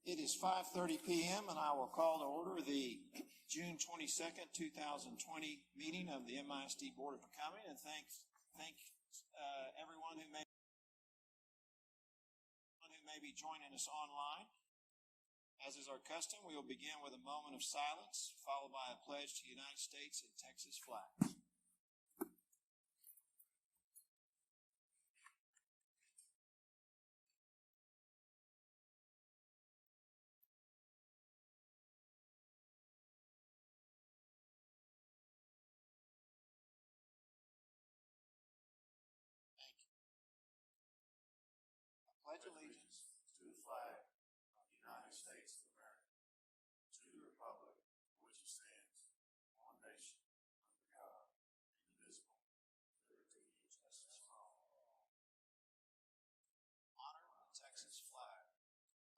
It is 5:30 p.m. and I will call to order the June 22nd, 2020 meeting of the MISD Board of Accounting, and thank everyone who may be joining us online. As is our custom, we will begin with a moment of silence, followed by a pledge to the United States and Texas flags. Pledge allegiance to the flag of the United States of America, to the republic for which it stands, one nation, under God, indivisible, with liberty and justice for all. Honor the Texas flag.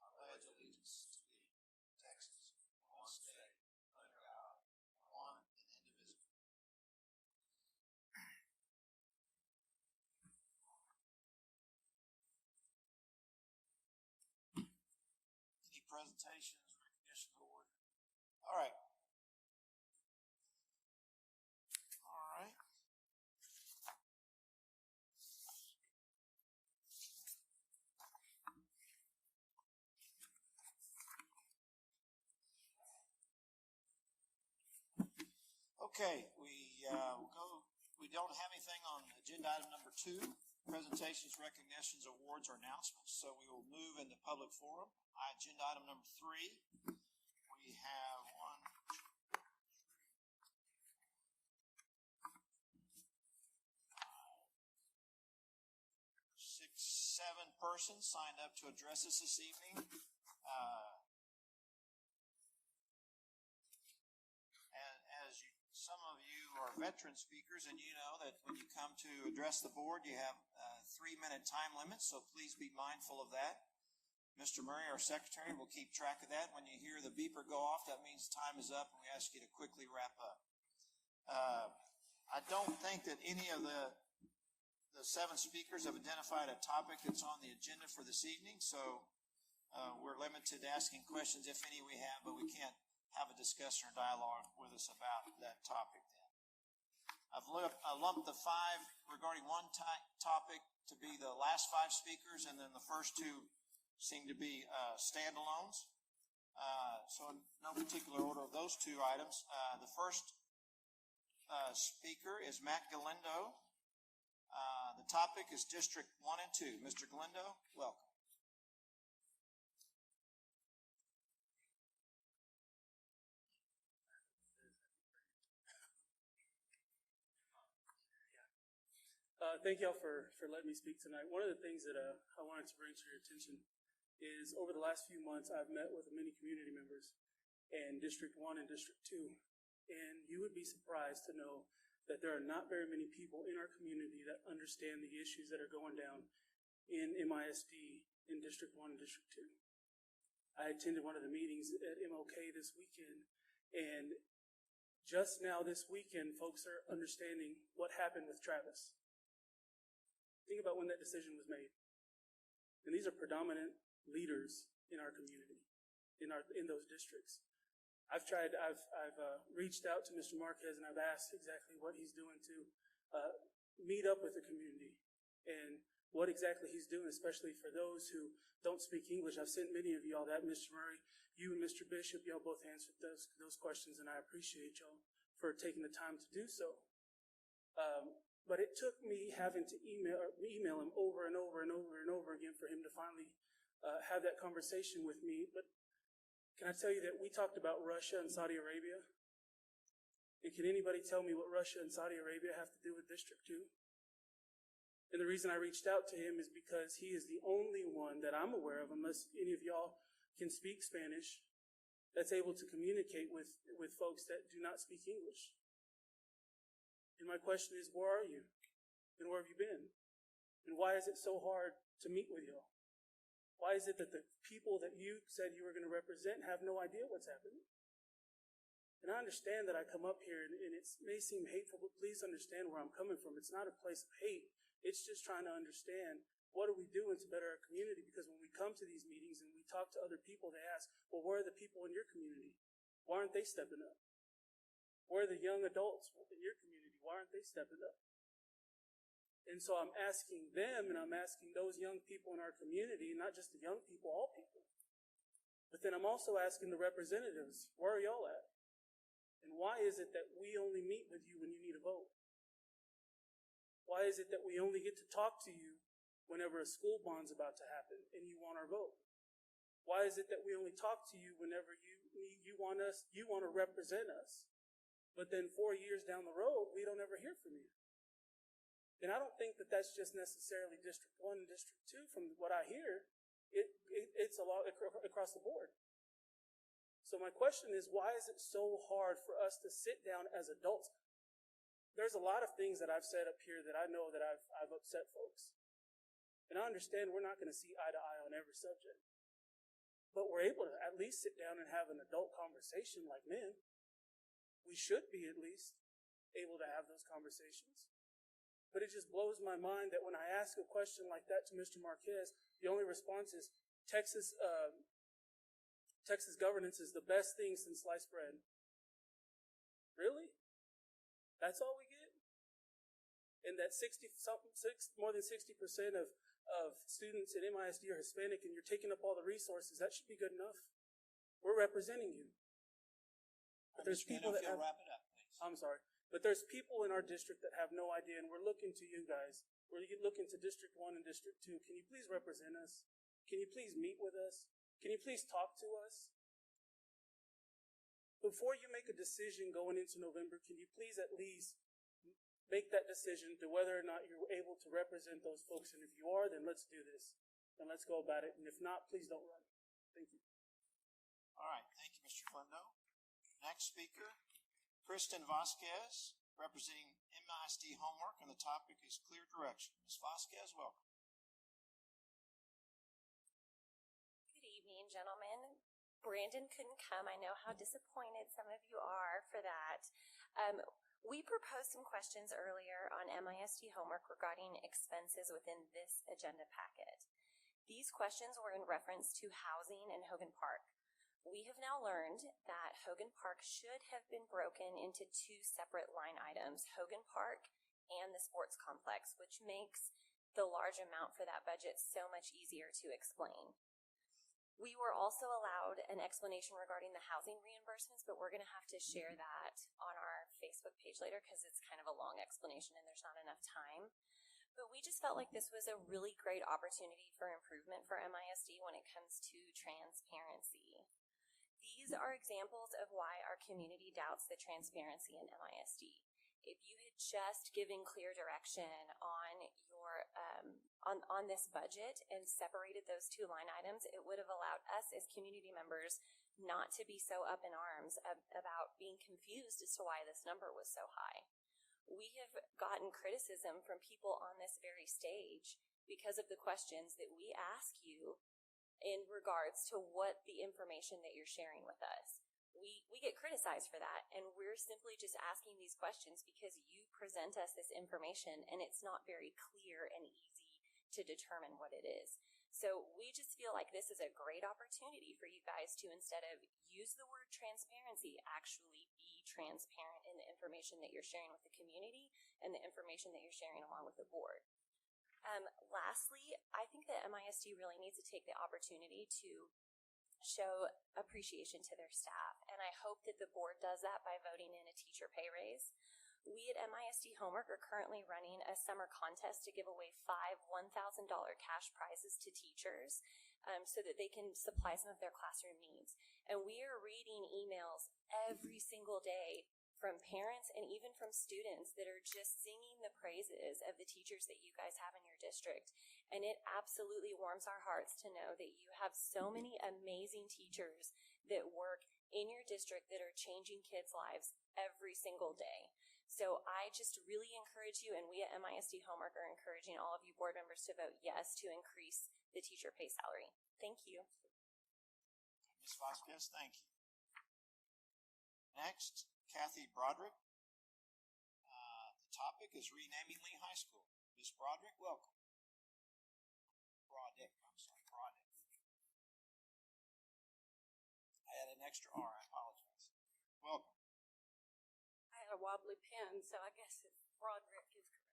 I pledge allegiance to thee, Texas, one state, under God, one and indivisible. Presentations, recognition award. All right. Okay, we don't have anything on agenda item number 2, presentations, recognitions, awards, or announcements, so we will move into public forum. Agenda item number 3, we have 7 persons signed up to address us this evening. Some of you are veteran speakers, and you know that when you come to address the board, you have a 3-minute time limit, so please be mindful of that. Mr. Murray, our secretary, will keep track of that. When you hear the beeper go off, that means time is up, and we ask you to quickly wrap up. I don't think that any of the 7 speakers have identified a topic that's on the agenda for this evening, so we're limited to asking questions, if any we have, but we can't have a discussion or dialogue with us about that topic then. I've lumped the 5 regarding one topic to be the last 5 speakers, and then the first 2 seem to be standalones. So in no particular order of those 2 items. The first speaker is Matt Galindo. The topic is District 1 and 2. Mr. Galindo, welcome. Thank y'all for letting me speak tonight. One of the things that I wanted to bring to your attention is over the last few months, I've met with many community members in District 1 and District 2, and you would be surprised to know that there are not very many people in our community that understand the issues that are going down in MISD in District 1 and District 2. I attended one of the meetings at MLK this weekend, and just now this weekend, folks are understanding what happened with Travis. Think about when that decision was made. And these are predominant leaders in our community, in those districts. I've reached out to Mr. Marquez, and I've asked exactly what he's doing to meet up with the community and what exactly he's doing, especially for those who don't speak English. I've sent many of y'all that. Mr. Murray, you and Mr. Bishop, y'all both answered those questions, and I appreciate y'all for taking the time to do so. But it took me having to email him over and over and over and over again for him to finally have that conversation with me. But can I tell you that we talked about Russia and Saudi Arabia? And can anybody tell me what Russia and Saudi Arabia have to do with District 2? And the reason I reached out to him is because he is the only one that I'm aware of, unless any of y'all can speak Spanish, that's able to communicate with folks that do not speak English. And my question is, where are you? And where have you been? And why is it so hard to meet with y'all? Why is it that the people that you said you were going to represent have no idea what's happening? And I understand that I come up here and it may seem hateful, but please understand where I'm coming from. It's not a place of hate. It's just trying to understand what are we doing to better our community? Because when we come to these meetings and we talk to other people, they ask, well, where are the people in your community? Why aren't they stepping up? Where are the young adults in your community? Why aren't they stepping up? And so I'm asking them, and I'm asking those young people in our community, not just the young people, all people. But then I'm also asking the representatives, where are y'all at? And why is it that we only meet with you when you need a vote? Why is it that we only get to talk to you whenever a school bond's about to happen and you want our vote? Why is it that we only talk to you whenever you want to represent us? But then 4 years down the road, we don't ever hear from you. And I don't think that that's just necessarily District 1 and District 2. From what I hear, it's a lot across the board. So my question is, why is it so hard for us to sit down as adults? There's a lot of things that I've said up here that I know that I've upset folks. And I understand we're not going to see eye to eye on every subject. But we're able to at least sit down and have an adult conversation like men. We should be at least able to have those conversations. But it just blows my mind that when I ask a question like that to Mr. Marquez, the only response is, Texas governance is the best thing since sliced bread. Really? That's all we get? And that more than 60% of students at MISD are Hispanic, and you're taking up all the resources, that should be good enough. We're representing you. But there's people that have... Wrap it up, please. I'm sorry. But there's people in our district that have no idea, and we're looking to you guys. We're looking to District 1 and District 2. Can you please represent us? Can you please meet with us? Can you please talk to us? Before you make a decision going into November, can you please at least make that decision to whether or not you're able to represent those folks? And if you are, then let's do this. And let's go about it. And if not, please don't run. Thank you. All right. Thank you, Mr. Fundo. Next speaker, Kristen Vasquez, representing MISD Homework, and the topic is clear direction. Ms. Vasquez, welcome. Good evening, gentlemen. Brandon couldn't come. I know how disappointed some of you are for that. We proposed some questions earlier on MISD Homework regarding expenses within this agenda packet. These questions were in reference to housing in Hogan Park. We have now learned that Hogan Park should have been broken into two separate line items, Hogan Park and the sports complex, which makes the large amount for that budget so much easier to explain. We were also allowed an explanation regarding the housing reimbursements, but we're going to have to share that on our Facebook page later because it's kind of a long explanation and there's not enough time. But we just felt like this was a really great opportunity for improvement for MISD when it comes to transparency. These are examples of why our community doubts the transparency in MISD. If you had just given clear direction on your on this budget and separated those two line items, it would have allowed us as community members not to be so up in arms about being confused as to why this number was so high. We have gotten criticism from people on this very stage because of the questions that we ask you in regards to what the information that you're sharing with us. We get criticized for that, and we're simply just asking these questions because you present us this information and it's not very clear and easy to determine what it is. So we just feel like this is a great opportunity for you guys to, instead of use the word transparency, actually be transparent in the information that you're sharing with the community and the information that you're sharing along with the board. Lastly, I think that MISD really needs to take the opportunity to show appreciation to their staff, and I hope that the board does that by voting in a teacher pay raise. We at MISD Homework are currently running a summer contest to give away 5 $1,000 cash prizes to teachers so that they can supply some of their classroom needs. And we are reading emails every single day from parents and even from students that are just singing the praises of the teachers that you guys have in your district. And it absolutely warms our hearts to know that you have so many amazing teachers that work in your district that are changing kids' lives every single day. So I just really encourage you, and we at MISD Homework are encouraging all of you board members to vote yes to increase the teacher pay salary. Thank you. Ms. Vasquez, thank you. Next, Kathy Broderick. The topic is renaming Lehigh School. Ms. Broderick, welcome. Dick. I'm sorry, Brodick. I had an extra R. I apologize. Welcome. I had a wobbly pen, so I guess Broderick is correct.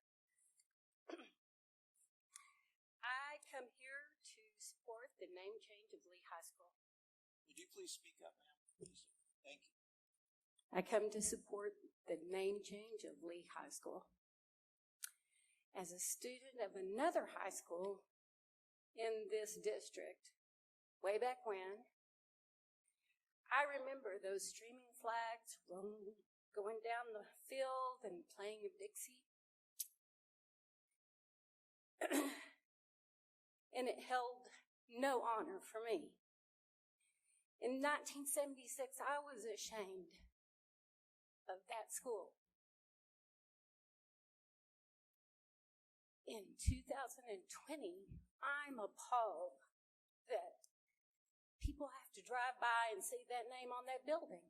I come here to support the name change of Lehigh School. Would you please speak up, ma'am? Please. Thank you. I come to support the name change of Lehigh School. As a student of another high school in this district, way back when, I remember those streaming flags going down the field and playing of Dixie. And it held no honor for me. In 1976, I was ashamed of that school. In 2020, I'm appalled that people have to drive by and see that name on that building.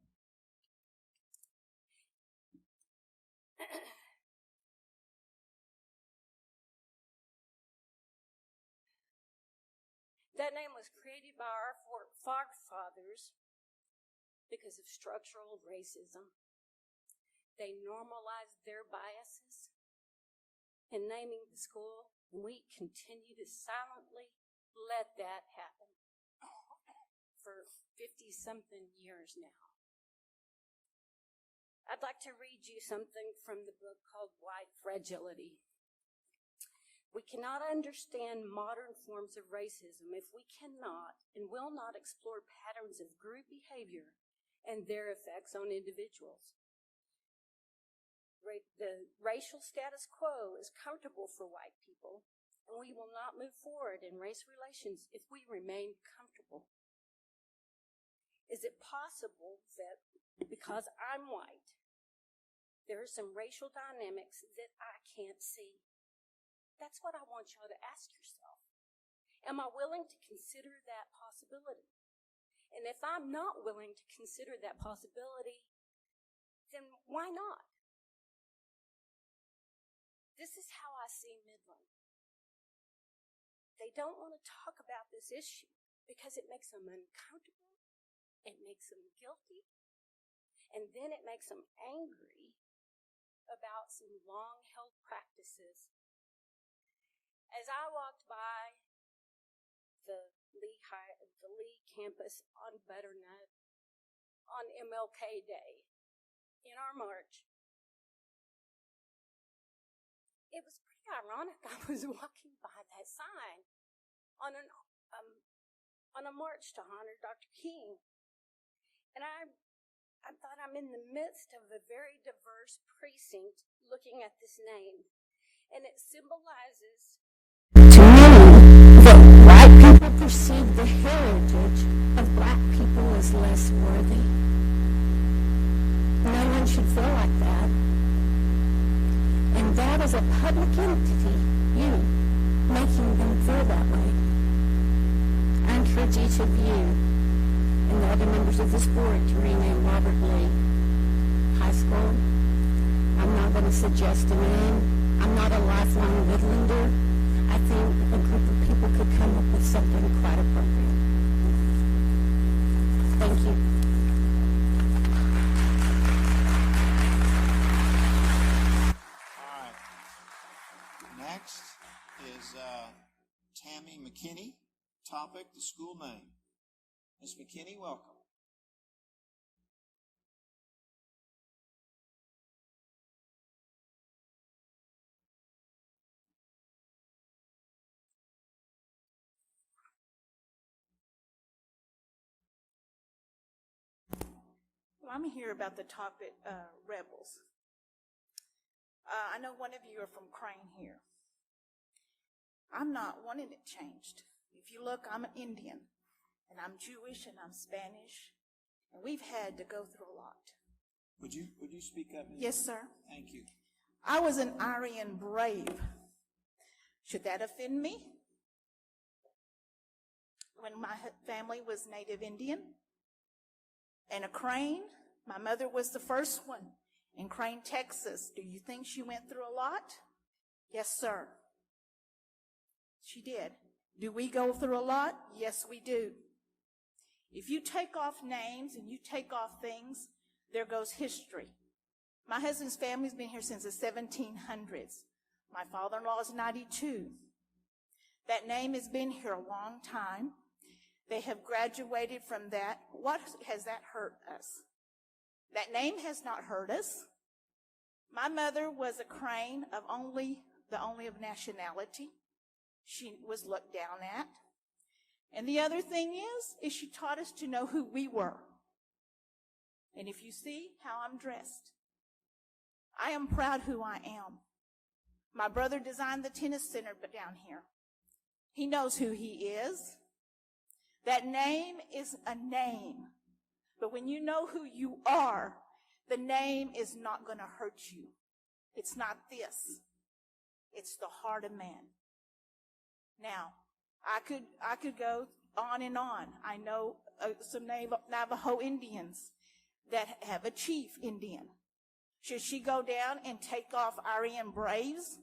That name was created by our forefathers because of structural racism. They normalized their biases in naming the school, and we continue to silently let that happen for 50-something years now. I'd like to read you something from the book called White Fragility. We cannot understand modern forms of racism if we cannot and will not explore patterns of group behavior and their effects on individuals. The racial status quo is comfortable for white people, and we will not move forward in race relations if we remain comfortable. Is it possible that because I'm white, there are some racial dynamics that I can't see? That's what I want y'all to ask yourself. Am I willing to consider that possibility? And if I'm not willing to consider that possibility, then why not? This is how I see Midland. They don't want to talk about this issue because it makes them uncomfortable, it makes them guilty, and then it makes them angry about some long-held practices. As I walked by the Lee campus on Butternut on MLK Day in our march, it was pretty ironic. I was walking by that sign on a march to honor Dr. King, and I thought I'm in the midst of a very diverse precinct looking at this name, and it symbolizes to me that white people perceive the heritage of black people as less worthy. No one should feel like that. And that is a public entity, you, making them feel that way. I encourage each of you and the other members of this board to rename Robert Lee High School. I'm not going to suggest a name. I'm not a lifelong Midlander. I think a group of people could come up with something quite appropriate. Thank you. All right. Next is Tammy McKinney. Topic, the school name. Ms. McKinney, welcome. Well, I'm here about the topic, rebels. I know one of you are from Crane here. I'm not wanting it changed. If you look, I'm an Indian, and I'm Jewish, and I'm Spanish, and we've had to go through a lot. Would you speak up? Ms. Yes, sir. Thank you. I was an Aryan brave. Should that offend me? When my family was Native Indian and a Crane, my mother was the first one in Crane, Texas. Do you think she went through a lot? Yes, sir. She did. Do we go through a lot? Yes, we do. If you take off names and you take off things, there goes history. My husband's family's been here since the 1700s. My father-in-law is 92. That name has been here a long time. They have graduated from that. What has that hurt us? That name has not hurt us. My mother was a Crane of the only of nationality. She was looked down at. And the other thing is she taught us to know who we were. And if you see how I'm dressed, I am proud who I am. My brother designed the tennis center down here. He knows who he is. That name is a name. But when you know who you are, the name is not going to hurt you. It's not this. It's the heart of man. Now, I could go on and on. I know some Navajo Indians that have a chief Indian. Should she go down and take off Aryan Braves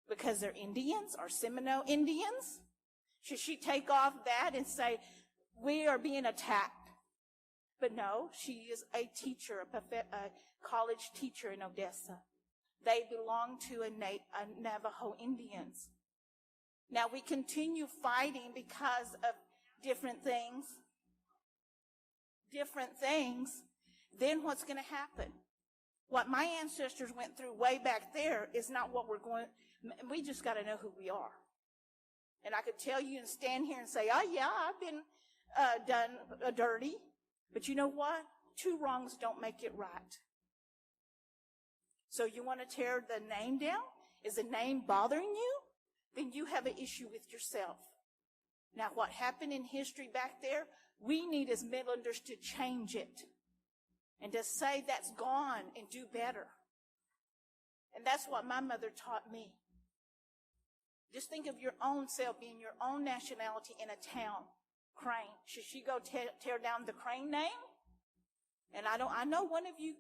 because they're Indians or Seminole Indians? Should she take off that and say, we are being attacked? But no, she is a teacher, a college teacher in Odessa. They belong to a Navajo Indians. Now we continue fighting because of different things. Then what's going to happen? What my ancestors went through way back there is not what we're going. We just got to know who we are. And I could tell you and stand here and say, oh yeah, I've been done dirty. But you know what? Two wrongs don't make it right. So you want to tear the name down? Is the name bothering you? Then you have an issue with yourself. Now, what happened in history back there, we need as Midlanders to change it and to say that's gone and do better. And that's what my mother taught me. Just think of your own self being your own nationality in a town. Crane. Should she go tear down the Crane name? And I know one of you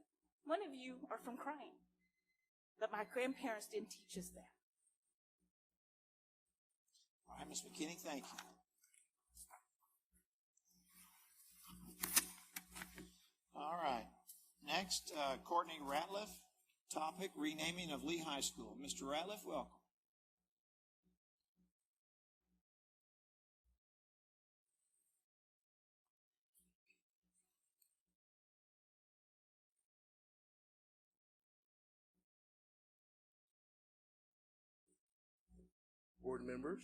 are from Crane. But my grandparents didn't teach us that. All right, Ms. McKinney, thank you. All right. Next, Courtney Ratliff. Topic, renaming of Lehigh School. Mr. Ratliff, welcome. Board members,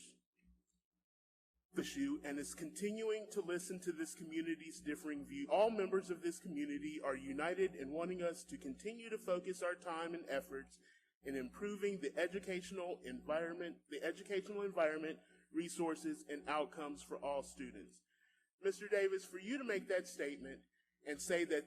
issue and is continuing to listen to this community's differing view. All members of this community are united in wanting us to continue to focus our time and efforts in improving the educational environment, resources, and outcomes for all students. Mr. Davis, for you to make that statement and say that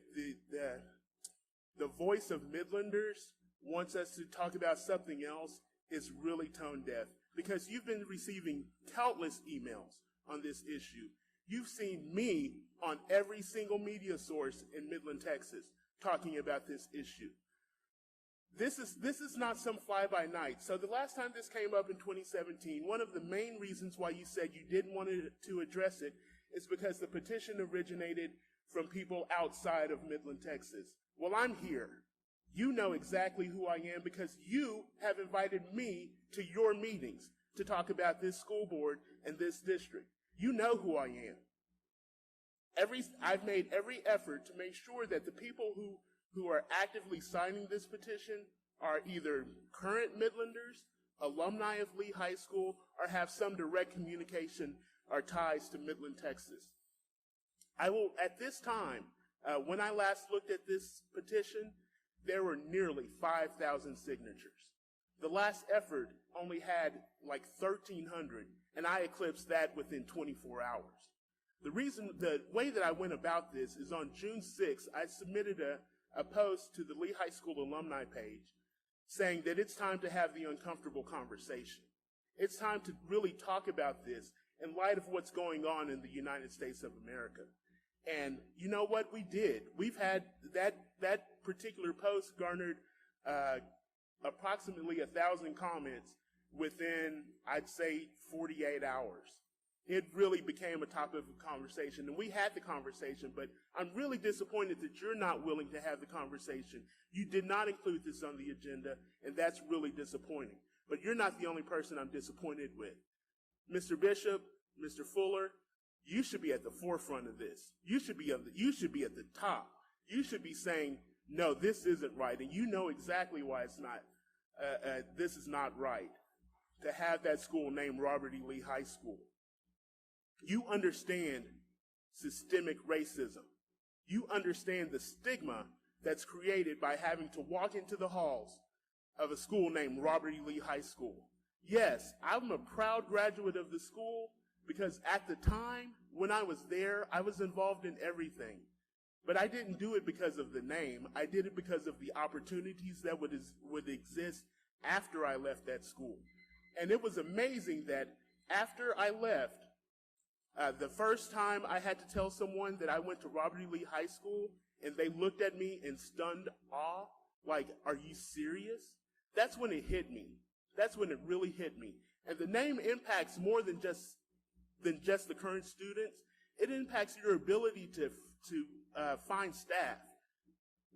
the voice of Midlanders wants us to talk about something else is really tone deaf. Because you've been receiving countless emails on this issue. You've seen me on every single media source in Midland, Texas, talking about this issue. This is not some fly-by-night. So the last time this came up in 2017, one of the main reasons why you said you didn't want to address it is because the petition originated from people outside of Midland, Texas. Well, I'm here. You know exactly who I am because you have invited me to your meetings to talk about this school board and this district. You know who I am. I've made every effort to make sure that the people who are actively signing this petition are either current Midlanders, alumni of Lehigh School, or have some direct communication or ties to Midland, Texas. I will, at this time, when I last looked at this petition, there were nearly 5,000 signatures. The last effort only had like 1,300, and I eclipsed that within 24 hours. The way that I went about this is on June 6th, I submitted a post to the Lehigh School alumni page saying that it's time to have the uncomfortable conversation. It's time to really talk about this in light of what's going on in the United States of America. And you know what? We did. We've had that particular post garnered approximately 1,000 comments within, I'd say, 48 hours. It really became a topic of conversation, and we had the conversation, but I'm really disappointed that you're not willing to have the conversation. You did not include this on the agenda, and that's really disappointing. But you're not the only person I'm disappointed with. Mr. Bishop, Mr. Fuller, you should be at the forefront of this. You should be at the top. You should be saying, no, this isn't right, and you know exactly why it's not. This is not right. To have that school named Robert E. Lee High School. You understand systemic racism. You understand the stigma that's created by having to walk into the halls of a school named Robert E. Lee High School. Yes, I'm a proud graduate of the school because at the time when I was there, I was involved in everything. But I didn't do it because of the name. I did it because of the opportunities that would exist after I left that school. And it was amazing that after I left, the first time I had to tell someone that I went to Robert E. Lee High School, and they looked at me in stunned awe, like, are you serious? That's when it hit me. That's when it really hit me. And the name impacts more than just the current students. It impacts your ability to find staff.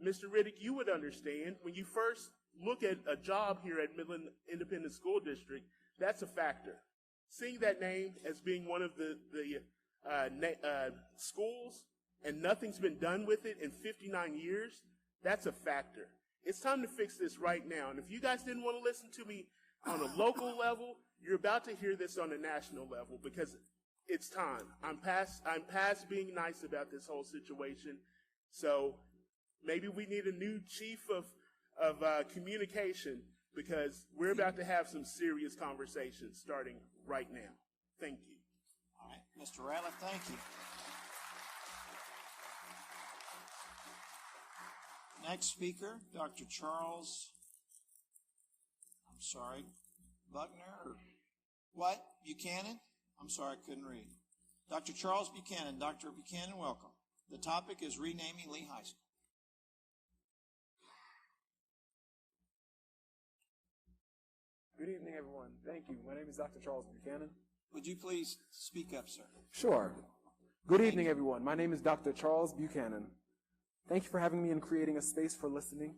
Mr. Riddick, you would understand when you first look at a job here at Midland Independent School District, that's a factor. Seeing that name as being one of the schools and nothing's been done with it in 59 years, that's a factor. It's time to fix this right now. And if you guys didn't want to listen to me on a local level, you're about to hear this on a national level because it's time. I'm past being nice about this whole situation. So maybe we need a new chief of communication because we're about to have some serious conversations starting right now. Thank you. All right, Mr. Ratliff, thank you. Next speaker, Dr. Charles, Buckner, or what? Buchanan? I'm sorry, I couldn't read. Dr. Charles Buchanan. Dr. Buchanan, welcome. The topic is renaming Lee High School. Good evening, everyone. Thank you. My name is Dr. Charles Buchanan. Would you please speak up, sir? Sure. Good evening, everyone. My name is Dr. Charles Buchanan. Thank you for having me and creating a space for listening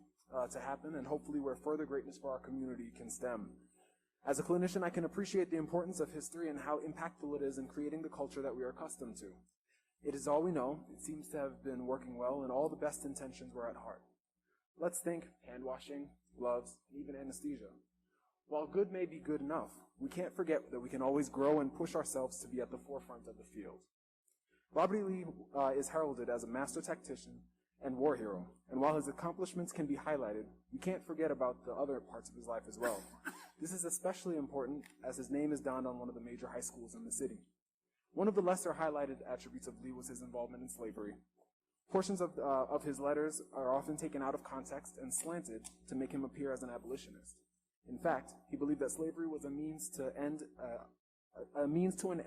to happen and hopefully where further greatness for our community can stem. As a clinician, I can appreciate the importance of history and how impactful it is in creating the culture that we are accustomed to. It is all we know. It seems to have been working well, and all the best intentions were at heart. Let's think hand washing, gloves, and even anesthesia. While good may be good enough, we can't forget that we can always grow and push ourselves to be at the forefront of the field. Robert E. Lee is heralded as a master tactician and war hero, and while his accomplishments can be highlighted, we can't forget about the other parts of his life as well. This is especially important as his name is donned on one of the major high schools in the city. One of the lesser highlighted attributes of Lee was his involvement in slavery. Portions of his letters are often taken out of context and slanted to make him appear as an abolitionist. In fact, he believed that slavery was a means to an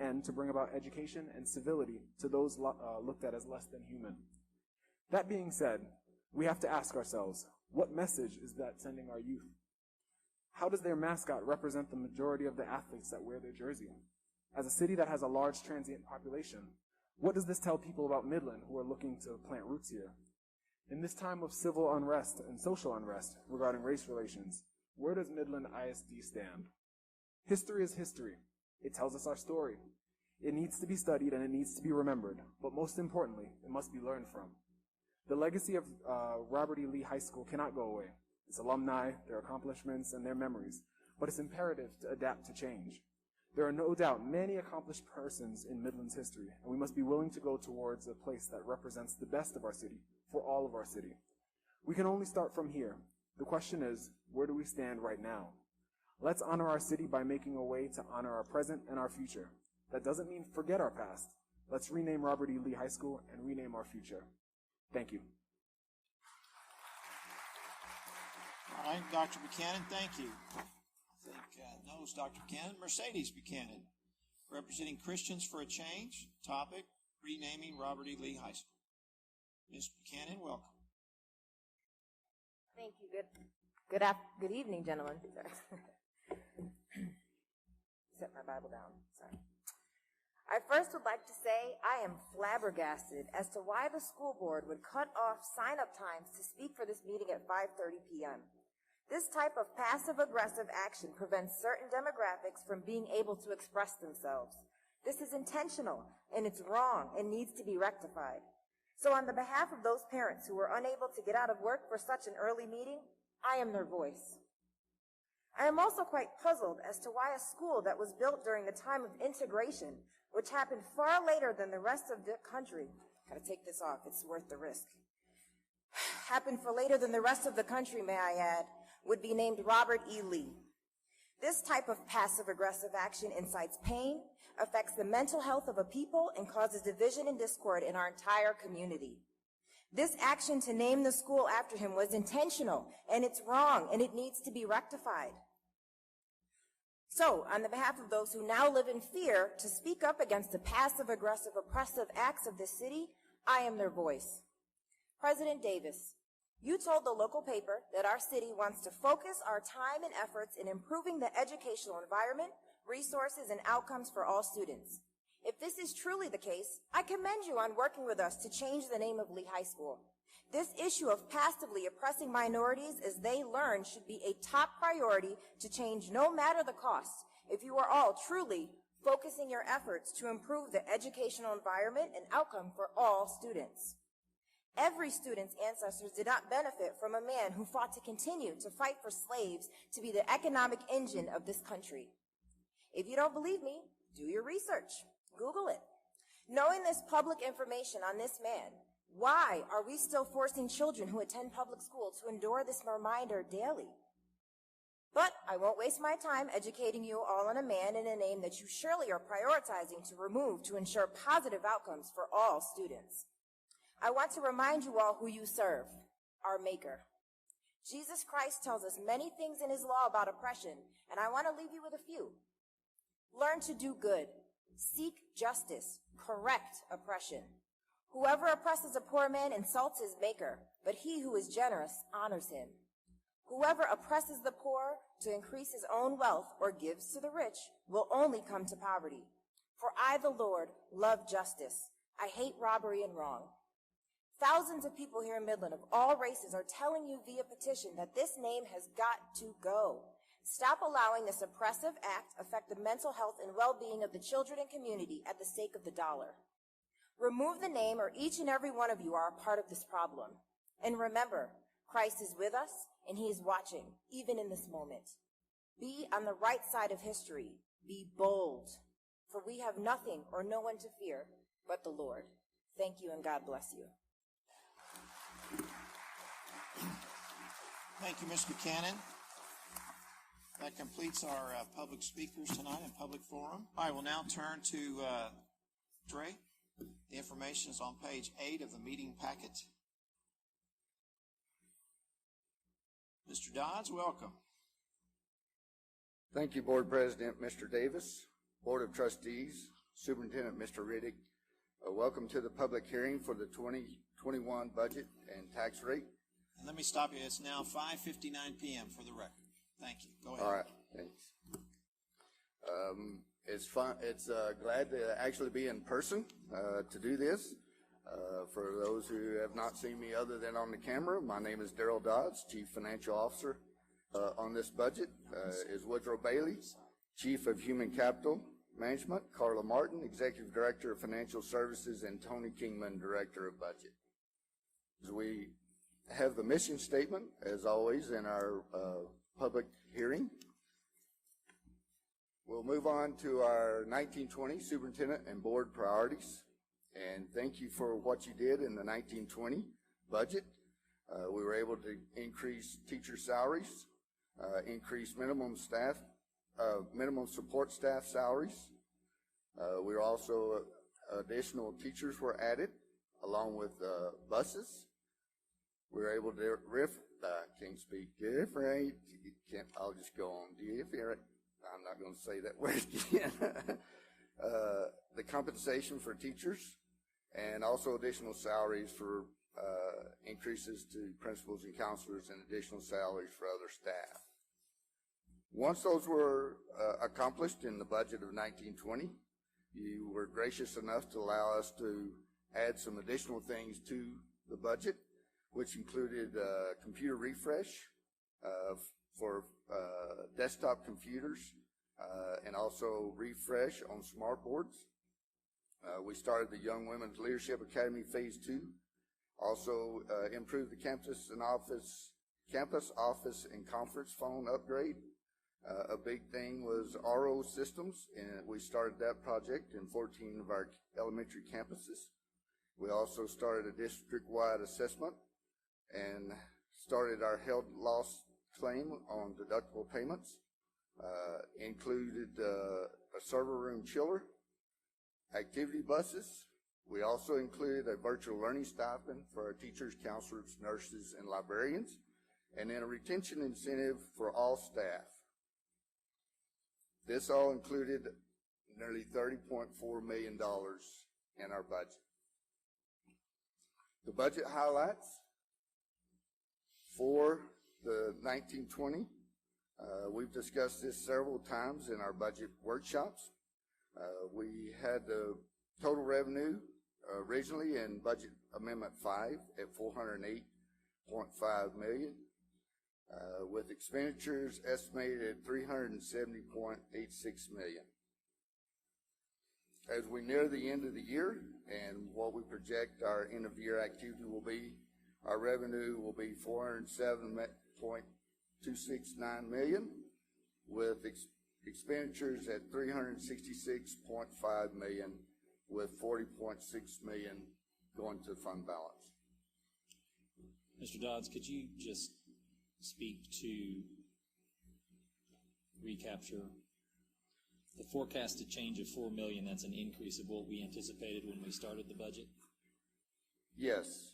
end to bring about education and civility to those looked at as less than human. That being said, we have to ask ourselves, what message is that sending our youth? How does their mascot represent the majority of the athletes that wear their jersey? As a city that has a large transient population, what does this tell people about Midland who are looking to plant roots here? In this time of civil unrest and social unrest regarding race relations, where does Midland ISD stand? History is history. It tells us our story. It needs to be studied and it needs to be remembered, but most importantly, it must be learned from. The legacy of Robert E. Lee High School cannot go away. Its alumni, their accomplishments, and their memories, but it's imperative to adapt to change. There are no doubt many accomplished persons in Midland's history, and we must be willing to go towards a place that represents the best of our city for all of our city. We can only start from here. The question is, where do we stand right now? Let's honor our city by making a way to honor our present and our future. That doesn't mean forget our past. Let's rename Robert E. Lee High School and rename our future. Thank you. All right, Dr. Buchanan, thank you. I think knows Dr. Buchanan. Mercedes Buchanan, representing Christians for a Change. Topic, renaming Robert E. Lee High School. Ms. Buchanan, welcome. Thank you. Good evening, gentlemen. Sorry. set my Bible down. Sorry. I first would like to say I am flabbergasted as to why the school board would cut off sign-up times to speak for this meeting at 5:30 p.m. This type of passive-aggressive action prevents certain demographics from being able to express themselves. This is intentional, and it's wrong and needs to be rectified. So on the behalf of those parents who were unable to get out of work for such an early meeting, I am their voice. I am also quite puzzled as to why a school that was built during the time of integration, which happened far later than the rest of the country, gotta take this off, it's worth the risk, happened for later than the rest of the country, may I add, would be named Robert E. Lee. This type of passive-aggressive action incites pain, affects the mental health of a people, and causes division and discord in our entire community. This action to name the school after him was intentional, and it's wrong, and it needs to be rectified. So, on the behalf of those who now live in fear to speak up against the passive-aggressive, oppressive acts of this city, I am their voice. President Davis, you told the local paper that our city wants to focus our time and efforts in improving the educational environment, resources, and outcomes for all students. If this is truly the case, I commend you on working with us to change the name of Lehigh School. This issue of passively oppressing minorities as they learn should be a top priority to change no matter the cost if you are all truly focusing your efforts to improve the educational environment and outcome for all students. Every student's ancestors did not benefit from a man who fought to continue to fight for slaves to be the economic engine of this country. If you don't believe me, do your research. Google it. Knowing this public information on this man, why are we still forcing children who attend public school to endure this reminder daily? But I won't waste my time educating you all on a man and a name that you surely are prioritizing to remove to ensure positive outcomes for all students. I want to remind you all who you serve, our Maker. Jesus Christ tells us many things in his law about oppression, and I want to leave you with a few. Learn to do good. Seek justice. Correct oppression. Whoever oppresses a poor man insults his Maker, but he who is generous honors him. Whoever oppresses the poor to increase his own wealth or gives to the rich will only come to poverty. For I, the Lord, love justice. I hate robbery and wrong. Thousands of people here in Midland of all races are telling you via petition that this name has got to go. Stop allowing this oppressive act affect the mental health and well-being of the children and community at the sake of the dollar. Remove the name or each and every one of you are a part of this problem. And remember, Christ is with us and he is watching, even in this moment. Be on the right side of history. Be bold, for we have nothing or no one to fear but the Lord. Thank you and God bless you. Thank you, Ms. Buchanan. That completes our public speakers tonight in public forum. I will now turn to Trey. The information is on page 8 of the meeting packet. Mr. Dodds, welcome. Thank you, Board President Mr. Davis, Board of Trustees, Superintendent Mr. Riddick. Welcome to the public hearing for the 2021 budget and tax rate. And let me stop you. It's now 5:59 p.m. for the record. Thank you. Go ahead. All right, thanks. It's fun. It's glad to actually be in person to do this. For those who have not seen me other than on the camera, my name is Darrell Dodds, Chief Financial Officer on this budget. Is Woodrow Bailey, Chief of Human Capital Management, Carla Martin, Executive Director of Financial Services, and Tony Kingman, Director of Budget. As we have the mission statement, as always, in our public hearing. We'll move on to our 1920 Superintendent and Board priorities. And thank you for what you did in the 1920 budget. We were able to increase teacher salaries, increase minimum support staff salaries. We were also, additional teachers were added, along with buses. We were able to can't speak different. I'll just go on different. I'm not going to say that word again. The compensation for teachers, and also additional salaries for increases to principals and counselors, and additional salaries for other staff. Once those were accomplished in the budget of 1920, you were gracious enough to allow us to add some additional things to the budget, which included computer refresh for desktop computers and also refresh on smart boards. We started the Young Women's Leadership Academy Phase 2, also improved the campus office and conference phone upgrade. A big thing was RO systems, and we started that project in 14 of our elementary campuses. We also started a district-wide assessment and started our held loss claim on deductible payments, included a server room chiller, activity buses. We also included a virtual learning stipend for our teachers, counselors, nurses, and librarians, and then a retention incentive for all staff. This all included nearly $30.4 million in our budget. The budget highlights for the 1920, we've discussed this several times in our budget workshops. We had the total revenue originally in Budget Amendment 5 at $408.5 million, with expenditures estimated at $370.86 million. As we near the end of the year and what we project our end-of-year activity will be, our revenue will be $407.269 million, with expenditures at $366.5 million, with $40.6 million going to fund balance. Mr. Dodds, could you just speak to recapture the forecasted change of $4 million? That's an increase of what we anticipated when we started the budget. Yes.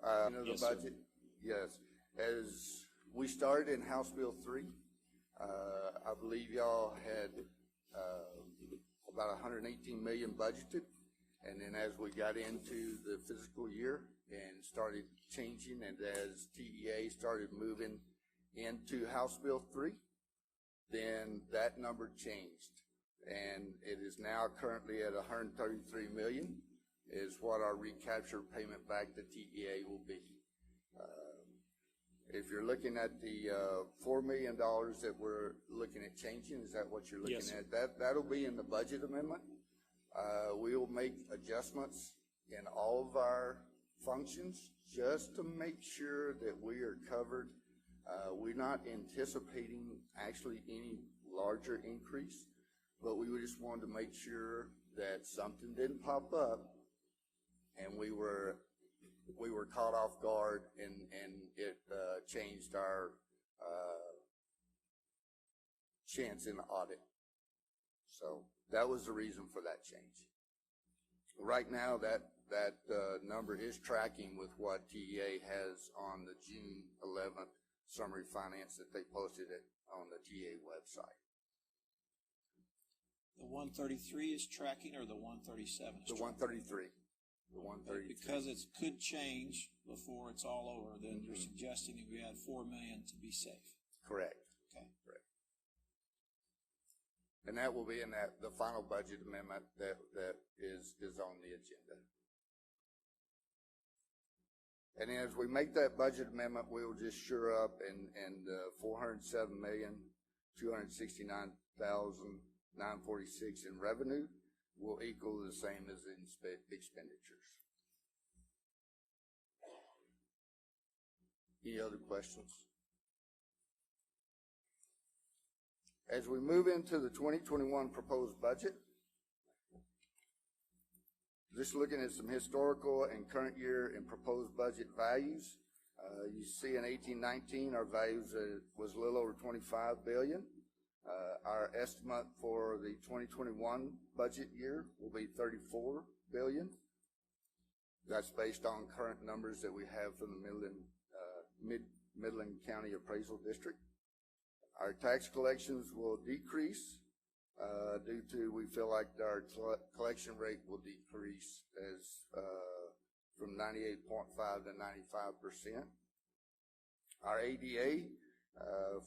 Yes, the budget. Yes. As we started in House Bill 3, I believe y'all had about $118 million budgeted, and then as we got into the fiscal year and started changing, and as TEA started moving into House Bill 3, then that number changed, and it is now currently at $133 million is what our recapture payment back to TEA will be. If you're looking at the $4 million that we're looking at changing, is that what you're looking Yes, at? That'll be in the budget amendment. We will make adjustments in all of our functions just to make sure that we are covered. We're not anticipating actually any larger increase, but we just wanted to make sure that something didn't pop up and we were caught off guard and it changed our chance in the audit. So that was the reason for that change. Right now, that number is tracking with what TEA has on the June 11th summary finance that they posted it on the TEA website. The 133 is tracking, or the 137 is The 133. The 133. Because it could change before it's all over, then you're suggesting that we add $4 million to be safe. Correct. Okay. Correct. And that will be in the final budget amendment that is on the agenda. And as we make that budget amendment, we will just shore up and $407,269,946 in revenue will equal the same as in expenditures. Any other questions? As we move into the 2021 proposed budget, just looking at some historical and current year and proposed budget values, you see in 1819 our values was a little over $25 billion. Our estimate for the 2021 budget year will be $34 billion. That's based on current numbers that we have from the Midland County Appraisal District. Our tax collections will decrease due to, we feel like our collection rate will decrease as from 98.5 to 95%. Our ADA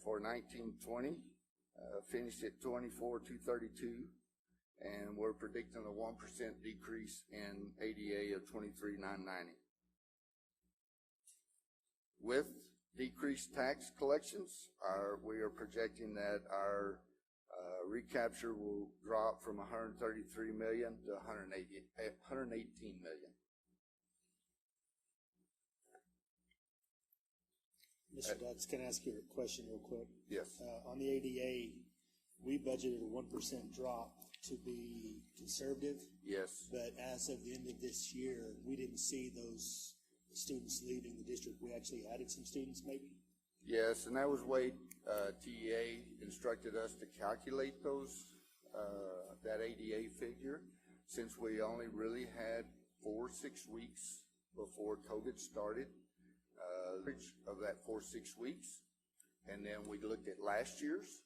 for 1920 finished at 24,232, and we're predicting a 1% decrease in ADA of 23,990. With decreased tax collections, we are projecting that our recapture will drop from 133 million to 118 million. Mr. Dodds, can I ask you a question real quick? Yes. On the ADA, we budgeted a 1% drop to be conservative. Yes. But as of the end of this year, we didn't see those students leaving the district. We actually added some students maybe? Yes, and that was way TEA instructed us to calculate those, that ADA figure, since we only really had 4-6 weeks before COVID started, of that 4-6 weeks. And then we looked at last year's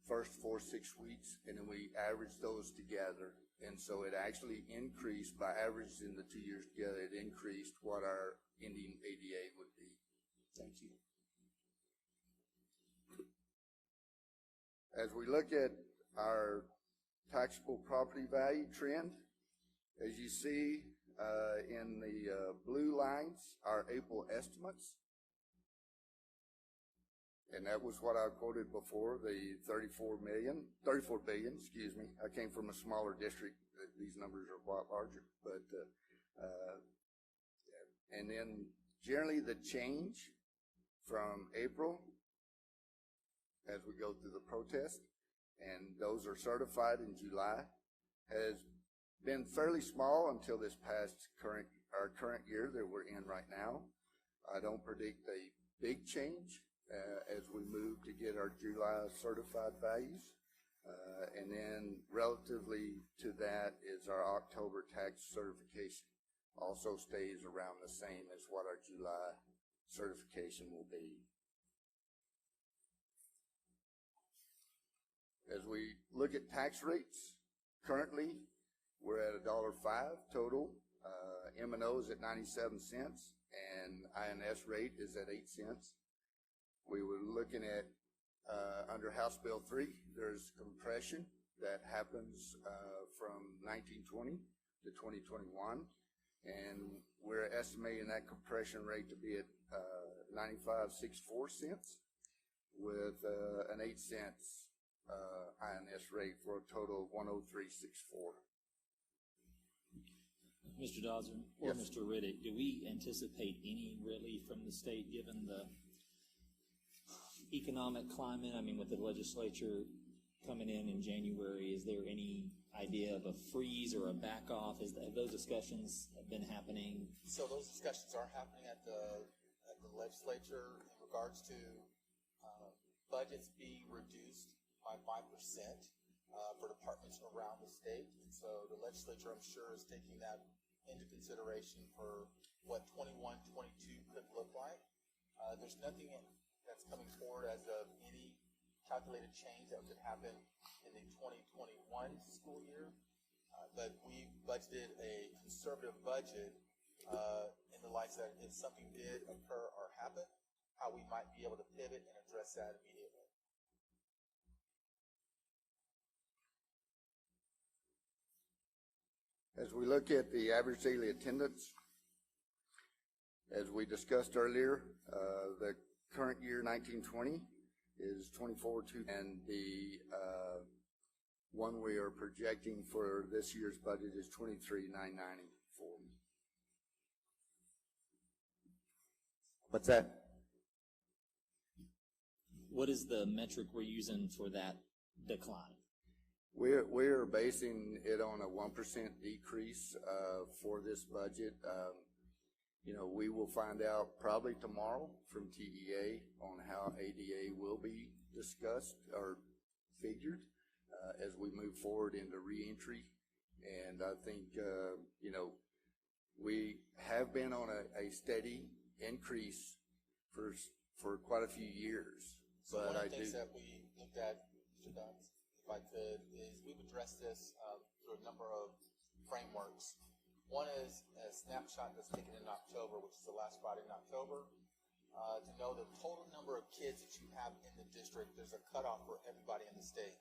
first 4-6 weeks, and then we averaged those together. And so it actually increased, by averaging the 2 years together, it increased what our ending ADA would be. Thank you. As we look at our taxable property value trend, as you see in the blue lines, our April estimates, and that was what I quoted before, the 34 billion, excuse me. I came from a smaller district. These numbers are quite larger, but, and then generally the change from April as we go through the protest, and those are certified in July, has been fairly small until this past our current year that we're in right now. I don't predict a big change as we move to get our July certified values. And then relatively to that is our October tax certification. Also stays around the same as what our July certification will be. As we look at tax rates, currently we're at $1.05 total. M&O is at 97 cents, and INS rate is at 8 cents. We were looking at under House Bill 3, there's compression that happens from 1920 to 2021, and we're estimating that compression rate to be at 95.64 cents with an 8 cents INS rate for a total of 103.64. Mr. Dodds or Yes. Mr. Riddick, do we anticipate any relief from the state given the economic climate? I mean, with the legislature coming in January, is there any idea of a freeze or a back off? Have those discussions been happening? So those discussions are happening at the legislature in regards to budgets being reduced by 5% for departments around the state. And so the legislature, I'm sure, is taking that into consideration for what 21-22 could look like. There's nothing that's coming forward as of any calculated change that could happen in the 2021 school year. But we budgeted a conservative budget in the light that if something did occur or happen, how we might be able to pivot and address that immediately. As we look at the average daily attendance, as we discussed earlier, the current year 1920 is 24.2, and the one we are projecting for this year's budget is 23,994. What's that? What is the metric we're using for that decline? We're basing it on a 1% decrease for this budget. We will find out probably tomorrow from TEA on how ADA will be discussed or figured as we move forward into reentry. And I think, we have been on a steady increase for quite a few years. So one of the things that we looked at, Mr. Dodds, if I could, is we've addressed this through a number of frameworks. One is a snapshot that's taken in October, which is the last Friday in October. to know the total number of kids that you have in the district. There's a cutoff for everybody in the state.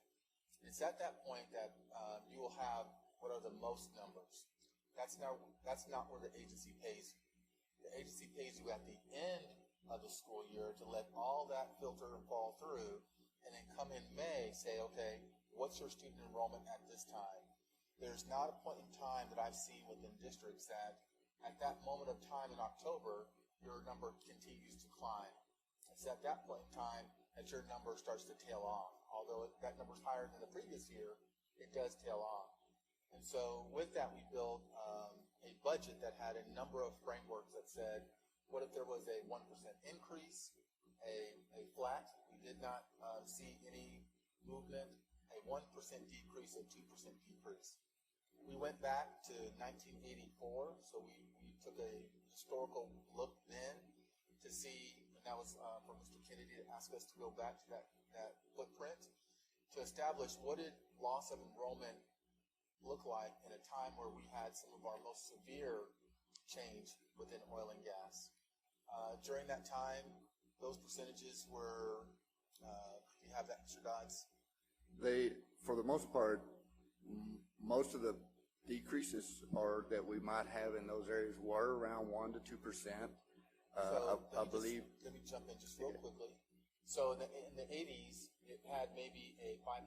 It's at that point that you will have what are the most numbers. That's not where the agency pays you. The agency pays you at the end of the school year to let all that filter and fall through, and then come in May, say, okay, what's your student enrollment at this time? There's not a point in time that I've seen within districts that at that moment of time in October, your number continues to climb. It's at that point in time that your number starts to tail off. Although that number's higher than the previous year, it does tail off. And so with that, we built a budget that had a number of frameworks that said, what if there was a 1% increase, a flat, we did not see any movement, a 1% decrease, a 2% decrease. We went back to 1984, so we took a historical look then to see, and that was from Mr. Kennedy to ask us to go back to that footprint to establish what did loss of enrollment look like in a time where we had some of our most severe change within oil and gas. During that time, those percentages were, you have that, Mr. Dodds? They, for the most part, most of the decreases are that we might have in those areas were around 1 to 2%. I believe. Let me jump in just real quickly. So in the 80s, it had maybe a 5%,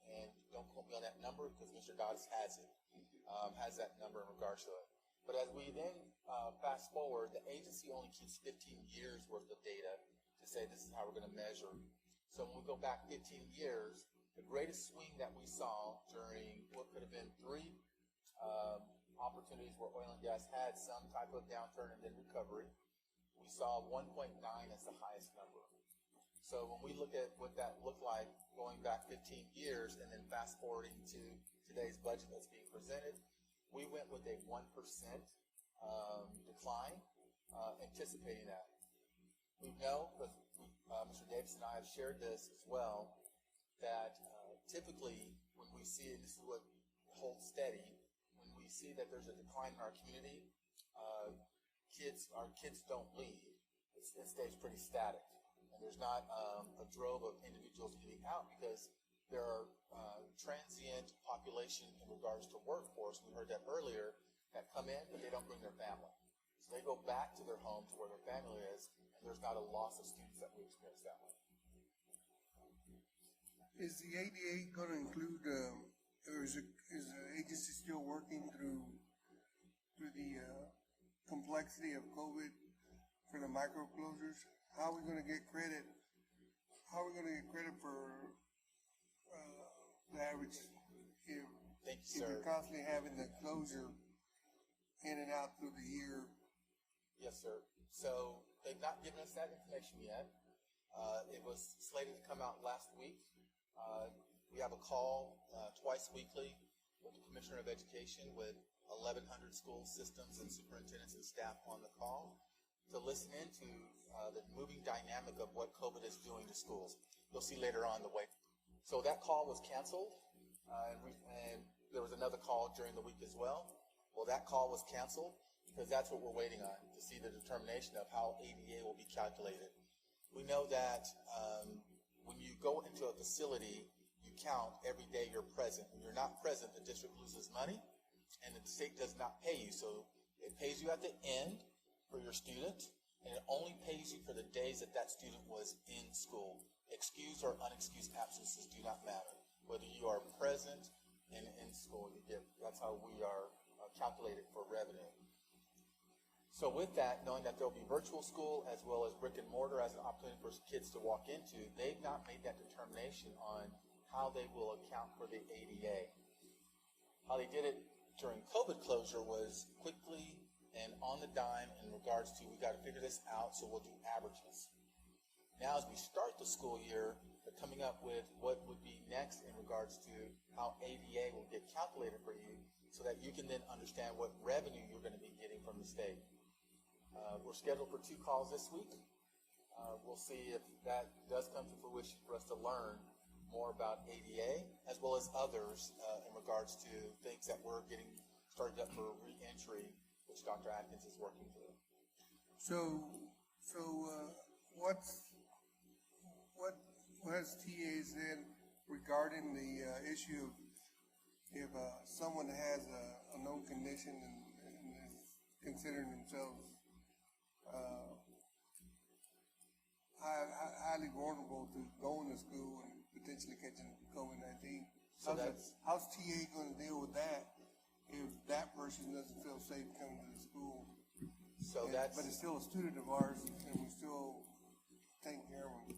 and don't quote me on that number because Mr. Dodds has it, has that number in regards to it. But as we then fast forward, the agency only keeps 15 years worth of data to say this is how we're going to measure. So when we go back 15 years, the greatest swing that we saw during what could have been 3 opportunities where oil and gas had some type of downturn and then recovery, we saw 1.9 as the highest number. So when we look at what that looked like going back 15 years and then fast forwarding to today's budget that's being presented, we went with a 1% decline, anticipating that. We know, because Mr. Davis and I have shared this as well, that typically when we see, and this is what holds steady, when we see that there's a decline in our community, our kids don't leave. It stays pretty static. And there's not a drove of individuals getting out because there are transient population in regards to workforce, we heard that earlier, that come in but they don't bring their family. So they go back to their home to where their family is, and there's not a loss of students that we experience that way. Is the ADA going to include, or is the agency still working through the complexity of COVID for the micro closures? How are we going to get credit? How are we going to get credit for the average? Thank you, if sir. you're constantly having the closure in and out through the year. Yes, sir. So they've not given us that information yet. It was slated to come out last week. We have a call twice weekly with the Commissioner of Education with 1,100 school systems and superintendents and staff on the call to listen into the moving dynamic of what COVID is doing to schools. You'll see later on the way. So that call was canceled, and there was another call during the week as well. Well, that call was canceled because that's what we're waiting on, to see the determination of how ADA will be calculated. We know that when you go into a facility, you count every day you're present. When you're not present, the district loses money, and the state does not pay you. So it pays you at the end for your student, and it only pays you for the days that that student was in school. Excused or unexcused absences do not matter. Whether you are present and in school, that's how we are calculated for revenue. So with that, knowing that there will be virtual school as well as brick and mortar as an opportunity for kids to walk into, they've not made that determination on how they will account for the ADA. How they did it during COVID closure was quickly and on the dime in regards to, we got to figure this out, so we'll do averages. Now as we start the school year, they're coming up with what would be next in regards to how ADA will get calculated for you so that you can then understand what revenue you're going to be getting from the state. We're scheduled for 2 calls this week. We'll see if that does come to fruition for us to learn more about ADA as well as others in regards to things that we're getting started up for re-entry, which Dr. Atkins is working through. So what has TA said regarding the issue of if someone has a known condition and is considering themselves highly vulnerable to going to school and potentially catching COVID-19? How's TA going to deal with that if that person doesn't feel safe coming to the school? But it's still a student of ours, and we're still taking care of them.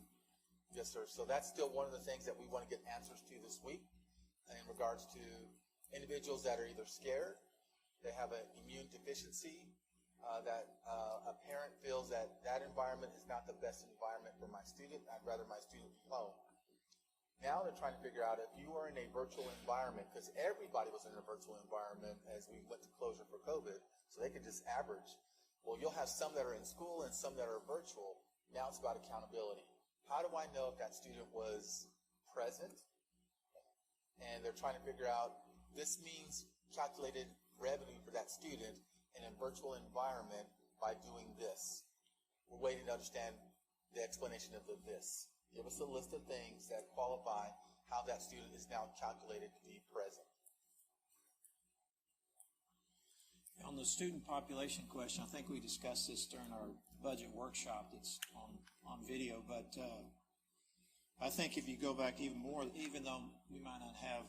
Yes, sir. So that's still one of the things that we want to get answers to this week in regards to individuals that are either scared, they have an immune deficiency, that a parent feels that that environment is not the best environment for my student. I'd rather my student be home. Now they're trying to figure out if you are in a virtual environment, because everybody was in a virtual environment as we went to closure for COVID, so they could just average. Well, you'll have some that are in school and some that are virtual. Now it's about accountability. How do I know if that student was present? And they're trying to figure out, this means calculated revenue for that student in a virtual environment by doing this. We're waiting to understand the explanation of the this. Give us a list of things that qualify how that student is now calculated to be present. On the student population question, I think we discussed this during our budget workshop that's on video, but I think if you go back even more, even though we might not have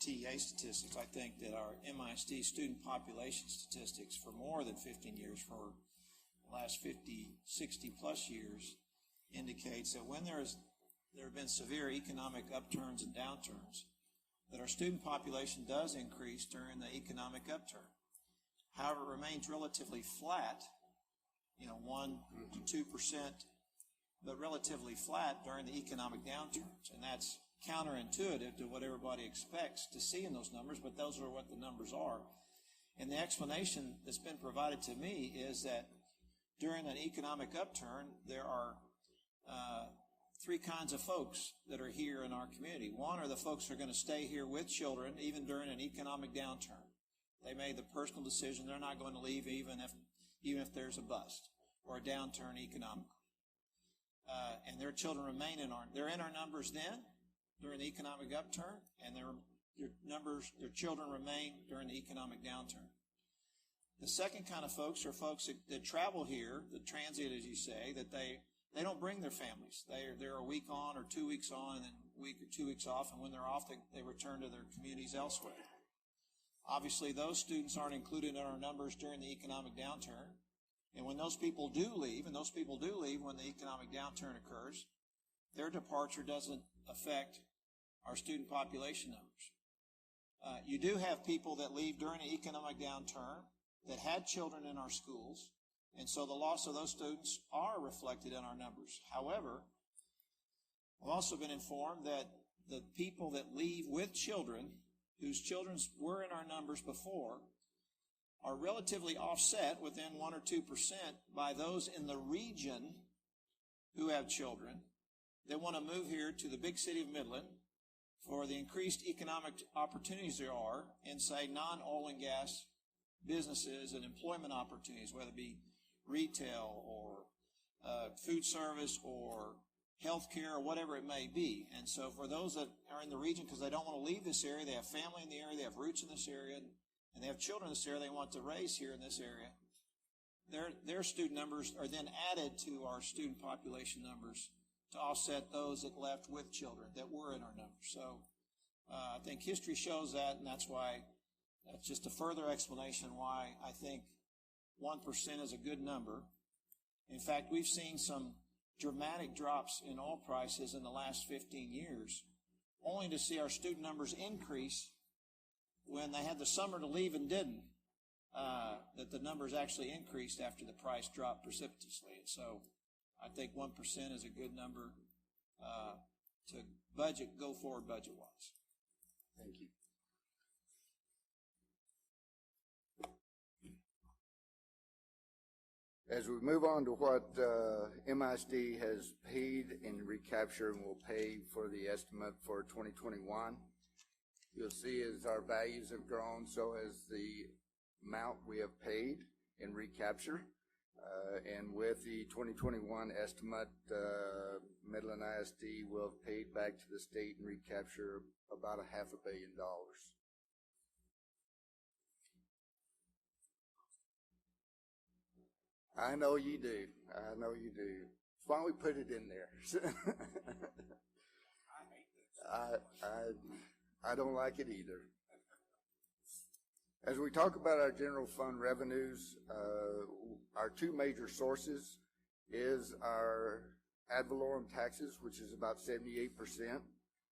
TA statistics, I think that our MISD student population statistics for more than 15 years, for the last 50, 60 plus years, indicates that when there have been severe economic upturns and downturns, that our student population does increase during the economic upturn. However, it remains relatively flat, 1 to 2%, but relatively flat during the economic downturns. And that's counterintuitive to what everybody expects to see in those numbers, but those are what the numbers are. And the explanation that's been provided to me is that during an economic upturn, there are three kinds of folks that are here in our community. One are the folks who are going to stay here with children even during an economic downturn. They made the personal decision they're not going to leave even if there's a bust or a downturn economically. And their children remain they're in our numbers then during the economic upturn, and their children remain during the economic downturn. The second kind of folks are folks that travel here, the transient, as you say, that they don't bring their families. They're a week on or 2 weeks on and then a week or 2 weeks off, and when they're off, they return to their communities elsewhere. Obviously, those students aren't included in our numbers during the economic downturn. And when those people do leave, and those people do leave when the economic downturn occurs, their departure doesn't affect our student population numbers. You do have people that leave during the economic downturn that had children in our schools, and so the loss of those students are reflected in our numbers. However, I've also been informed that the people that leave with children, whose children were in our numbers before, are relatively offset within 1 or 2% by those in the region who have children that want to move here to the big city of Midland for the increased economic opportunities there are in, say, non-oil and gas businesses and employment opportunities, whether it be retail or food service or healthcare or whatever it may be. And so for those that are in the region because they don't want to leave this area, they have family in the area, they have roots in this area, and they have children in this area they want to raise here in this area, their student numbers are then added to our student population numbers to offset those that left with children that were in our numbers. So I think history shows that, and that's just a further explanation why I think 1% is a good number. In fact, we've seen some dramatic drops in oil prices in the last 15 years, only to see our student numbers increase when they had the summer to leave and didn't, that the numbers actually increased after the price dropped precipitously. And so I think 1% is a good number to go forward budget-wise. Thank you. As we move on to what MISD has paid in recapture and will pay for the estimate for 2021, you'll see as our values have grown, so has the amount we have paid in recapture. And with the 2021 estimate, Midland ISD will have paid back to the state and recapture about $500 million. I know you do. I know you do. Why don't we put it in there? I don't like it either. As we talk about our general fund revenues, our two major sources is our ad valorem taxes, which is about 78%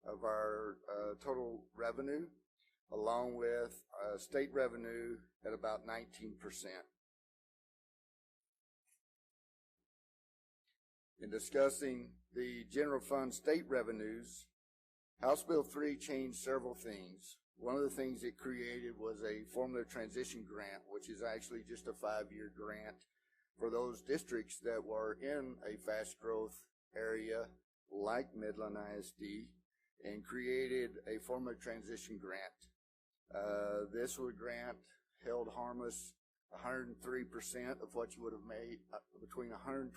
of our total revenue, along with state revenue at about 19%. In discussing the general fund state revenues, House Bill 3 changed several things. One of the things it created was a formula transition grant, which is actually just a 5-year grant for those districts that were in a fast growth area like Midland ISD, and created a formula transition grant. This would grant held harmless 103% of what you would have made, between 103%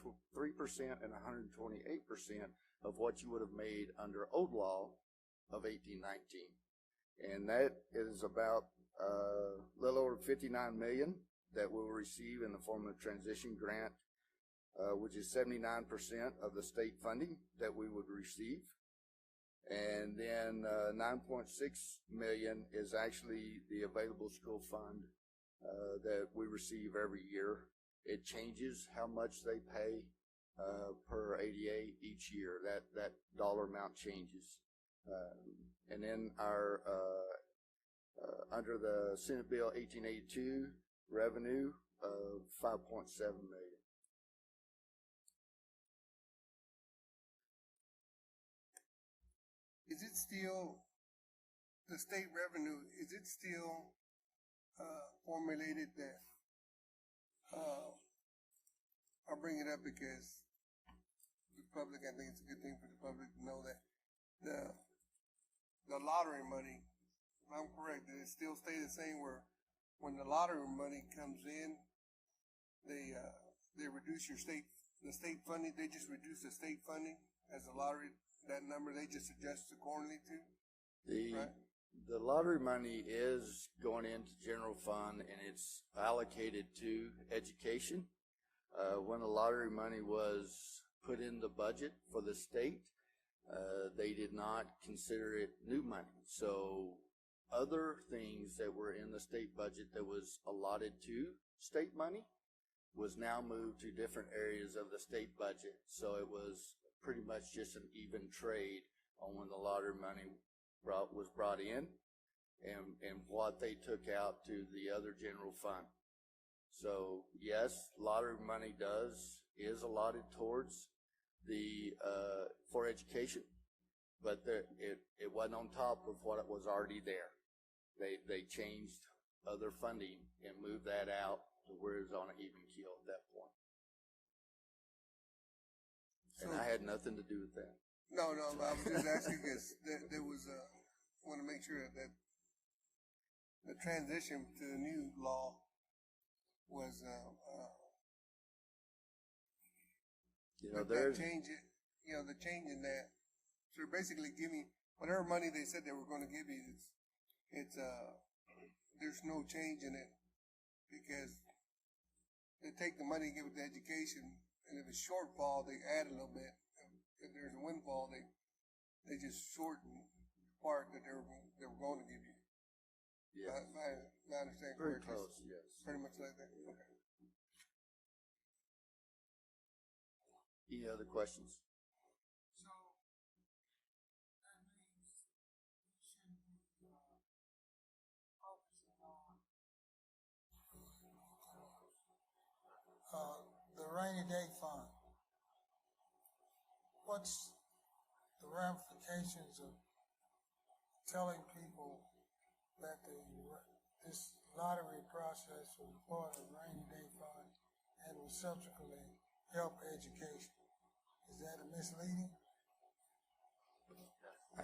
and 128% of what you would have made under old law of 1819. And that is about a little over $59 million that we'll receive in the form of transition grant, which is 79% of the state funding that we would receive. And then 9.6 million is actually the available school fund that we receive every year. It changes how much they pay per ADA each year. That dollar amount changes. And then our under the Senate Bill 1882 revenue of 5.7 million. Is it still, the state revenue, is it still formulated that, I'll bring it up because the public, I think it's a good thing for the public to know that the lottery money, if I'm correct, does it still stay the same where when the lottery money comes in, they reduce the state funding, they just reduce the state funding as the lottery, that number they just adjust accordingly to? The lottery money is going into general fund and it's allocated to education. When the lottery money was put in the budget for the state, they did not consider it new money. So other things that were in the state budget that was allotted to state money was now moved to different areas of the state budget. So it was pretty much just an even trade on when the lottery money was brought in and what they took out to the other general fund. So yes, lottery money is allotted towards the for education, but it wasn't on top of what it was already there. They changed other funding and moved that out to where it was on an even keel at that point. And I had nothing to do with that. No, I was just asking because there was want to make sure that the transition to the new law was the change in that. So basically giving whatever money they said they were going to give you, it's there's no change in it because they take the money and give it to education, and if it's shortfall, they add a little bit. If there's a windfall, they just shorten the part that they were going to give you. Yeah, I understand. Very close. Yes, pretty much like that. Okay. Any other questions? So that means we should be focusing on the rainy day fund. What's the ramifications of telling people that this lottery process was part of the rainy day fund and will subsequently help education? Is that misleading?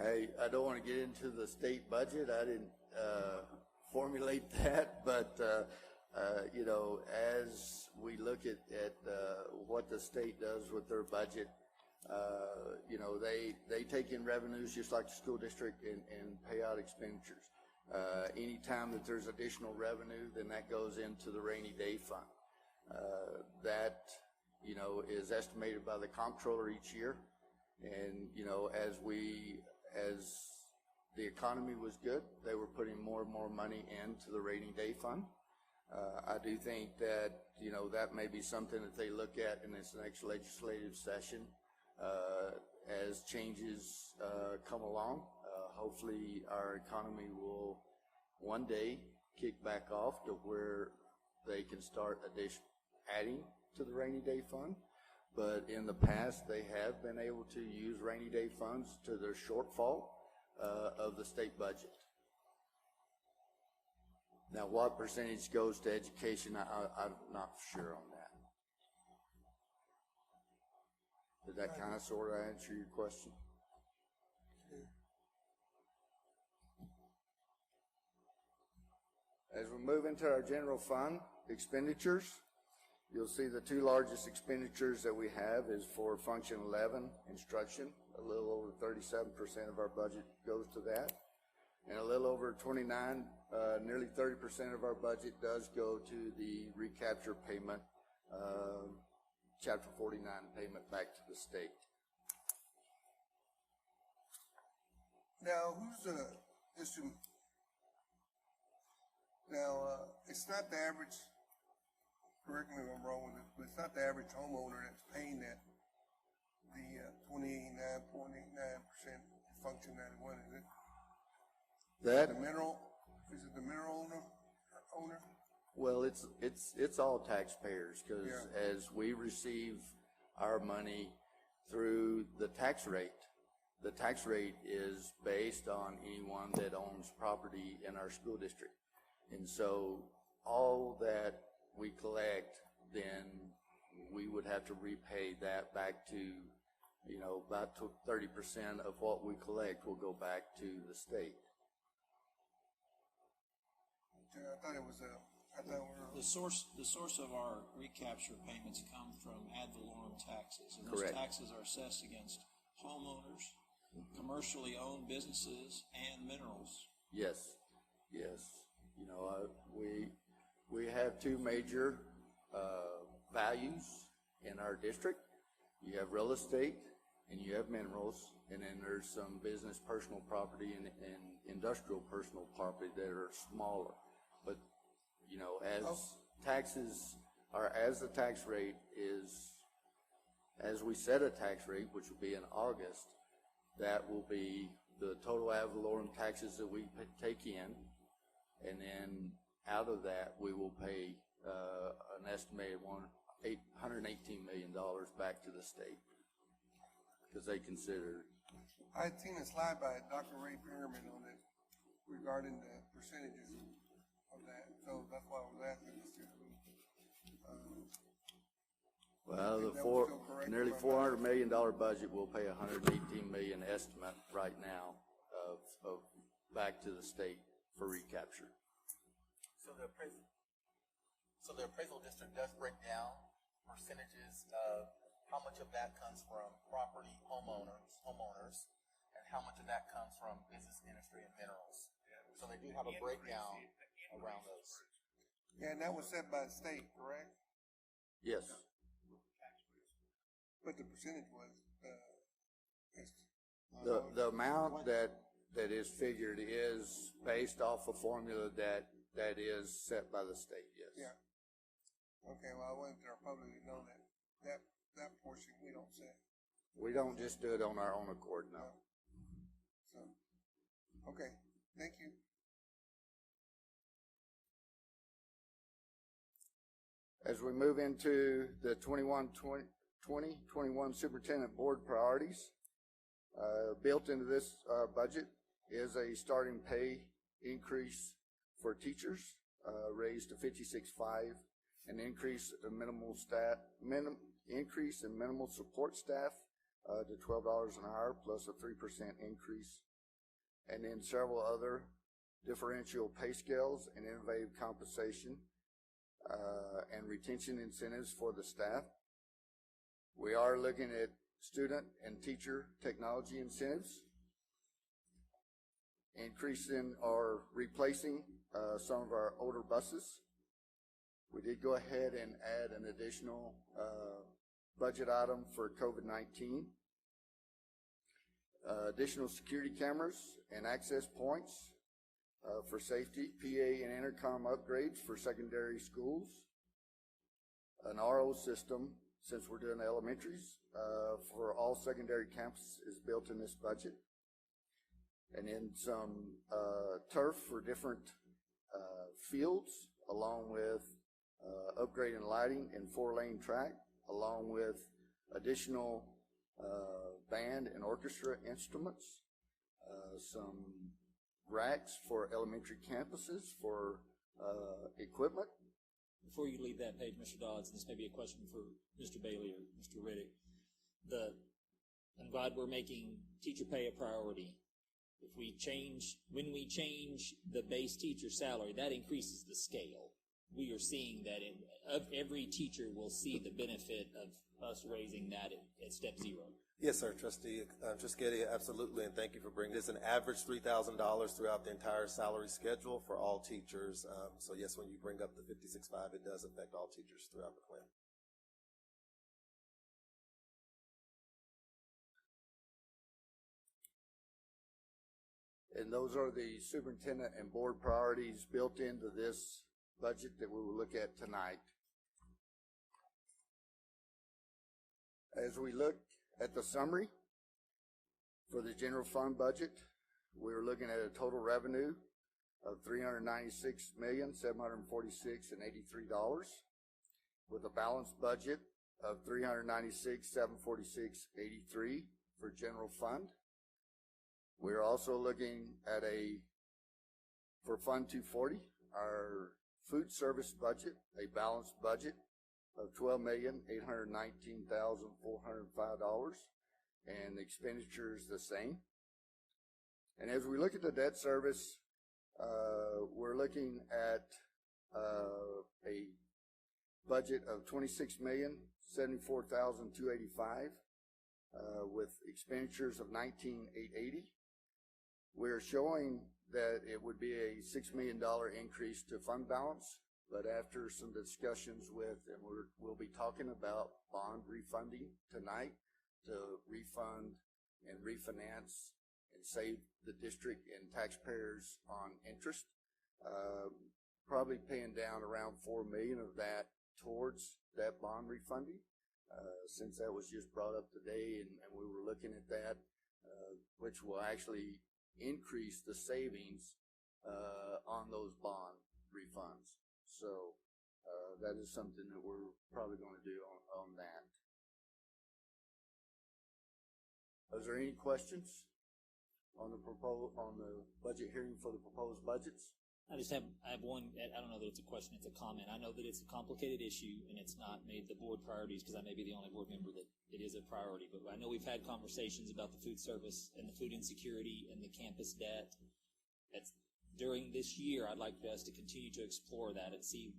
I don't want to get into the state budget. I didn't formulate that, but you know, as we look at what the state does with their budget, you know, they take in revenues just like the school district and pay out expenditures. Anytime that there's additional revenue, then that goes into the rainy day fund. That, you know, is estimated by the comptroller each year. And, you know, as the economy was good, they were putting more and more money into the rainy day fund. I do think that, you know, that may be something that they look at in this next legislative session as changes come along. Hopefully our economy will one day kick back off to where they can start adding to the rainy day fund. But in the past, they have been able to use rainy day funds to their shortfall of the state budget. Now, what percentage goes to education, I'm not sure on that. Did that kind of sort of answer your question? As we move into our general fund expenditures, you'll see the two largest expenditures that we have is for Function 11, instruction. A little over 37% of our budget goes to that. And a little over 29, nearly 30% of our budget does go to the recapture payment, Chapter 49 payment back to the state. Now, it's not the average, correct me if I'm wrong with it, but it's not the average homeowner that's paying that, the 29.89% Function 91, is it? Is it the mineral owner? Well, it's all taxpayers, because as we receive our money through the tax rate is based on anyone that owns property in our school district. And so all that we collect, then we would have to repay that back to, you know, about 30% of what we collect will go back to the state. Okay, I thought the source of our recapture payments come from ad valorem taxes, and Correct. Those taxes are assessed against homeowners, commercially owned businesses, and minerals. Yes. You know, we have two major values in our district. You have real estate and you have minerals, and then there's some business personal property and industrial personal property that are smaller. But, you know, as the tax rate is, as we set a tax rate, which will be in August, that will be the total ad valorem taxes that we take in, and then out of that we will pay an estimated $118 million back to the state, because they consider. I had seen a slide by Dr. Ray Pyramid on it regarding the percentages of that, so that's why I was asking this. Well, nearly $400 million budget will pay $118 million estimate right now of back to the state for recapture. So the appraisal district does break down percentages of how much of that comes from property homeowners, and how much of that comes from business, industry, and minerals. So they do have a breakdown around those. Yeah, and that was set by the state, correct? Yes. But the percentage was the amount that is figured is based off a formula that is set by the state. Yes. Yeah. Okay. Well, I wanted to publicly know that portion we don't set. We don't just do it on our own accord. No. So, okay. Thank you. As we move into the 2021 Superintendent Board priorities, built into this budget is a starting pay increase for teachers, raised to $56,500, an increase in minimal support staff to $12 an hour plus a 3% increase, and then several other differential pay scales and innovative compensation and retention incentives for the staff. We are looking at student and teacher technology incentives, increasing or replacing some of our older buses. We did go ahead and add an additional budget item for COVID-19. Additional security cameras and access points for safety, PA and intercom upgrades for secondary schools, an RO system, since we're doing elementaries, for all secondary campuses is built in this budget, and then some turf for different fields, along with upgrading lighting and 4-lane track, along with additional band and orchestra instruments, some racks for elementary campuses for equipment. Before you leave that page, Mr. Dodds, this may be a question for Mr. Bailey or Mr. Riddick. I'm glad we're making teacher pay a priority. When we change the base teacher salary, that increases the scale. We are seeing that every teacher will see the benefit of us raising that at step 0. Yes, sir, Trustee Trischetti, absolutely, and thank you for bringing this. An average $3,000 throughout the entire salary schedule for all teachers. So yes, when you bring up the 56.5, it does affect all teachers throughout the plan. And those are the superintendent and board priorities built into this budget that we will look at tonight. As we look at the summary for the general fund budget, we're looking at a total revenue of $396,746,083, with a balanced budget of $396,746,083 for general fund. We're also looking at for Fund 240, our food service budget, a balanced budget of $12,819,405, and the expenditures the same. And as we look at the debt service, we're looking at a budget of $26,074,285, with expenditures of $19,880. We're showing that it would be a $6 million increase to fund balance, but after some discussions and we'll be talking about bond refunding tonight to refund and refinance and save the district and taxpayers on interest, probably paying down around $4 million of that towards that bond refunding, since that was just brought up today, and we were looking at that, which will actually increase the savings on those bond refunds. So that is something that we're probably going to do on that. Is there any questions on the budget hearing for the proposed budgets? I have one. I don't know that it's a question, it's a comment. I know that it's a complicated issue and it's not made the board priorities because I may be the only board member that it is a priority, but I know we've had conversations about the food service and the food insecurity and the campus debt. During this year, I'd like us to continue to explore that and see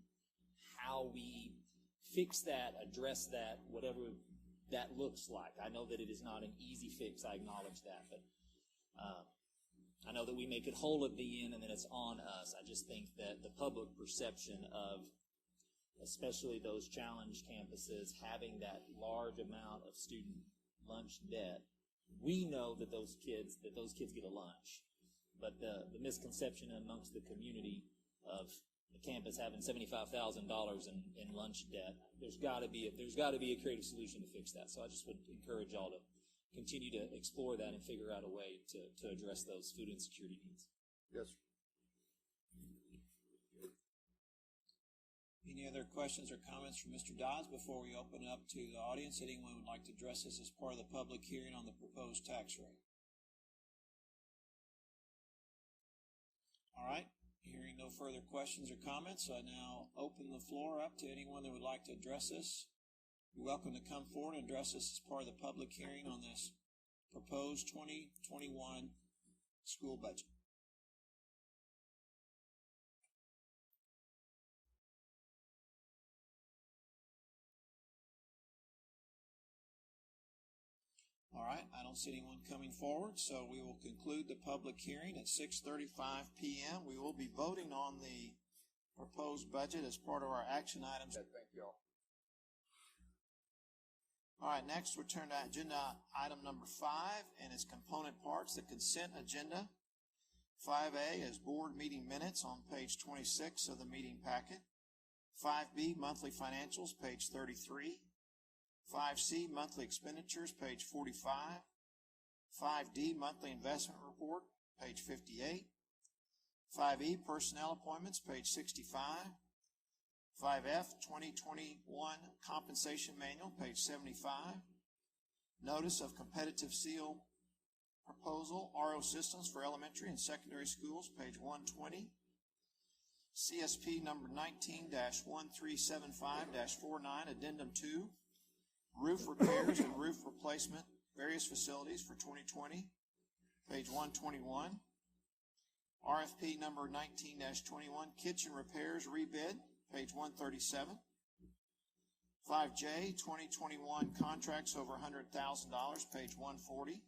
how we fix that, address that, whatever that looks like. I know that it is not an easy fix, I acknowledge that, but I know that we make it whole at the end and then it's on us. I just think that the public perception of, especially those challenged campuses, having that large amount of student lunch debt, we know that those kids get a lunch. But the misconception amongst the community of the campus having $75,000 in lunch debt, there's got to be a creative solution to fix that. So I just would encourage y'all to continue to explore that and figure out a way to address those food insecurity needs. Yes. Any other questions or comments from Mr. Dodds before we open up to the audience? Anyone would like to address this as part of the public hearing on the proposed tax rate? All right. Hearing no further questions or comments, I now open the floor up to anyone that would like to address this. You're welcome to come forward and address this as part of the public hearing on this proposed 2021 school budget. All right, I don't see anyone coming forward, so we will conclude the public hearing at 6:35 p.m. We will be voting on the proposed budget as part of our action items. Thank you all. All right, next we'll turn to agenda item number 5 and its component parts, the consent agenda. 5A is board meeting minutes on page 26 of the meeting packet. 5B, monthly financials, page 33. 5C, monthly expenditures, page 45. 5D, monthly investment report, page 58. 5E, personnel appointments, page 65. 5F, 2021 compensation manual, page 75. Notice of competitive seal proposal, RO systems for elementary and secondary schools, page 120. CSP number 19-1375-49, addendum 2. Roof repairs and roof replacement, various facilities for 2020, page 121. RFP number 19-21, kitchen repairs rebid, page 137. 5J, 2021 contracts over $100,000, page 140.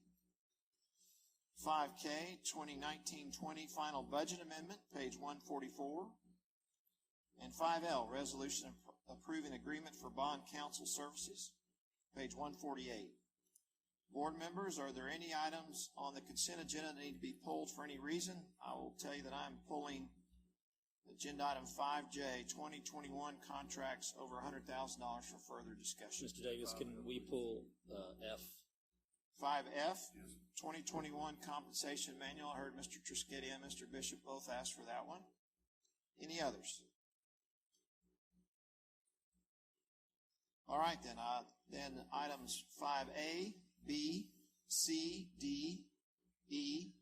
5K, 2019-20 final budget amendment, page 144. And 5L, resolution approving agreement for bond counsel services, page 148. Board members, are there any items on the consent agenda that need to be pulled for any reason? I will tell you that I'm pulling agenda item 5J, 2021 contracts over $100,000 for further discussion. Mr. Davis, can we pull F? 5F, 2021 compensation manual. I heard Mr. Trischetti and Mr. Bishop both ask for that one. Any others? All right, then items 5A, B, C, D, E,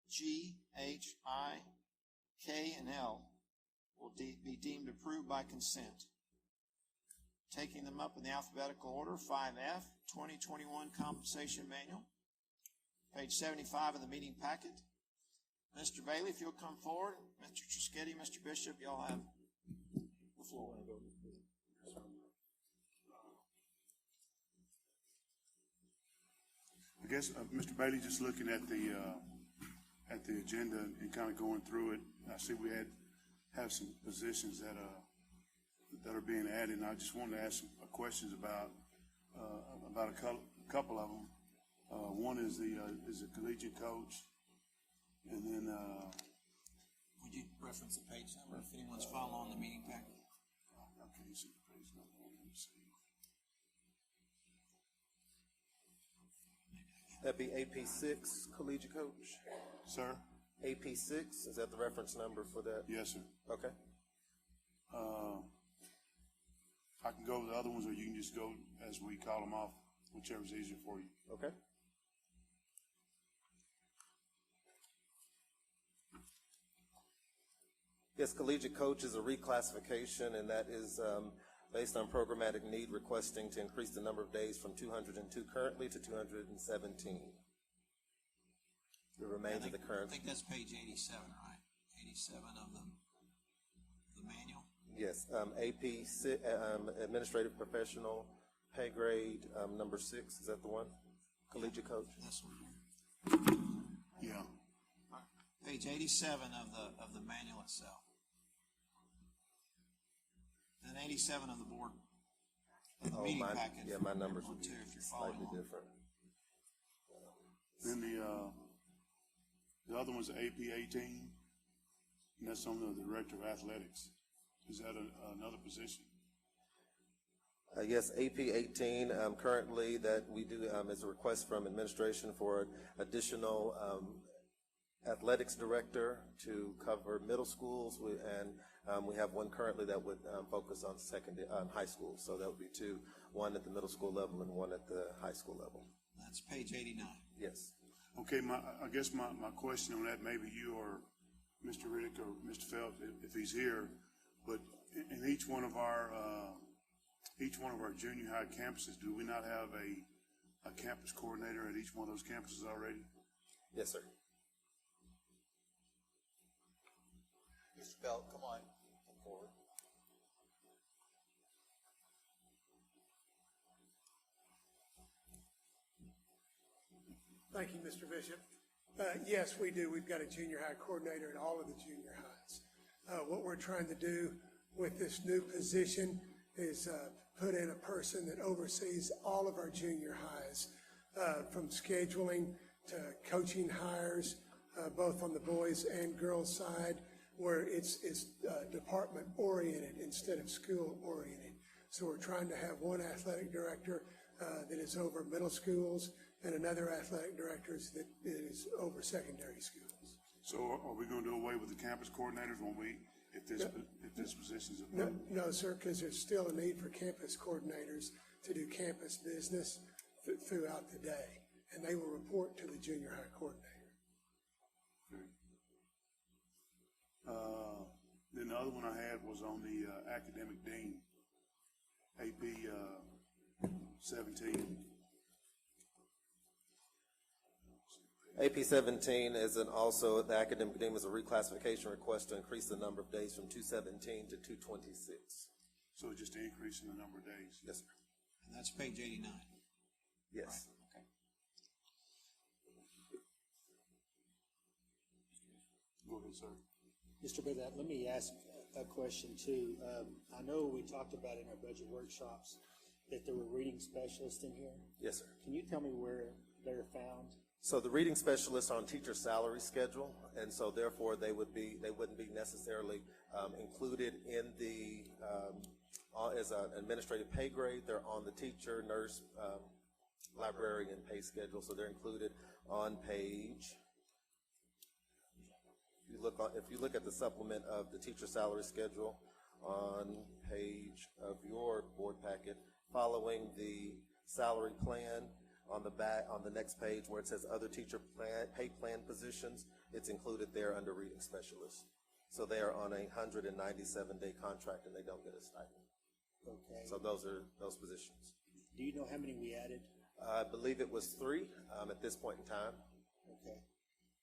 G, H, I, K, and L will be deemed approved by consent. Taking them up in the alphabetical order, 5F, 2021 compensation manual, page 75 of the meeting packet. Mr. Bailey, if you'll come forward. Mr. Trischetti, Mr. Bishop, y'all have the floor. I guess, Mr. Bailey, just looking at the agenda and kind of going through it, I see we have some positions that are being added, and I just wanted to ask some questions about a couple of them. One is the collegiate coach, and then would you reference the page number if anyone's following the meeting packet? Okay, you see the page number. Let me see. That'd be AP6, collegiate coach. Sir? AP6, is that the reference number for that? Yes, sir. Okay. I can go with the other ones, or you can just go as we call them off, whichever's easier for you. Okay. Yes, collegiate coach is a reclassification, and that is based on programmatic need, requesting to increase the number of days from 202 currently to 217. The remainder of the current. I think that's page 87, right? 87 of the manual. Yes, AP administrative professional pay grade number 6. Is that the one? Collegiate coach. This one here. Yeah. Page 87 of the manual itself. And 87 of the board, of the meeting packet. Yeah, my numbers would be too, if you're following slightly along. different. Then the other one's AP 18, and that's on the director of athletics. Is that another position? Yes, AP 18, currently that we do is a request from administration for additional athletics director to cover middle schools, and we have one currently that would focus on high school. So that would be two, one at the middle school level and one at the high school level. That's page 89. Yes. Okay, I guess my question on that, maybe you or Mr. Riddick or Mr. Felt, if he's here, but in each one of our junior high campuses, do we not have a campus coordinator at each one of those campuses already? Yes, sir. Mr. Belt, come on, come forward. Thank you, Mr. Bishop. Yes, we do. We've got a junior high coordinator at all of the junior highs. What we're trying to do with this new position is put in a person that oversees all of our junior highs, from scheduling to coaching hires, both on the boys and girls side, where it's department oriented instead of school oriented. So we're trying to have one athletic director that is over middle schools and another athletic director that is over secondary schools. So are we going to do away with the campus coordinators if this position is approved? No, sir, because there's still a need for campus coordinators to do campus business throughout the day, and they will report to the junior high coordinator. Then the other one I had was on the academic dean, AP 17. AP 17 is also, the academic dean is a reclassification request to increase the number of days from 217 to 226. So just an increase in the number of days? Yes, sir. And that's page 89. Yes. Right. Okay. Go ahead, sir. Mr. Burnett, let me ask a question too. I know we talked about in our budget workshops that there were reading specialists in here. Yes, sir. Can you tell me where they're found? So the reading specialists are on teacher salary schedule, and so therefore they wouldn't be necessarily included in the as an administrative pay grade. They're on the teacher, nurse, librarian pay schedule, so they're included on page. If you look at the supplement of the teacher salary schedule on page of your board packet, following the salary plan on the back, on the next page where it says other teacher pay plan positions, it's included there under reading specialists. So they are on a 197-day contract and they don't get a stipend. Okay. So those are those positions. Do you know how many we added? I believe it was 3 at this point in time. Okay.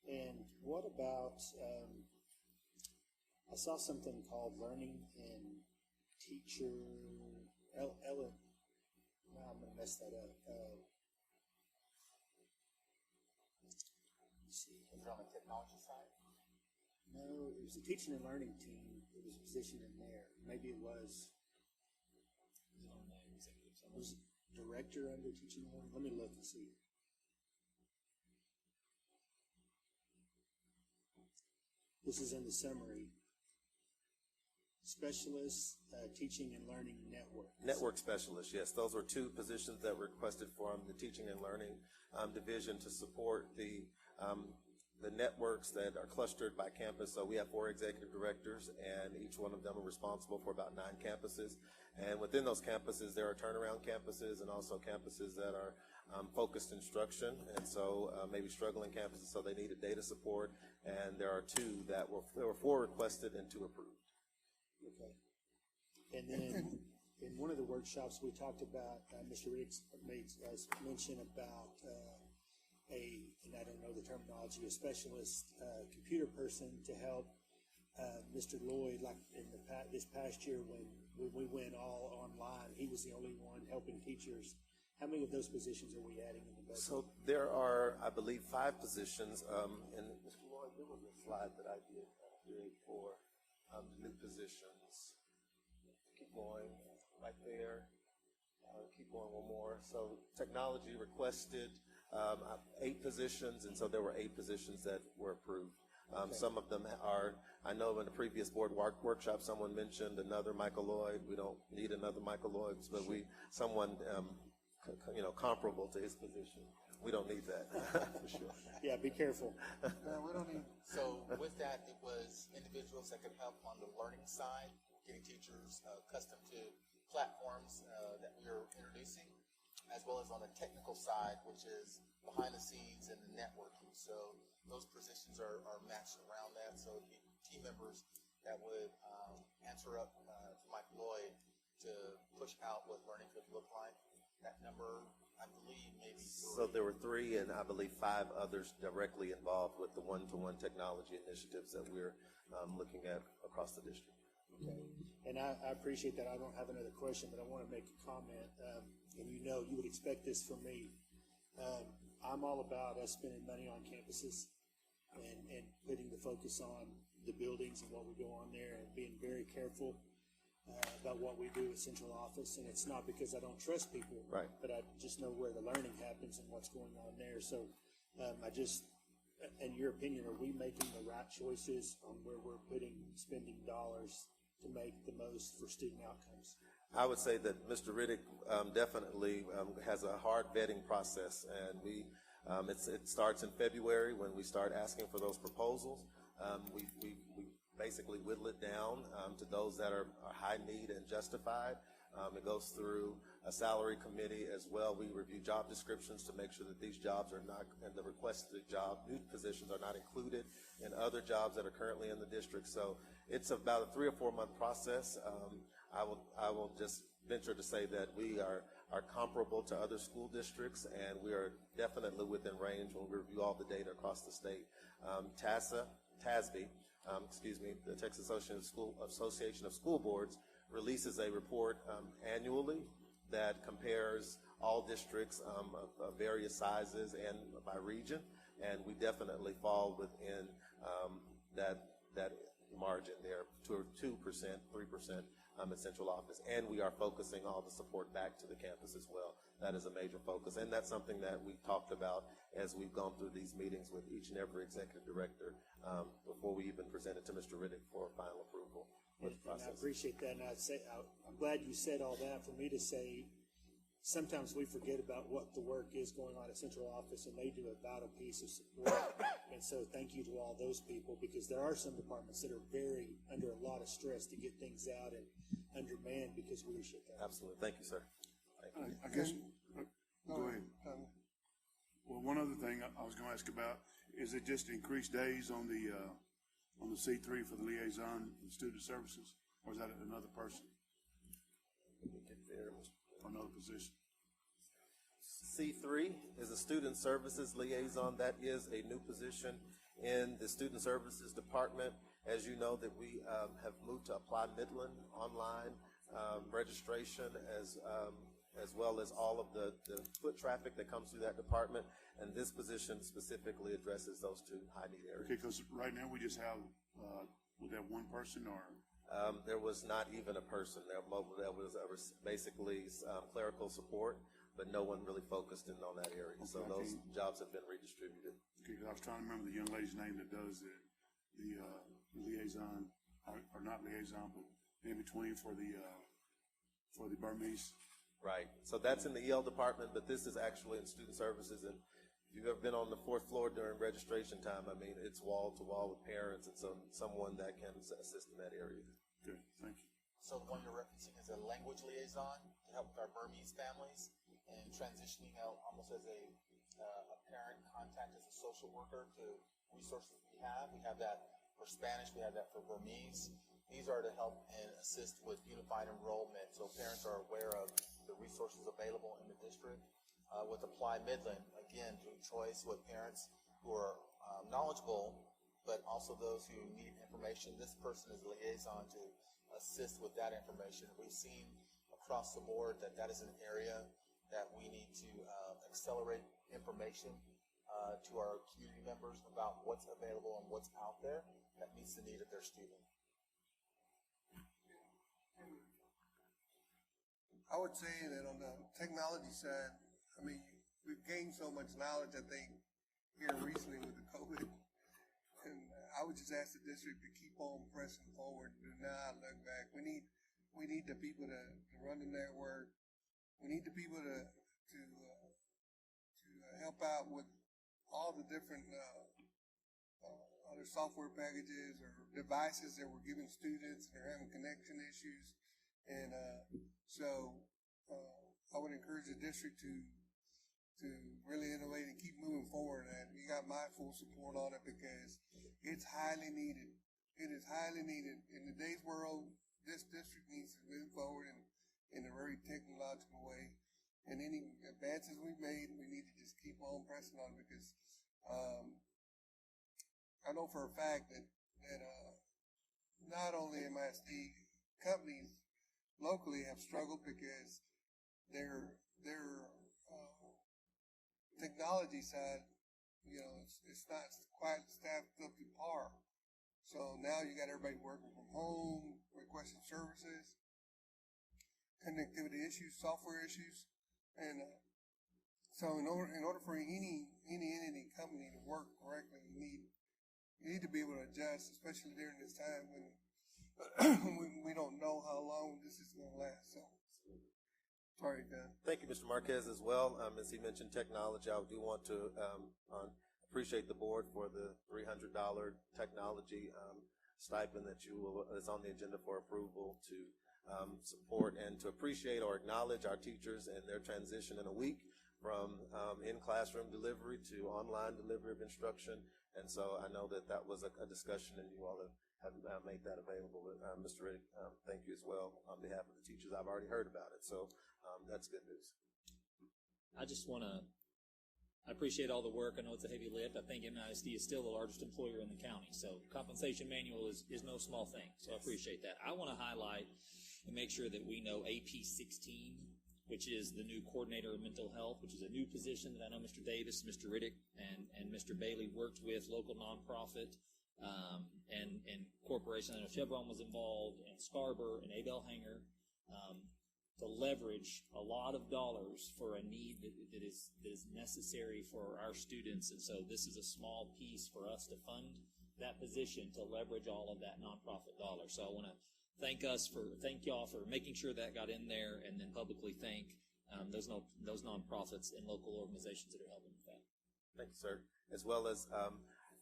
And what about, I saw something called Learning and Teacher, Ellen, no, I'm going to mess that up. Let's see. Is it on the technology side? No, it was the teaching and learning team. It was a position in there. Maybe it was. Was it director under teaching and learning? Let me look and see. This is in the summary. Specialist, teaching and learning network. Network specialist, yes. Those were 2 positions that were requested from the teaching and learning division to support the networks that are clustered by campus. So we have 4 executive directors, and each one of them are responsible for about 9 campuses. And within those campuses, there are turnaround campuses and also campuses that are focused instruction, and so maybe struggling campuses, so they needed data support. And there are 2 there were 4 requested and 2 approved. Okay. And then in one of the workshops we talked about, Mr. Riggs made mention about and I don't know the terminology, a specialist computer person to help Mr. Lloyd, like in this past year when we went all online, he was the only one helping teachers. How many of those positions are we adding in the budget? So there are, I believe, 5 positions. And Mr. Lloyd, there was a slide that I did for the new positions. Keep going right there. Keep going one more. So technology requested 8 positions, and so there were 8 positions that were approved. Some of them are, I know in the previous board workshop, someone mentioned another Michael Lloyd. We don't need another Michael Lloyd, but someone comparable to his position. We don't need that, for sure. Yeah, be careful. We don't need. So with that, it was individuals that could help on the learning side, getting teachers accustomed to platforms that we are introducing, as well as on the technical side, which is behind the scenes and the networking. So those positions are matched around that. So it'd be team members that would answer up to Mike Lloyd to push out what learning could look like. That number, I believe, maybe 3. So there were 3, and I believe 5 others directly involved with the one-to-one technology initiatives that we're looking at across the district. Okay. And I appreciate that. I don't have another question, but I want to make a comment. And you would expect this from me. I'm all about us spending money on campuses and putting the focus on the buildings and what we go on there and being very careful about what we do at central office. And it's not because I don't trust people, right, but I just know where the learning happens and what's going on there. So in your opinion, are we making the right choices on where we're spending dollars to make the most for student outcomes? I would say that Mr. Riddick definitely has a hard vetting process, and it starts in February when we start asking for those proposals. We basically whittle it down to those that are high need and justified. It goes through a salary committee as well. We review job descriptions to make sure that these jobs are not, and the requested new positions are not included in other jobs that are currently in the district. So it's about a 3 or 4 month process. I will just venture to say that we are comparable to other school districts, and we are definitely within range when we review all the data across the state. TASB, the Texas Association of School Boards, releases a report annually that compares all districts of various sizes and by region, and we definitely fall within that margin there, 2%, 3% in central office, and we are focusing all the support back to the campus as well. That is a major focus, and that's something that we talked about as we've gone through these meetings with each and every executive director before we even present it to Mr. Riddick for final approval. And I appreciate that, and I'm glad you said all that for me to say. Sometimes we forget about what the work is going on at central office, and they do a vital piece of support. And so thank you to all those people, because there are some departments that are very under a lot of stress to get things out and undermanned because of leadership. Absolutely. Thank you, sir. Thank you. I guess, go ahead. Well, one other thing I was going to ask about, is it just increased days on the C3 for the liaison and student services, or is that another person? Another position. C3 is a student services liaison. That is a new position in the student services department. As you know, that we have moved to apply Midland online registration as well as all of the foot traffic that comes through that department. And this position specifically addresses those two high need areas. Okay, because right now we just have, would that one person or? There was not even a person. There was basically clerical support, but no one really focused in on that area. Okay, so those jobs have been redistributed. Okay, because I was trying to remember the young lady's name that does the liaison, or not liaison, but in between for the Burmese. Right. So that's in the EL department, but this is actually in student services. And if you've ever been on the 4th floor during registration time, I mean, it's wall to wall with parents, and so someone that can assist in that area. Good. Thank you. So the one you're referencing is a language liaison to help with our Burmese families and transitioning out almost as a parent contact as a social worker to resources we have. We have that for Spanish. We have that for Burmese. These are to help and assist with unified enrollment, so parents are aware of the resources available in the district. With Apply Midland, again, through choice with parents who are knowledgeable, but also those who need information. This person is a liaison to assist with that information. We've seen across the board that is an area that we need to accelerate information to our community members about what's available and what's out there that meets the need of their student. I would say that on the technology side, I mean, we've gained so much knowledge, I think, here recently with the COVID. And I would just ask the district to keep on pressing forward, do not look back. We need the people to run the network. We need the people to help out with all the different other software packages or devices that we're giving students that are having connection issues. And so I would encourage the district to really innovate and keep moving forward. And you got my full support on it because it's highly needed. It is highly needed. In today's world, this district needs to move forward in a very technological way. And any advances we've made, we need to just keep on pressing on it because I know for a fact that not only MISD companies locally have struggled because their technology side, it's not quite staffed up to par. So now you got everybody working from home, requesting services, connectivity issues, software issues, and so in order for any entity company to work correctly, you need to be able to adjust, especially during this time when we don't know how long this is going to last. So, sorry, Dan. Thank you, Mr. Marquez, as well. As he mentioned technology, I do want to appreciate the board for the $300 technology stipend that's on the agenda for approval to support and to appreciate or acknowledge our teachers and their transition in a week from in-classroom delivery to online delivery of instruction. And so I know that was a discussion, and you all have made that available. Mr. Riddick, thank you as well on behalf of the teachers. I've already heard about it, so that's good news. I appreciate all the work. I know it's a heavy lift. I think MISD is still the largest employer in the county, so compensation manual is no small thing, so I appreciate that. I want to highlight and make sure that we know AP 16, which is the new coordinator of mental health, which is a new position that I know Mr. Davis, Mr. Riddick, and Mr. Bailey worked with local nonprofit and corporations. I know Chevron was involved, and Scarborough and Abel Hanger, to leverage a lot of dollars for a need that is necessary for our students. And so this is a small piece for us to fund that position to leverage all of that nonprofit dollar. So I want to thank y'all for making sure that got in there, and then publicly thank those nonprofits and local organizations that are helping with that. Thank you, sir. As well as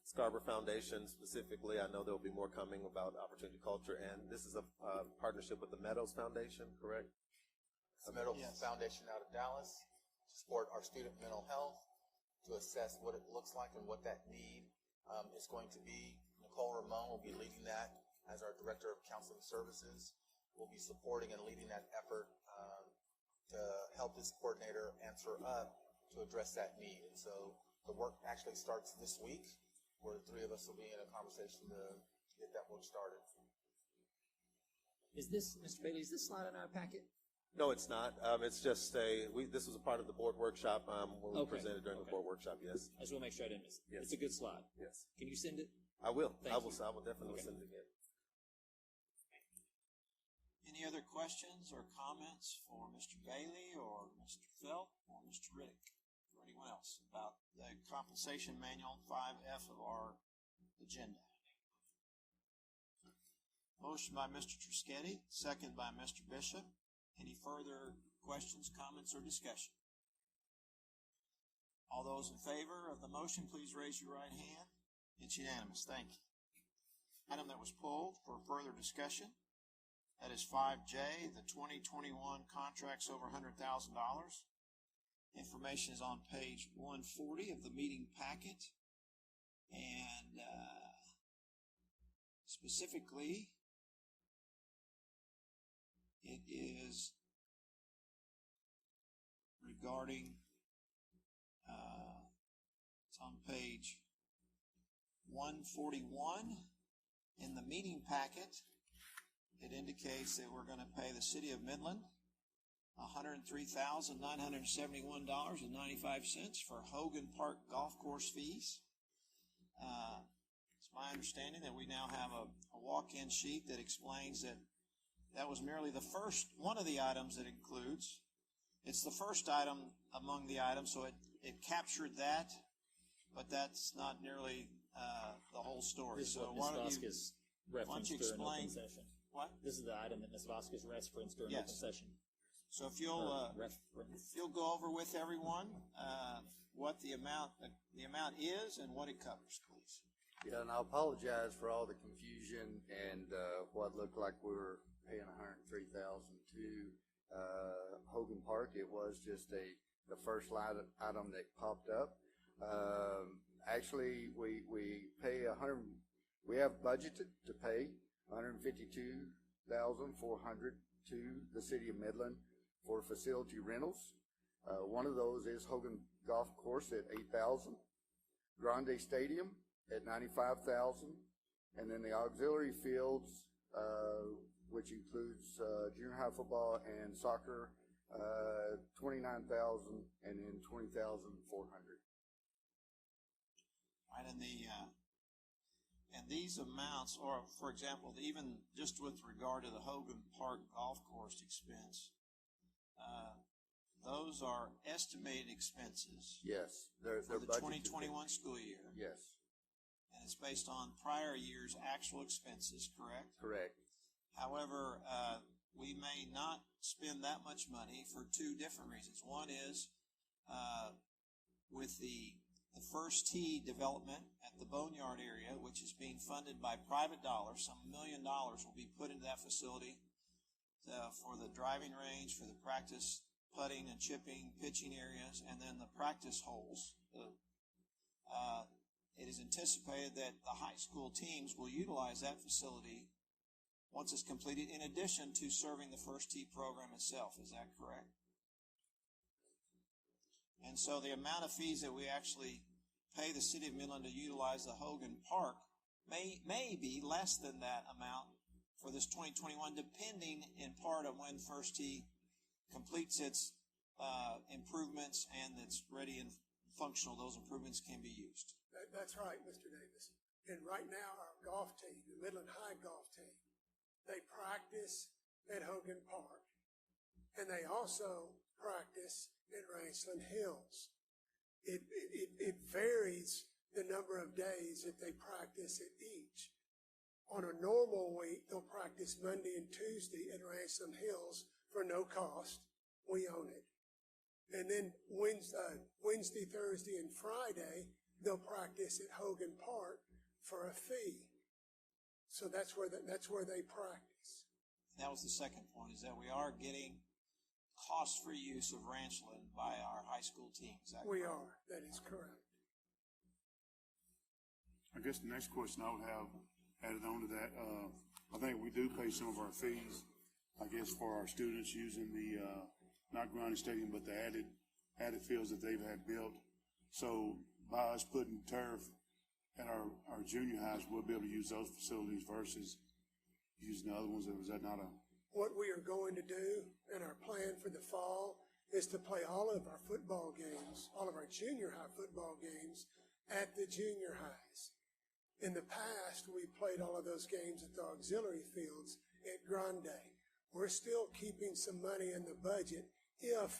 Scarborough Foundation specifically, I know there will be more coming about opportunity culture, and this is a partnership with the Meadows Foundation, correct? The Meadows Foundation out of Dallas to support our student mental health, to assess what it looks like and what that need is going to be. Nicole Ramon will be leading that as our Director of Counseling Services. We'll be supporting and leading that effort to help this coordinator answer up to address that need. And so the work actually starts this week, where the three of us will be in a conversation to get that work started. Is this, Mr. Bailey, is this slide in our packet? No, it's not. It's just this was a part of the board workshop when we presented during the board workshop, yes. I just want to make sure I didn't miss it. Yes. It's a good slide. Yes. Can you send it? I will. Thank I you. will definitely send it again. Any other questions or comments for Mr. Bailey or Mr. Felt or Mr. Riddick or anyone else about the compensation manual 5F of our agenda? Motion by Mr. Truschetti, second by Mr. Bishop. Any further questions, comments, or discussion? All those in favor of the motion, please raise your right hand. It's unanimous. Thank you. Item that was pulled for further discussion, that is 5J, the 2021 contracts over $100,000. Information is on page 140 of the meeting packet. And specifically, it is regarding, it's on page 141 in the meeting packet. It indicates that we're going to pay the city of Midland $103,971.95 for Hogan Park golf course fees. It's my understanding that we now have a walk-in sheet that explains that was merely the first one of the items that includes. It's the first item among the items, so it captured that, but that's not nearly the whole story. This is so what Ms. Vasquez referenced during explain open session. What? This is the item that Ms. Vasquez referenced during open session. So if you'll go over with everyone what the amount is and what it covers, please. Yeah, and I apologize for all the confusion and what looked like we were paying $103,000 to Hogan Park. It was just the first line item that popped up. Actually, we pay we have budgeted to pay $152,400 to the city of Midland for facility rentals. One of those is Hogan Golf Course at $8,000, Grande Stadium at $95,000, and then the auxiliary fields, which includes junior high football and soccer, $29,000 and then $20,400. Right, and these amounts, or for example, even just with regard to the Hogan Park Golf Course expense, those are estimated expenses. Yes, for they're the budgeted. 2021 school year. Yes, And it's based on prior year's actual expenses, correct? correct. However, we may not spend that much money for two different reasons. One is with the first tee development at the Boneyard area, which is being funded by private dollars, some $1 million will be put into that facility for the driving range, for the practice putting and chipping, pitching areas, and then the practice holes. It is anticipated that the high school teams will utilize that facility once it's completed, in addition to serving the first tee program itself. Is that correct? And so the amount of fees that we actually pay the city of Midland to utilize the Hogan Park may be less than that amount for this 2021, depending in part on when First Tee completes its improvements and it's ready and functional. Those improvements can be used. That's right, Mr. Davis. And right now, our golf team, the Midland High golf team, they practice at Hogan Park, and they also practice at Rangeland Hills. It varies the number of days that they practice at each. On a normal week, they'll practice Monday and Tuesday at Rangeland Hills for no cost. We own it. And then Wednesday, Thursday, and Friday, they'll practice at Hogan Park for a fee. So that's where they practice. That was the second point, is that we are getting cost-free use of Ranchland by our high school teams. We are. That is correct. I guess the next question I would have added on to that, I think we do pay some of our fees, I guess, for our students using the, not grinding stadium, but the added fields that they've had built. So by us putting turf at our junior highs, we'll be able to use those facilities versus using the other ones. Is that not a... What we are going to do, and our plan for the fall, is to play all of our football games, all of our junior high football games, at the junior highs. In the past, we played all of those games at the auxiliary fields at Grande. We're still keeping some money in the budget if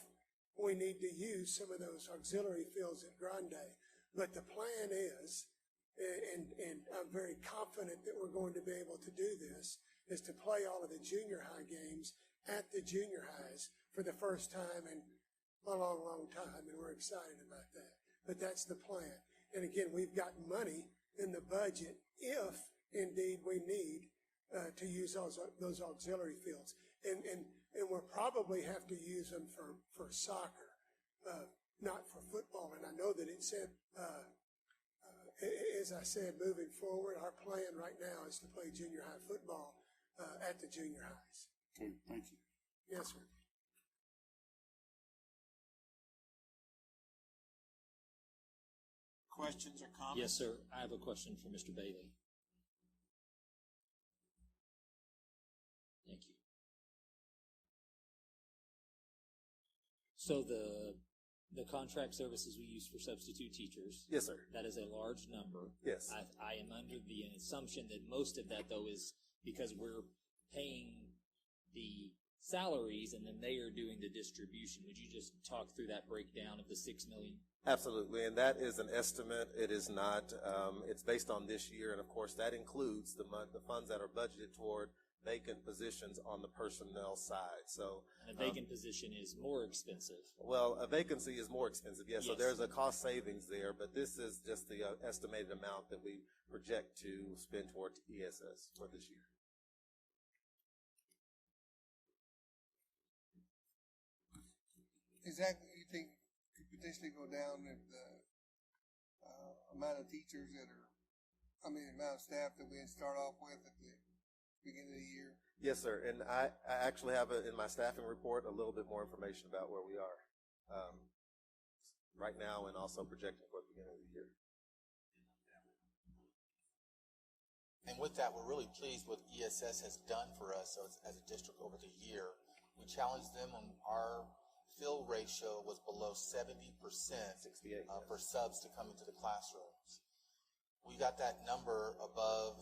we need to use some of those auxiliary fields at Grande. But the plan is, and I'm very confident that we're going to be able to do this, is to play all of the junior high games at the junior highs for the first time in a long, long time, and we're excited about that. But that's the plan. And again, we've got money in the budget if indeed we need to use those auxiliary fields. And we'll probably have to use them for soccer, not for football. And I know that it said, as I said, moving forward, our plan right now is to play junior high football at the junior highs. Okay, thank you. Yes, sir. Questions or comments? Yes, sir. I have a question for Mr. Bailey. Thank you. So the contract services we use for substitute teachers. Yes, sir. That is a large number. Yes. I am under the assumption that most of that, though, is because we're paying the salaries and then they are doing the distribution. Would you just talk through that breakdown of the $6 million? Absolutely, and that is an estimate. It is not, it's based on this year, and of course that includes the funds that are budgeted toward vacant positions on the personnel side. So and a vacant position is more expensive. Well, a vacancy is more expensive, yes. Yes. So there's a cost savings there, but this is just the estimated amount that we project to spend towards ESS for this year. Is that, you think, could potentially go down if the amount of teachers that are, amount of staff that we start off with at the beginning of the year? Yes, sir. And I actually have in my staffing report a little bit more information about where we are right now and also projecting for the beginning of the year. And with that, we're really pleased with what ESS has done for us as a district over the year. We challenged them on our fill ratio was below 70% 68, for subs to come into the classrooms. We got that number above.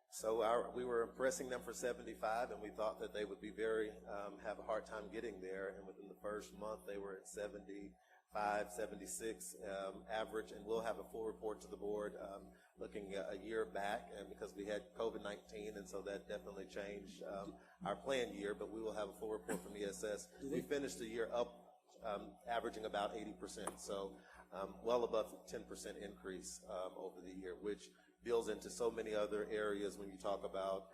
So we were pressing them for 75, and we thought that they would be have a hard time getting there. And within the first month, they were at 75, 76 average. And we'll have a full report to the board looking a year back, and because we had COVID-19, and so that definitely changed our planned year. But we will have a full report from ESS. We finished the year up, averaging about 80%. So well above 10% increase over the year, which builds into so many other areas when you talk about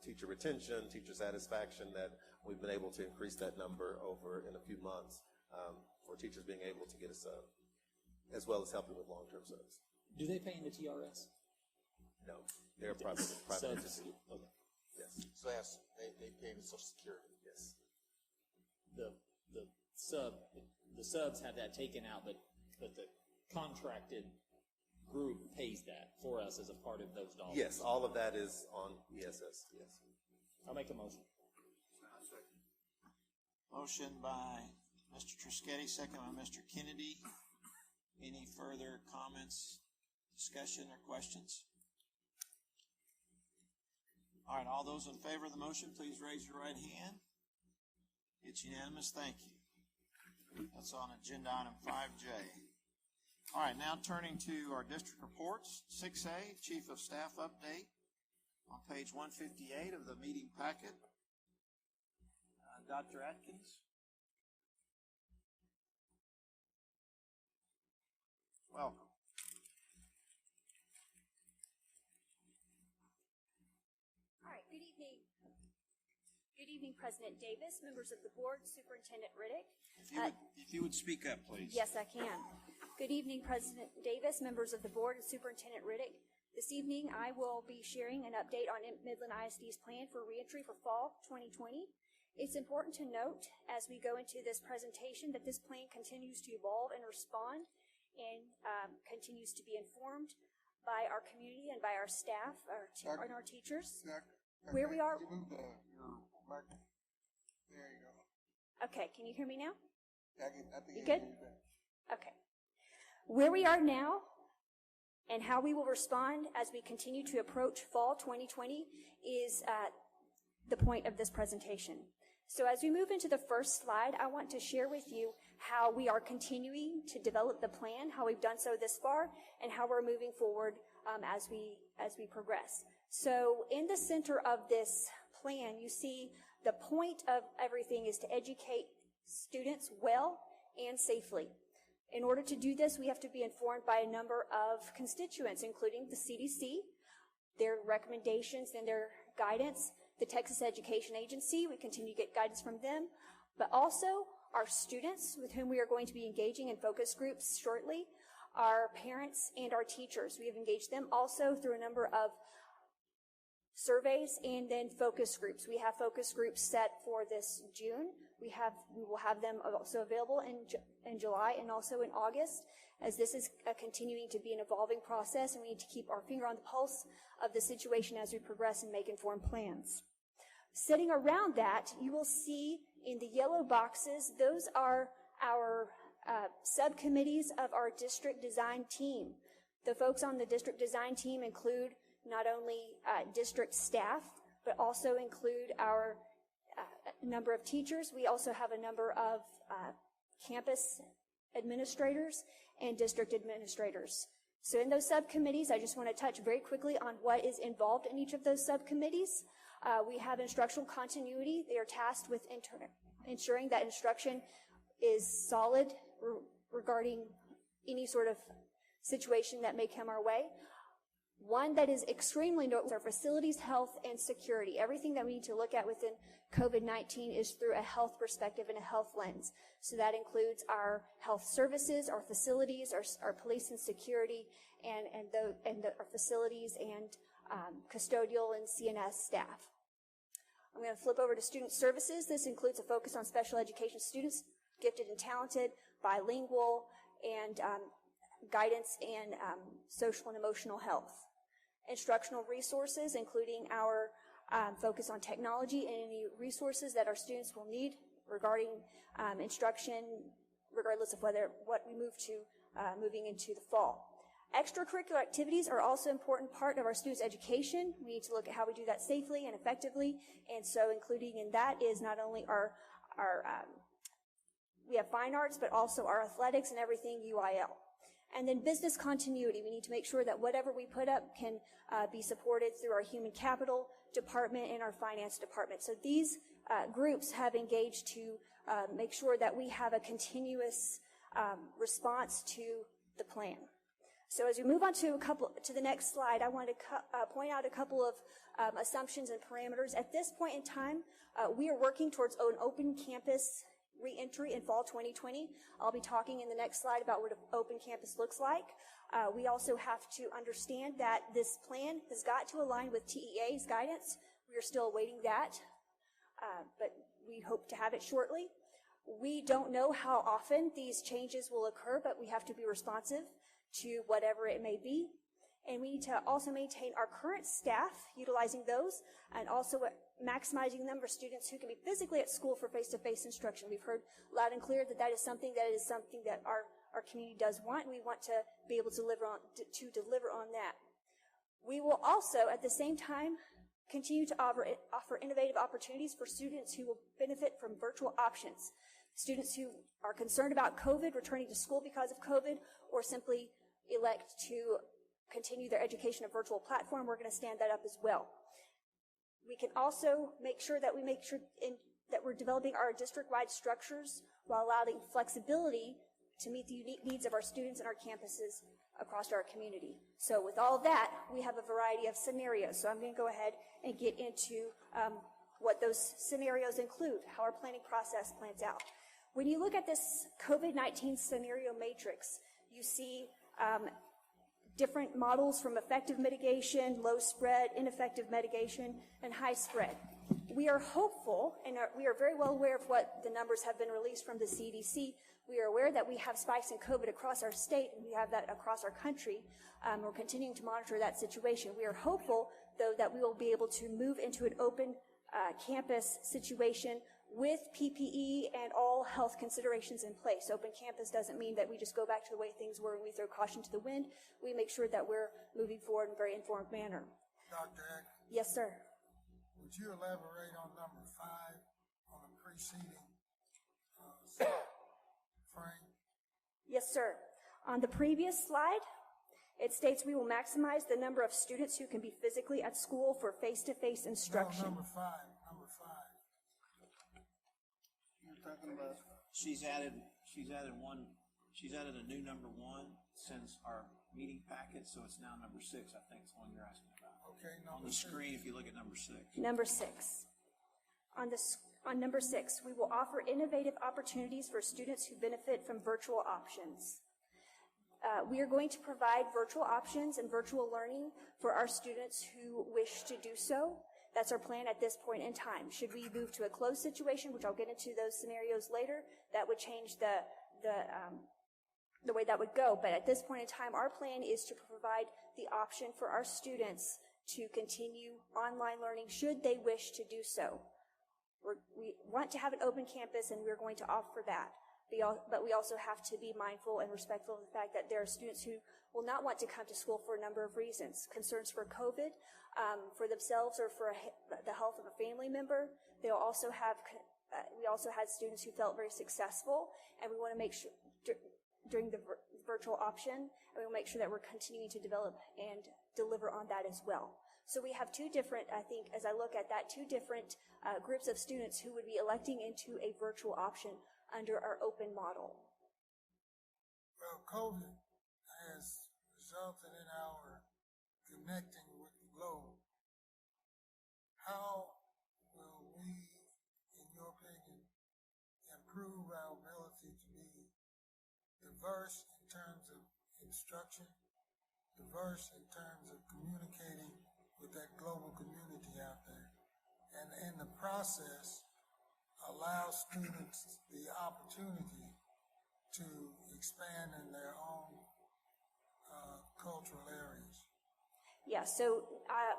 teacher retention, teacher satisfaction, that we've been able to increase that number over in a few months for teachers being able to get a sub, as well as helping with long-term subs. Do they pay into TRS? No, they're private entity. Okay. Yes. So they pay into Social Security. Yes. The subs have that taken out, but the contracted group pays that for us as a part of those dollars. Yes, all of that is on ESS. Yes. I'll make a motion. Motion by Mr. Trischetti, second by Mr. Kennedy. Any further comments, discussion, or questions? All right, all those in favor of the motion, please raise your right hand. It's unanimous. Thank you. That's on agenda item 5J. All right, now turning to our district reports. 6A, Chief of Staff update on page 158 of the meeting packet. Dr. Atkins. Welcome. All right, good evening. Good evening, President Davis, members of the board, Superintendent Riddick. If you would speak up, please. Yes, I can. Good evening, President Davis, members of the board, and Superintendent Riddick. This evening, I will be sharing an update on Midland ISD's plan for reentry for fall 2020. It's important to note as we go into this presentation that this plan continues to evolve and respond and continues to be informed by our community and by our staff and our teachers. Where we are. There you go. Okay, can you hear me now? I think you good? Okay. Where we are now and how we will respond as we continue to approach fall 2020 is the point of this presentation. So as we move into the first slide, I want to share with you how we are continuing to develop the plan, how we've done so this far, and how we're moving forward as we progress. So in the center of this plan, you see the point of everything is to educate students well and safely. In order to do this, we have to be informed by a number of constituents, including the CDC, their recommendations and their guidance, the Texas Education Agency, we continue to get guidance from them, but also our students with whom we are going to be engaging in focus groups shortly, our parents and our teachers. We have engaged them also through a number of surveys and then focus groups. We have focus groups set for this June. We will have them also available in July and also in August, as this is continuing to be an evolving process, and we need to keep our finger on the pulse of the situation as we progress and make informed plans. Sitting around that, you will see in the yellow boxes, those are our subcommittees of our district design team. The folks on the district design team include not only district staff, but also include our number of teachers. We also have a number of campus administrators and district administrators. So in those subcommittees, I just want to touch very quickly on what is involved in each of those subcommittees. We have instructional continuity. They are tasked with ensuring that instruction is solid regarding any sort of situation that may come our way. One that is extremely notable is our facilities, health, and security. Everything that we need to look at within COVID-19 is through a health perspective and a health lens. So that includes our health services, our facilities, our police and security, and our facilities and custodial and CNS staff. I'm going to flip over to student services. This includes a focus on special education students, gifted and talented, bilingual, and guidance and social and emotional health. Instructional resources, including our focus on technology and any resources that our students will need regarding instruction, regardless of what we move to moving into the fall. Extracurricular activities are also an important part of our students' education. We need to look at how we do that safely and effectively, and so including in that is not only we have fine arts, but also our athletics and everything UIL. And then business continuity. We need to make sure that whatever we put up can be supported through our human capital department and our finance department. So these groups have engaged to make sure that we have a continuous response to the plan. So as we move on to the next slide, I want to point out a couple of assumptions and parameters. At this point in time, we are working towards an open campus re-entry in fall 2020. I'll be talking in the next slide about what an open campus looks like. We also have to understand that this plan has got to align with TEA's guidance. We are still awaiting that, but we hope to have it shortly. We don't know how often these changes will occur, but we have to be responsive to whatever it may be. And we need to also maintain our current staff, utilizing those, and also maximizing the number of students who can be physically at school for face-to-face instruction. We've heard loud and clear that is something that our community does want, and we want to be able to deliver on that. We will also, at the same time, continue to offer innovative opportunities for students who will benefit from virtual options. Students who are concerned about COVID, returning to school because of COVID, or simply elect to continue their education on a virtual platform, we're going to stand that up as well. We can also make sure that we're developing our district-wide structures while allowing flexibility to meet the unique needs of our students and our campuses across our community. So with all of that, we have a variety of scenarios. So I'm going to go ahead and get into what those scenarios include, how our planning process plans out. When you look at this COVID-19 scenario matrix, you see different models from effective mitigation, low spread, ineffective mitigation, and high spread. We are hopeful, and we are very well aware of what the numbers have been released from the CDC. We are aware that we have spikes in COVID across our state, and we have that across our country. We're continuing to monitor that situation. We are hopeful, though, that we will be able to move into an open campus situation with PPE and all health considerations in place. Open campus doesn't mean that we just go back to the way things were and we throw caution to the wind. We make sure that we're moving forward in a very informed manner. Dr. Eck? Yes, sir. Would you elaborate on number 5 on the preceding frame? Yes, sir. On the previous slide, it states we will maximize the number of students who can be physically at school for face-to-face instruction. No, number 5. She's added a new number 1 since our meeting packet, so it's now number 6. I think it's the one you're asking about. Okay, on the screen, if you look at number 6. Number 6. On number 6, we will offer innovative opportunities for students who benefit from virtual options. We are going to provide virtual options and virtual learning for our students who wish to do so. That's our plan at this point in time. Should we move to a closed situation, which I'll get into those scenarios later, that would change the way that would go. But at this point in time, our plan is to provide the option for our students to continue online learning should they wish to do so. We want to have an open campus, and we're going to offer that. But we also have to be mindful and respectful of the fact that there are students who will not want to come to school for a number of reasons. Concerns for COVID, for themselves or for the health of a family member. We also had students who felt very successful, and we want to make sure during the virtual option, and we will make sure that we're continuing to develop and deliver on that as well. So we have two different, I think, as I look at that, two different groups of students who would be electing into a virtual option under our open model. Well, COVID has resulted in our connecting with the globe. How will we, in your opinion, improve our ability to be diverse in terms of instruction, diverse in terms of communicating with that global community out there, and in the process, allow students the opportunity to expand in their own cultural areas? Yeah, so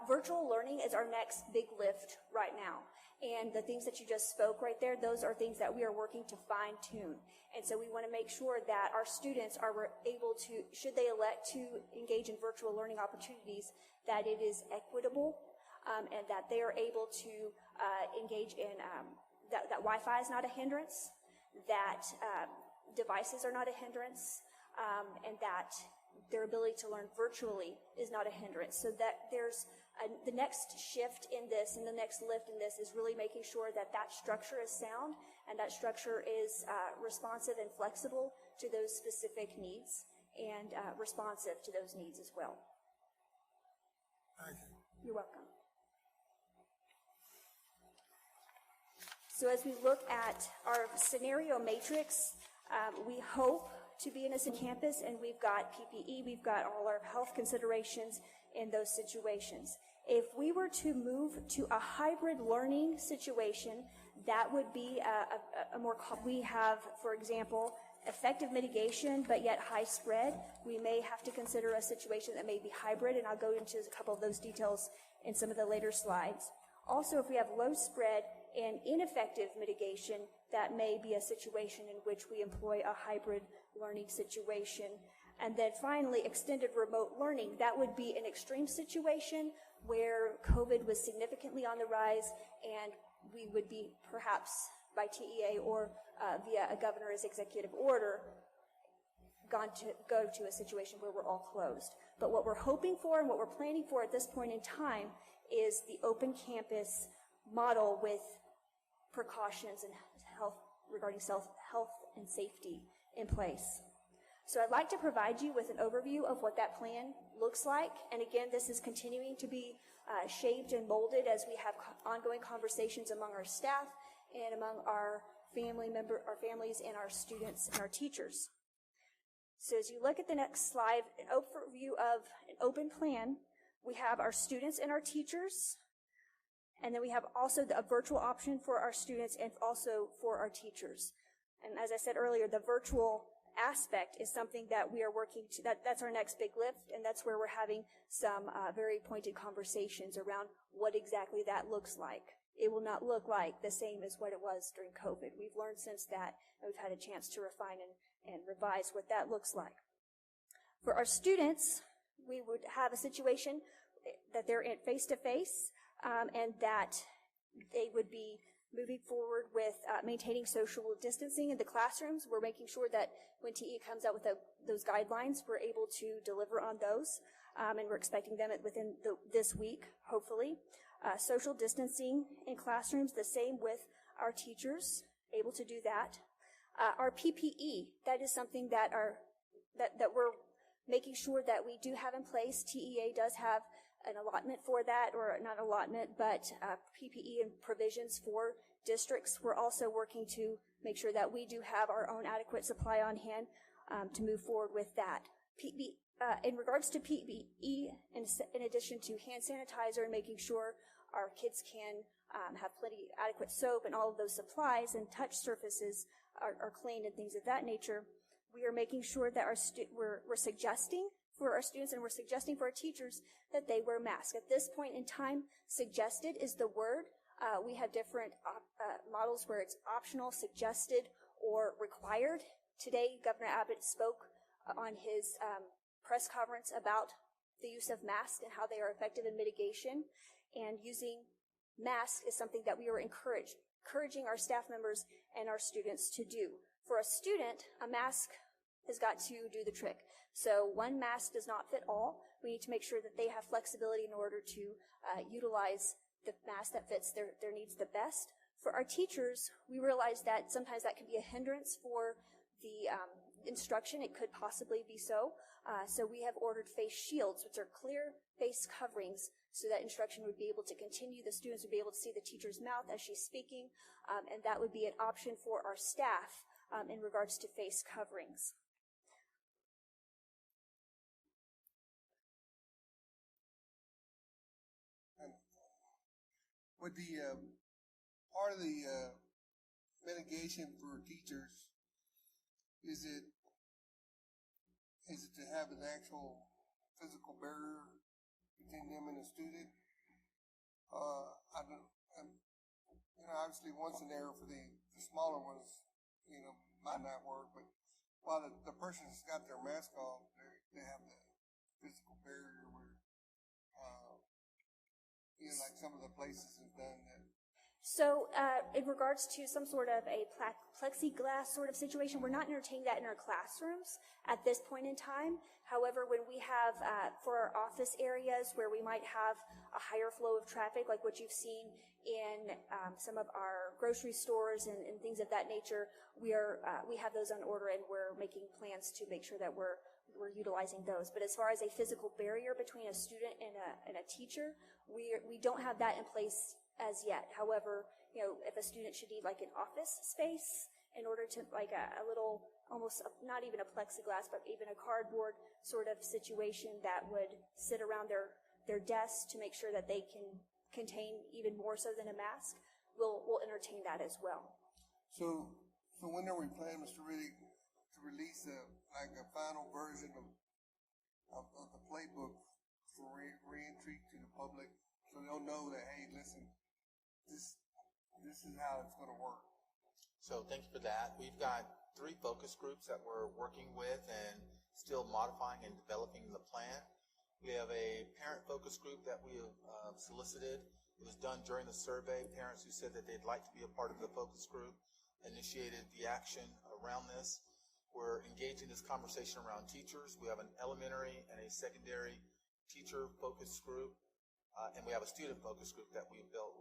virtual learning is our next big lift right now. And the things that you just spoke right there, those are things that we are working to fine tune. And so we want to make sure that our students are able to, should they elect to engage in virtual learning opportunities, that it is equitable, and that they are able to engage in, that Wi-Fi is not a hindrance, that devices are not a hindrance, and that their ability to learn virtually is not a hindrance. So that there's the next shift in this and the next lift in this is really making sure that that structure is sound and that structure is responsive and flexible to those specific needs and responsive to those needs as well. Thank you. You're welcome. So as we look at our scenario matrix, we hope to be in a campus, and we've got PPE, we've got all our health considerations in those situations. If we were to move to a hybrid learning situation, that would be a more, we have, for example, effective mitigation, but yet high spread. We may have to consider a situation that may be hybrid, and I'll go into a couple of those details in some of the later slides. Also, if we have low spread and ineffective mitigation, that may be a situation in which we employ a hybrid learning situation. And then finally, extended remote learning. That would be an extreme situation where COVID was significantly on the rise, and we would be perhaps by TEA or via a governor's executive order go to a situation where we're all closed. But what we're hoping for and what we're planning for at this point in time is the open campus model with precautions and health regarding health and safety in place. So I'd like to provide you with an overview of what that plan looks like. And again, this is continuing to be shaped and molded as we have ongoing conversations among our staff and among our families and our students and our teachers. So as you look at the next slide, an overview of an open plan, we have our students and our teachers, and then we have also a virtual option for our students and also for our teachers. And as I said earlier, the virtual aspect is something that we are working to, that's our next big lift, and that's where we're having some very pointed conversations around what exactly that looks like. It will not look like the same as what it was during COVID. We've learned since that, and we've had a chance to refine and revise what that looks like. For our students, we would have a situation that they're in face-to-face, and that they would be moving forward with maintaining social distancing in the classrooms. We're making sure that when TE comes out with those guidelines, we're able to deliver on those, and we're expecting them within this week, hopefully. Social distancing in classrooms, the same with our teachers, able to do that. Our PPE, that is something that we're making sure that we do have in place. TEA does have an allotment for that, or not allotment, but PPE and provisions for districts. We're also working to make sure that we do have our own adequate supply on hand to move forward with that. In regards to PPE, in addition to hand sanitizer and making sure our kids can have plenty adequate soap and all of those supplies and touch surfaces are clean and things of that nature, we are making sure that we're suggesting for our students and we're suggesting for our teachers that they wear masks. At this point in time, suggested is the word. We have different models where it's optional, suggested, or required. Today, Governor Abbott spoke on his press conference about the use of masks and how they are effective in mitigation. And using masks is something that we are encouraging our staff members and our students to do. For a student, a mask has got to do the trick. So one mask does not fit all. We need to make sure that they have flexibility in order to utilize the mask that fits their needs the best. For our teachers, we realize that sometimes that can be a hindrance for the instruction. It could possibly be so. So we have ordered face shields, which are clear face coverings, so that instruction would be able to continue. The students would be able to see the teacher's mouth as she's speaking, and that would be an option for our staff in regards to face coverings. With the part of the mitigation for teachers, is it to have an actual physical barrier between them and the student. I don't, obviously one scenario for the smaller ones, might not work, but while the person's got their mask on, they have the physical barrier where, like some of the places have done that. So, in regards to some sort of a plexiglass sort of situation, we're not entertaining that in our classrooms at this point in time. However, when we have, for our office areas where we might have a higher flow of traffic, like what you've seen in some of our grocery stores and things of that nature, we have those on order, and we're making plans to make sure that we're utilizing those. But as far as a physical barrier between a student and a teacher, we don't have that in place as yet. However, if a student should need like an office space in order to like a little, almost not even a plexiglass, but even a cardboard sort of situation that would sit around their desks to make sure that they can contain even more so than a mask, we'll entertain that as well. So when are we planning, Mr. Riddick, to release a final version of the playbook for reentry to the public, so they'll know that, hey, listen, this is how it's going to work? So thank you for that. We've got 3 focus groups that we're working with and still modifying and developing the plan. We have a parent focus group that we have solicited. It was done during the survey. Parents who said that they'd like to be a part of the focus group initiated the action around this. We're engaging this conversation around teachers. We have an elementary and a secondary teacher focus group, and we have a student focus group that we built.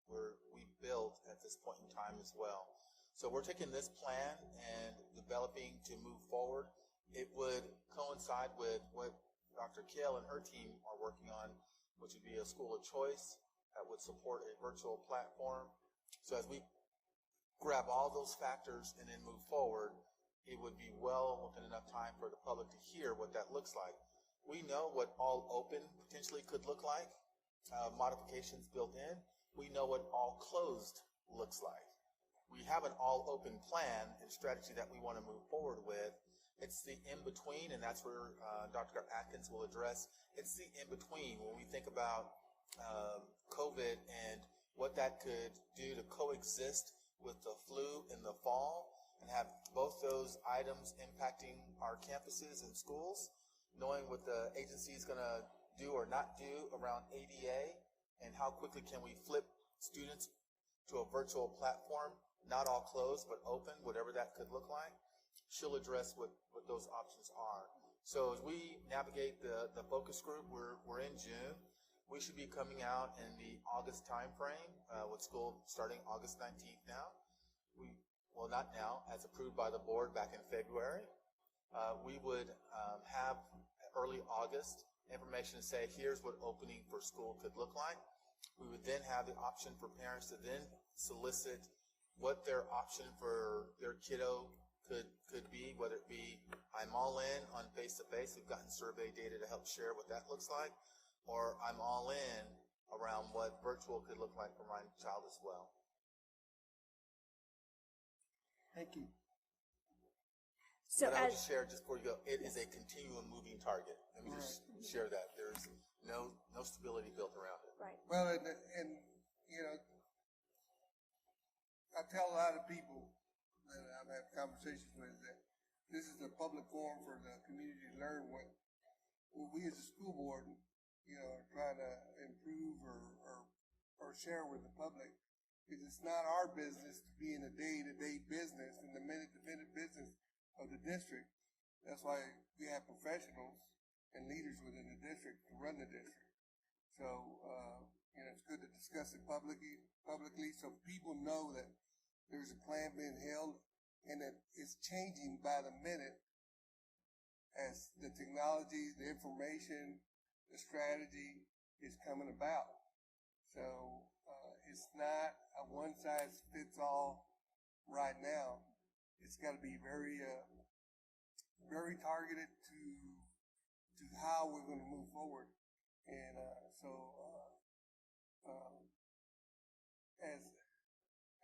We built at this point in time as well. So we're taking this plan and developing to move forward. It would coincide with what Dr. Kale and her team are working on, which would be a school of choice that would support a virtual platform. So as we grab all those factors and then move forward, it would be well within enough time for the public to hear what that looks like. We know what all open potentially could look like, modifications built in. We know what all closed looks like. We have an all open plan and strategy that we want to move forward with. It's the in-between, and that's where Dr. Atkins will address. It's the in-between when we think about COVID and what that could do to coexist with the flu in the fall and have both those items impacting our campuses and schools, knowing what the agency is going to do or not do around ADA, and how quickly can we flip students to a virtual platform, not all closed but open, whatever that could look like. She'll address what those options are. So as we navigate the focus group, we're in June. We should be coming out in the August timeframe, with school starting August 19th now. Well, not now, as approved by the board back in February. We would have early August information to say, here's what opening for school could look like. We would then have the option for parents to then solicit what their option for their kiddo could be, whether it be I'm all in on face-to-face, we've gotten survey data to help share what that looks like, or I'm all in around what virtual could look like for my child as well. Thank you. So but I'll just share, just before you go, it is a continuum moving target. Let me just share that. There's no stability built around it. Right. Well, and I tell a lot of people that I've had conversations with that this is a public forum for the community to learn what we as a school board, try to improve or share with the public. Because it's not our business to be in the day-to-day business and the minute-to-minute business of the district. That's why we have professionals and leaders within the district to run the district. So, it's good to discuss it publicly so people know that there's a plan being held and that it's changing by the minute as the technology, the information, the strategy is coming about. So, it's not a one-size-fits-all right now. It's got to be very, very targeted to how we're going to move forward. And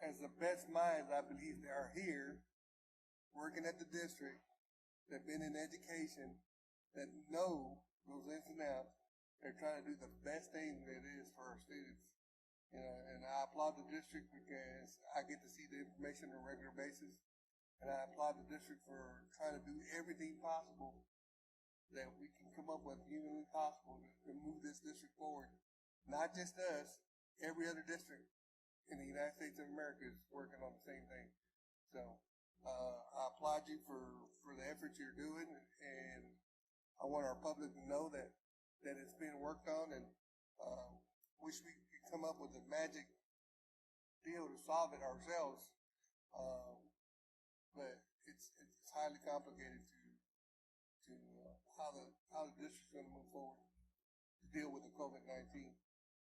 as the best minds, I believe they are here, working at the district, that have been in education, that know those ins and outs, they're trying to do the best thing that is for our students. You know, and I applaud the district because I get to see the information on a regular basis. And I applaud the district for trying to do everything possible that we can come up with, humanly possible, to move this district forward. Not just us, every other district in the United States of America is working on the same thing. So I applaud you for the efforts you're doing, and I want our public to know that it's being worked on, and wish we could come up with a magic deal to solve it ourselves. But it's highly complicated to how the district's going to move forward to deal with the COVID-19.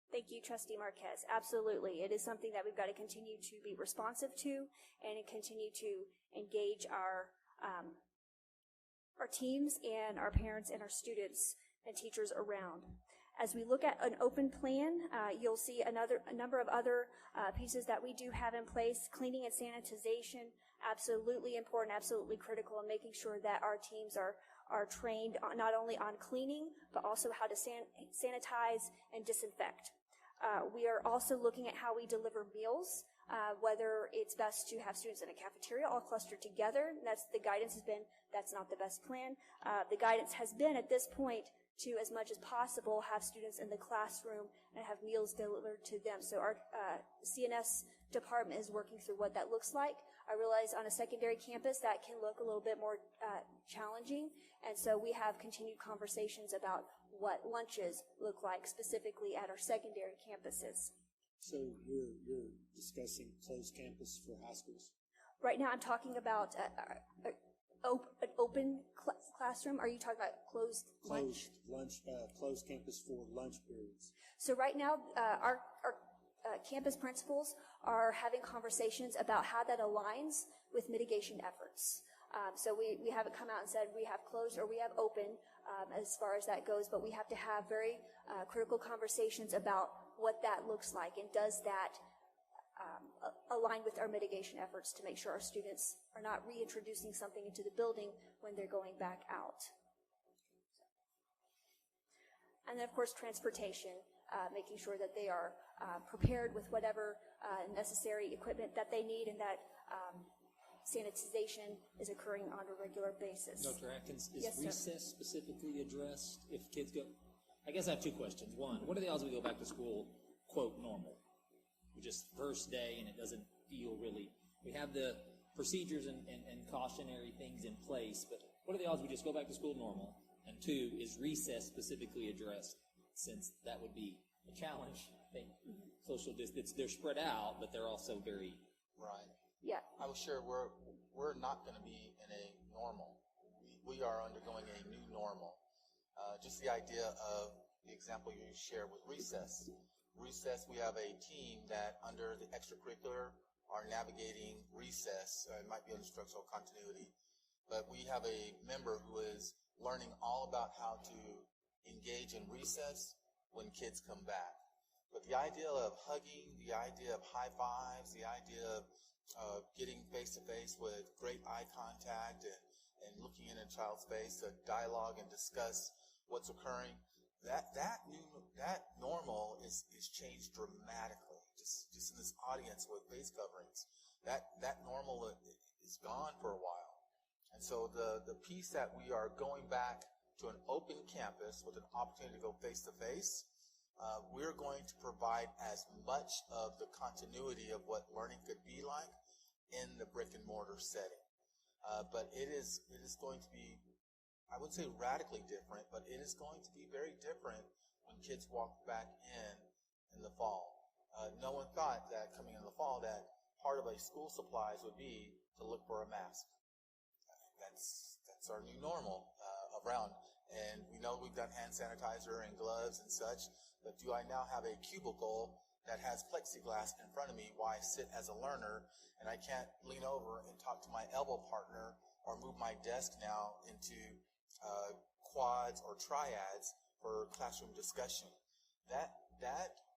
Thank you, Trustee Marquez. Absolutely. It is something that we've got to continue to be responsive to and continue to engage our teams and our parents and our students and teachers around. As we look at an open plan, you'll see a number of other pieces that we do have in place. Cleaning and sanitization, absolutely important, absolutely critical, in making sure that our teams are trained not only on cleaning, but also how to sanitize and disinfect. We are also looking at how we deliver meals, whether it's best to have students in a cafeteria all clustered together. The guidance has been that's not the best plan. The guidance has been at this point to, as much as possible, have students in the classroom and have meals delivered to them. So our CNS department is working through what that looks like. I realize on a secondary campus that can look a little bit more challenging, and so we have continued conversations about what lunches look like specifically at our secondary campuses. So you're discussing closed campus for high schools? Right now I'm talking about an open classroom. Are you talking about closed lunch? Closed campus for lunch periods. So right now our campus principals are having conversations about how that aligns with mitigation efforts. So we haven't come out and said we have closed or we have open as far as that goes, but we have to have very critical conversations about what that looks like, and does that align with our mitigation efforts to make sure our students are not reintroducing something into the building when they're going back out. And then, of course, transportation, making sure that they are prepared with whatever necessary equipment that they need, and that sanitization is occurring on a regular basis. Dr. Atkins, is Yes, recess specifically addressed if kids go? I guess I have two questions. One, what are the odds we go back to school, quote, normal? Just first day and it doesn't feel really, we have the procedures and cautionary things in place, but what are the odds we just go back to school normal? And two, is recess specifically addressed, since that would be a challenge? I think social distance, they're spread out, but they're also very... Right. Yeah. I was sure we're not going to be in a normal. We are undergoing a new normal. Just the idea of the example you shared with recess. Recess, we have a team that under the extracurricular are navigating recess. It might be under instructional continuity. But we have a member who is learning all about how to engage in recess when kids come back. But the idea of hugging, the idea of high fives, the idea of getting face-to-face with great eye contact and looking in a child's face to dialogue and discuss what's occurring, that normal is changed dramatically. Just in this audience with face coverings, that normal is gone for a while. And so the piece that we are going back to an open campus with an opportunity to go face-to-face, we're going to provide as much of the continuity of what learning could be like in the brick and mortar setting. But it is going to be, I wouldn't say radically different, but it is going to be very different when kids walk back in the fall. No one thought that coming in the fall that part of a school supplies would be to look for a mask. That's our new normal around. And we know we've done hand sanitizer and gloves and such, but do I now have a cubicle that has plexiglass in front of me while I sit as a learner, and I can't lean over and talk to my elbow partner or move my desk now into quads or triads for classroom discussion? That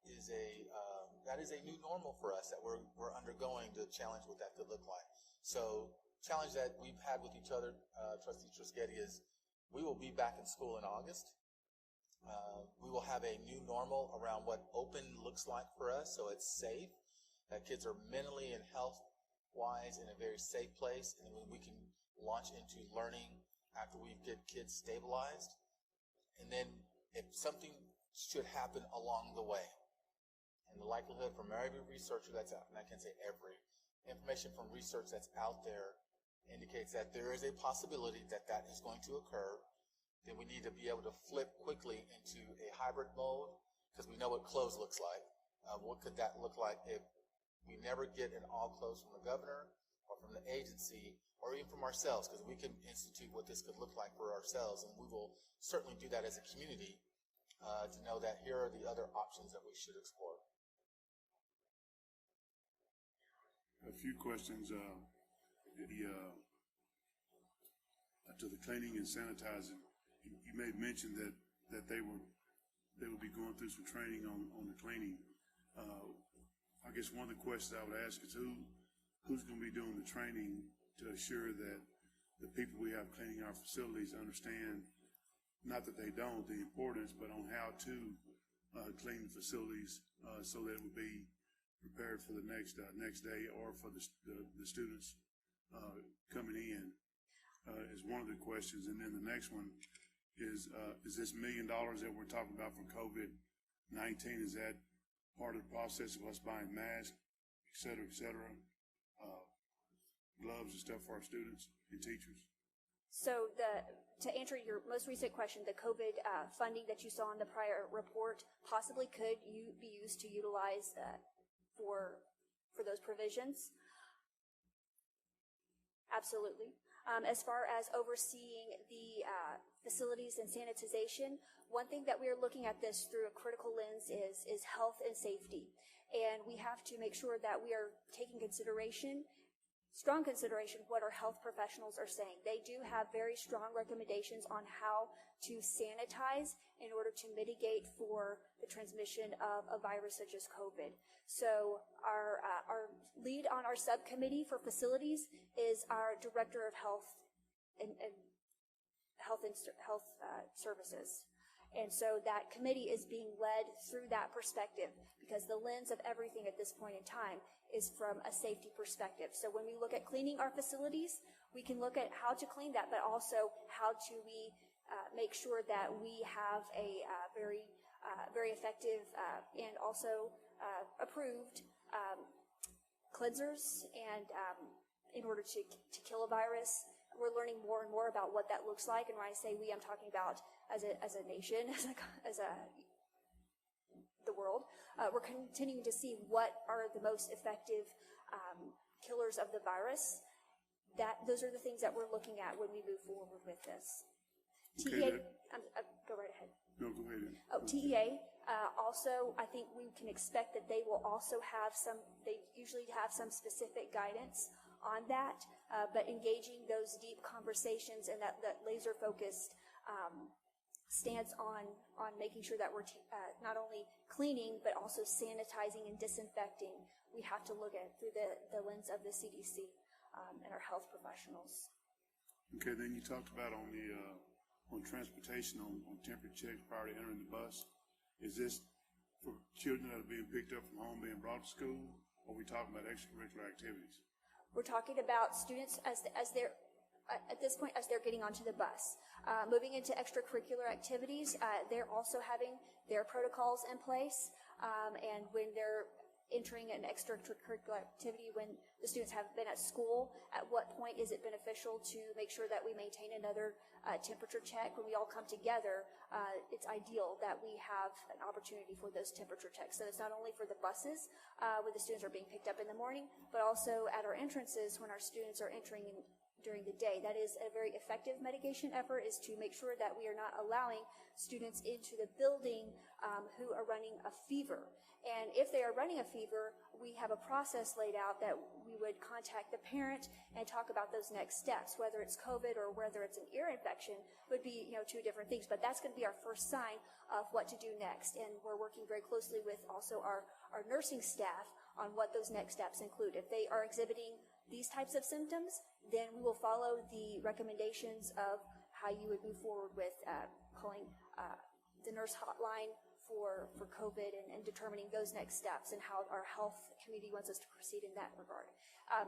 is a new normal for us that we're undergoing to challenge what that could look like. So challenge that we've had with each other, Trustee Trischetti, is we will be back in school in August. We will have a new normal around what open looks like for us, so it's safe, that kids are mentally and health-wise in a very safe place, and then we can launch into learning after we get kids stabilized. And then if something should happen along the way, and the likelihood from every researcher that's out, and I can't say every, information from research that's out there indicates that there is a possibility that that is going to occur, then we need to be able to flip quickly into a hybrid mode, because we know what closed looks like. What could that look like if we never get an all close from the governor or from the agency or even from ourselves, because we can institute what this could look like for ourselves, and we will certainly do that as a community to know that here are the other options that we should explore. A few questions. To the cleaning and sanitizing, you made mention that they would be going through some training on the cleaning. I guess one of the questions I would ask is who's going to be doing the training to assure that the people we have cleaning our facilities understand, not that they don't, the importance, but on how to clean the facilities so that it would be prepared for the next day, or for the students coming in, is one of the questions. And then the next one is this $1 million that we're talking about for COVID-19, is that part of the process of us buying masks, et cetera, gloves and stuff for our students and teachers? So to answer your most recent question, the COVID funding that you saw in the prior report possibly could be used to utilize for those provisions. Absolutely. As far as overseeing the facilities and sanitization, one thing that we are looking at this through a critical lens is health and safety. And we have to make sure that we are taking strong consideration what our health professionals are saying. They do have very strong recommendations on how to sanitize in order to mitigate for the transmission of a virus such as COVID. So our lead on our subcommittee for facilities is our Director of Health and Health Services. And so that committee is being led through that perspective, because the lens of everything at this point in time is from a safety perspective. So when we look at cleaning our facilities, we can look at how to clean that, but also how to we make sure that we have a very effective and also approved cleansers, and in order to kill a virus. We're learning more and more about what that looks like, and when I say we, I'm talking about as a nation, as the world. We're continuing to see what are the most effective killers of the virus. Those are the things that we're looking at when we move forward with this. Okay, TEA, go right ahead. No, go ahead. TEA, also, I think we can expect that they will also have they usually have some specific guidance on that, but engaging those deep conversations and that laser-focused stance on making sure that we're not only cleaning, but also sanitizing and disinfecting. We have to look at through the lens of the CDC and our health professionals. Okay, then you talked about on transportation, on temperature checks prior to entering the bus. Is this for children that are being picked up from home being brought to school, or are we talking about extracurricular activities? We're talking about students as they're at this point as they're getting onto the bus. Moving into extracurricular activities, they're also having their protocols in place, and when they're entering an extracurricular activity, when the students have been at school, at what point is it beneficial to make sure that we maintain another temperature check? When we all come together, it's ideal that we have an opportunity for those temperature checks. So it's not only for the buses when the students are being picked up in the morning, but also at our entrances when our students are entering during the day. That is a very effective mitigation effort, is to make sure that we are not allowing students into the building who are running a fever. And if they are running a fever, we have a process laid out that we would contact the parent and talk about those next steps. Whether it's COVID or whether it's an ear infection would be, two different things. But that's going to be our first sign of what to do next. And we're working very closely with also our nursing staff on what those next steps include. If they are exhibiting these types of symptoms, then we will follow the recommendations of how you would move forward with calling nurse hotline for COVID and determining those next steps and how our health community wants us to proceed in that regard.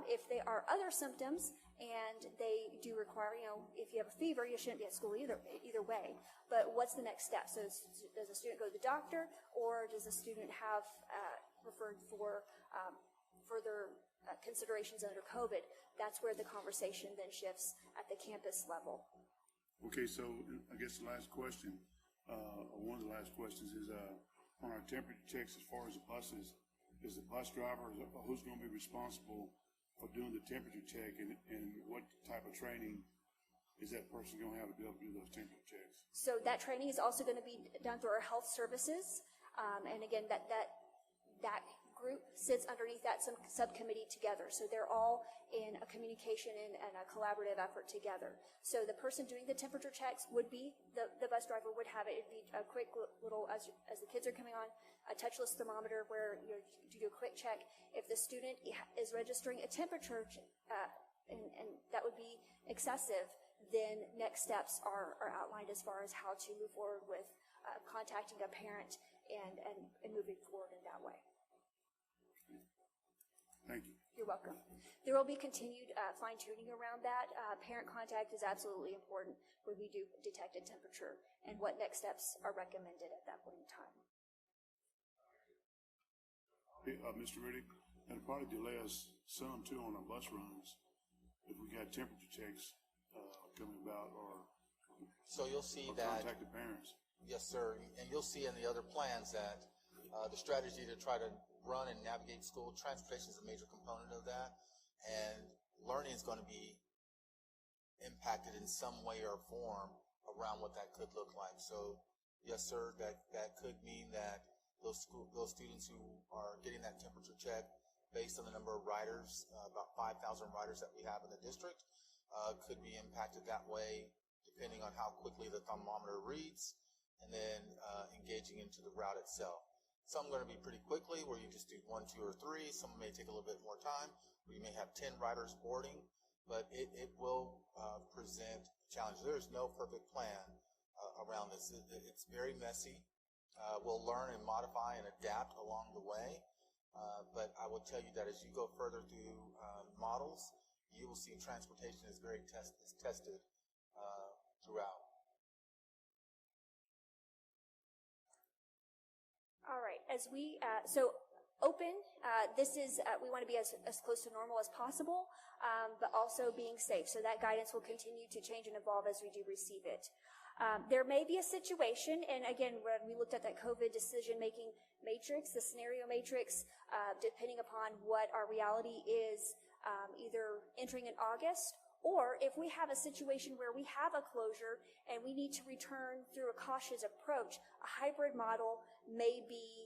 If there are other symptoms and they do require, if you have a fever, you shouldn't be at school either way. But what's the next step? So does a student go to the doctor, or does a student have referred for further considerations under COVID? That's where the conversation then shifts at the campus level. Okay, so I guess the last question, or one of the last questions is on our temperature checks as far as the buses, is the bus driver, or who's going to be responsible for doing the temperature check, and what type of training is that person going to have to be able to do those temperature checks? So that training is also going to be done through our health services. And again, that group sits underneath that subcommittee together. So they're all in a communication and a collaborative effort together. So the person doing the temperature checks would be, the bus driver would have it. It'd be a quick little, as the kids are coming on, a touchless thermometer where you do a quick check. If the student is registering a temperature and that would be excessive, then next steps are outlined as far as how to move forward with contacting a parent and moving forward in that way. Thank you. You're welcome. There will be continued fine-tuning around that. Parent contact is absolutely important when we do detect a temperature and what next steps are recommended at that point in time. Hey, Mr. Riddick, that'll probably delay us some too on our bus runs if we got temperature checks coming about, or so you'll see that contact the parents. Yes, sir, and you'll see in the other plans that the strategy to try to run and navigate school transportation is a major component of that, and learning is going to be impacted in some way or form around what that could look like. So yes, sir, that could mean that those students who are getting that temperature check based on the number of riders, about 5,000 riders that we have in the district, could be impacted that way depending on how quickly the thermometer reads, and then engaging into the route itself. Some are going to be pretty quickly, where you just do 1, 2, or 3. Some may take a little bit more time, where you may have 10 riders boarding, but it will present challenges. There is no perfect plan around this. It's very messy. We'll learn and modify and adapt along the way, but I will tell you that as you go further through models, you will see transportation is very tested throughout. All right, as we, open, this is, we want to be as close to normal as possible, but also being safe. So that guidance will continue to change and evolve as we do receive it. There may be a situation, and again, when we looked at that COVID decision-making matrix, the scenario matrix, depending upon what our reality is, either entering in August, or if we have a situation where we have a closure and we need to return through a cautious approach, a hybrid model may be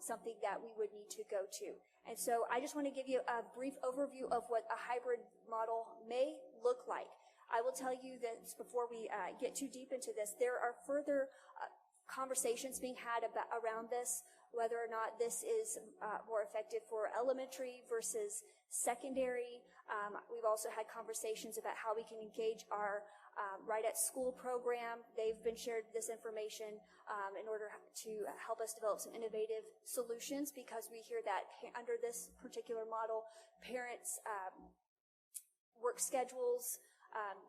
something that we would need to go to. And so I just want to give you a brief overview of what a hybrid model may look like. I will tell you that before we get too deep into this, there are further conversations being had around this, whether or not this is more effective for elementary versus secondary. We've also had conversations about how we can engage our Right at School program. They've been shared this information in order to help us develop some innovative solutions, because we hear that under this particular model, parents' work schedules,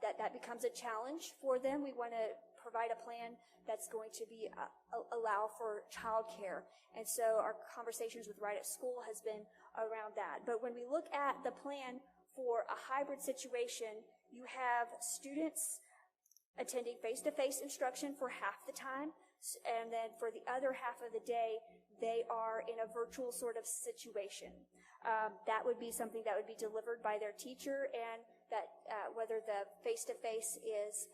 that becomes a challenge for them. We want to provide a plan that's going to be allow for childcare. And so our conversations with Right at School has been around that. But when we look at the plan for a hybrid situation, you have students attending face-to-face instruction for half the time, and then for the other half of the day, they are in a virtual sort of situation. That would be something that would be delivered by their teacher, and that whether the face-to-face is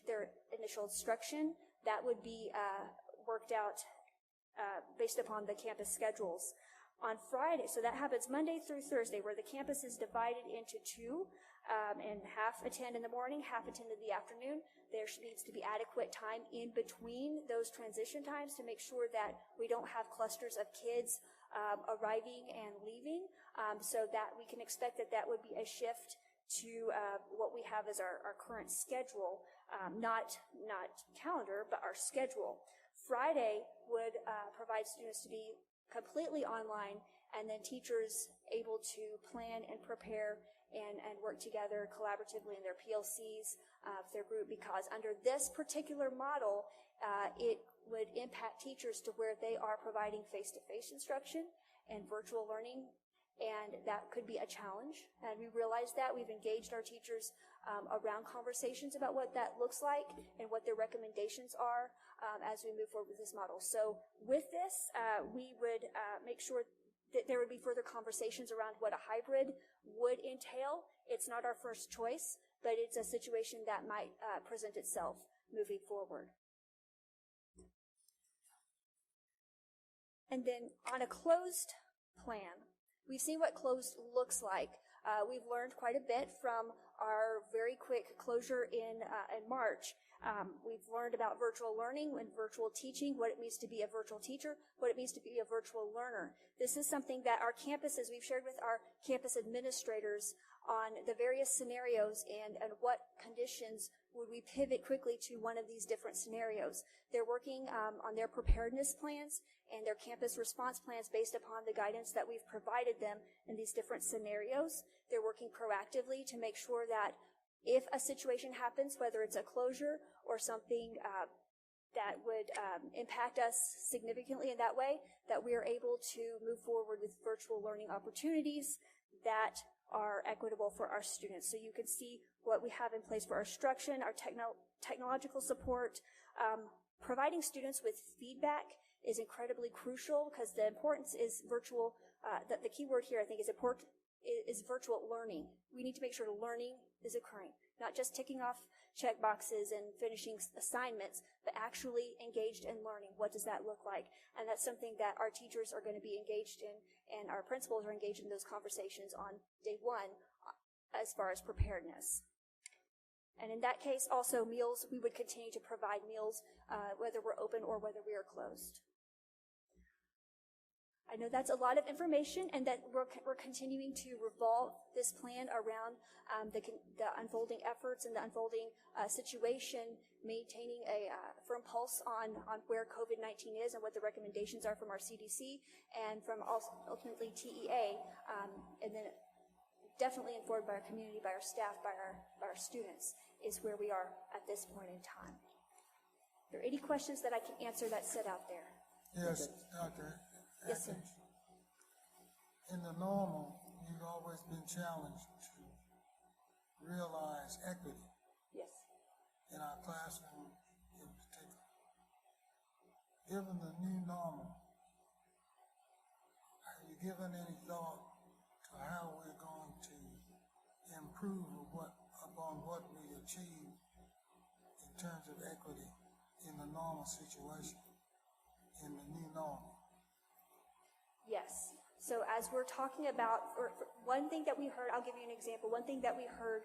their initial instruction, that would be worked out based upon the campus schedules. On Friday, so that happens Monday through Thursday, where the campus is divided into two, and half attend in the morning, half attend in the afternoon. There needs to be adequate time in between those transition times to make sure that we don't have clusters of kids arriving and leaving, so that we can expect that would be a shift to what we have as our current schedule. not calendar, but our schedule. Friday would provide students to be completely online, and then teachers able to plan and prepare and work together collaboratively in their PLCs, their group, because under this particular model, it would impact teachers to where they are providing face-to-face instruction and virtual learning, and that could be a challenge. And we realize that. We've engaged our teachers around conversations about what that looks like and what their recommendations are as we move forward with this model. So with this, we would make sure that there would be further conversations around what a hybrid would entail. It's not our first choice, but it's a situation that might present itself moving forward. And then on a closed plan, we've seen what closed looks like. We've learned quite a bit from our very quick closure in March. We've learned about virtual learning and virtual teaching, what it means to be a virtual teacher, what it means to be a virtual learner. This is something that our campuses, we've shared with our campus administrators on the various scenarios and what conditions would we pivot quickly to one of these different scenarios. They're working on their preparedness plans and their campus response plans based upon the guidance that we've provided them in these different scenarios. They're working proactively to make sure that if a situation happens, whether it's a closure or something that would impact us significantly in that way, that we are able to move forward with virtual learning opportunities that are equitable for our students. So you can see what we have in place for our instruction, our technological support. Providing students with feedback is incredibly crucial because the importance is virtual. The key word here, I think, is virtual learning. We need to make sure learning is occurring, not just ticking off check boxes and finishing assignments, but actually engaged in learning. What does that look like? And that's something that our teachers are going to be engaged in, and our principals are engaged in those conversations on day one as far as preparedness. And in that case, also meals, we would continue to provide meals, whether we're open or whether we are closed. I know that's a lot of information, and that we're continuing to revolve this plan around the unfolding efforts and the unfolding situation, maintaining a firm pulse on where COVID-19 is and what the recommendations are from our CDC and from ultimately TEA, and then definitely informed by our community, by our staff, by our students, is where we are at this point in time. Are there any questions that I can answer that sit out there? Yes, Dr. Yes, sir. In the normal, you've always been challenged to realize equity. Yes. In our classroom in particular. Given the new normal, have you given any thought to how we're going to improve upon what we achieve in terms of equity in the normal situation, in the new normal? Yes. So as we're talking about, one thing that we heard, I'll give you an example, one thing that we heard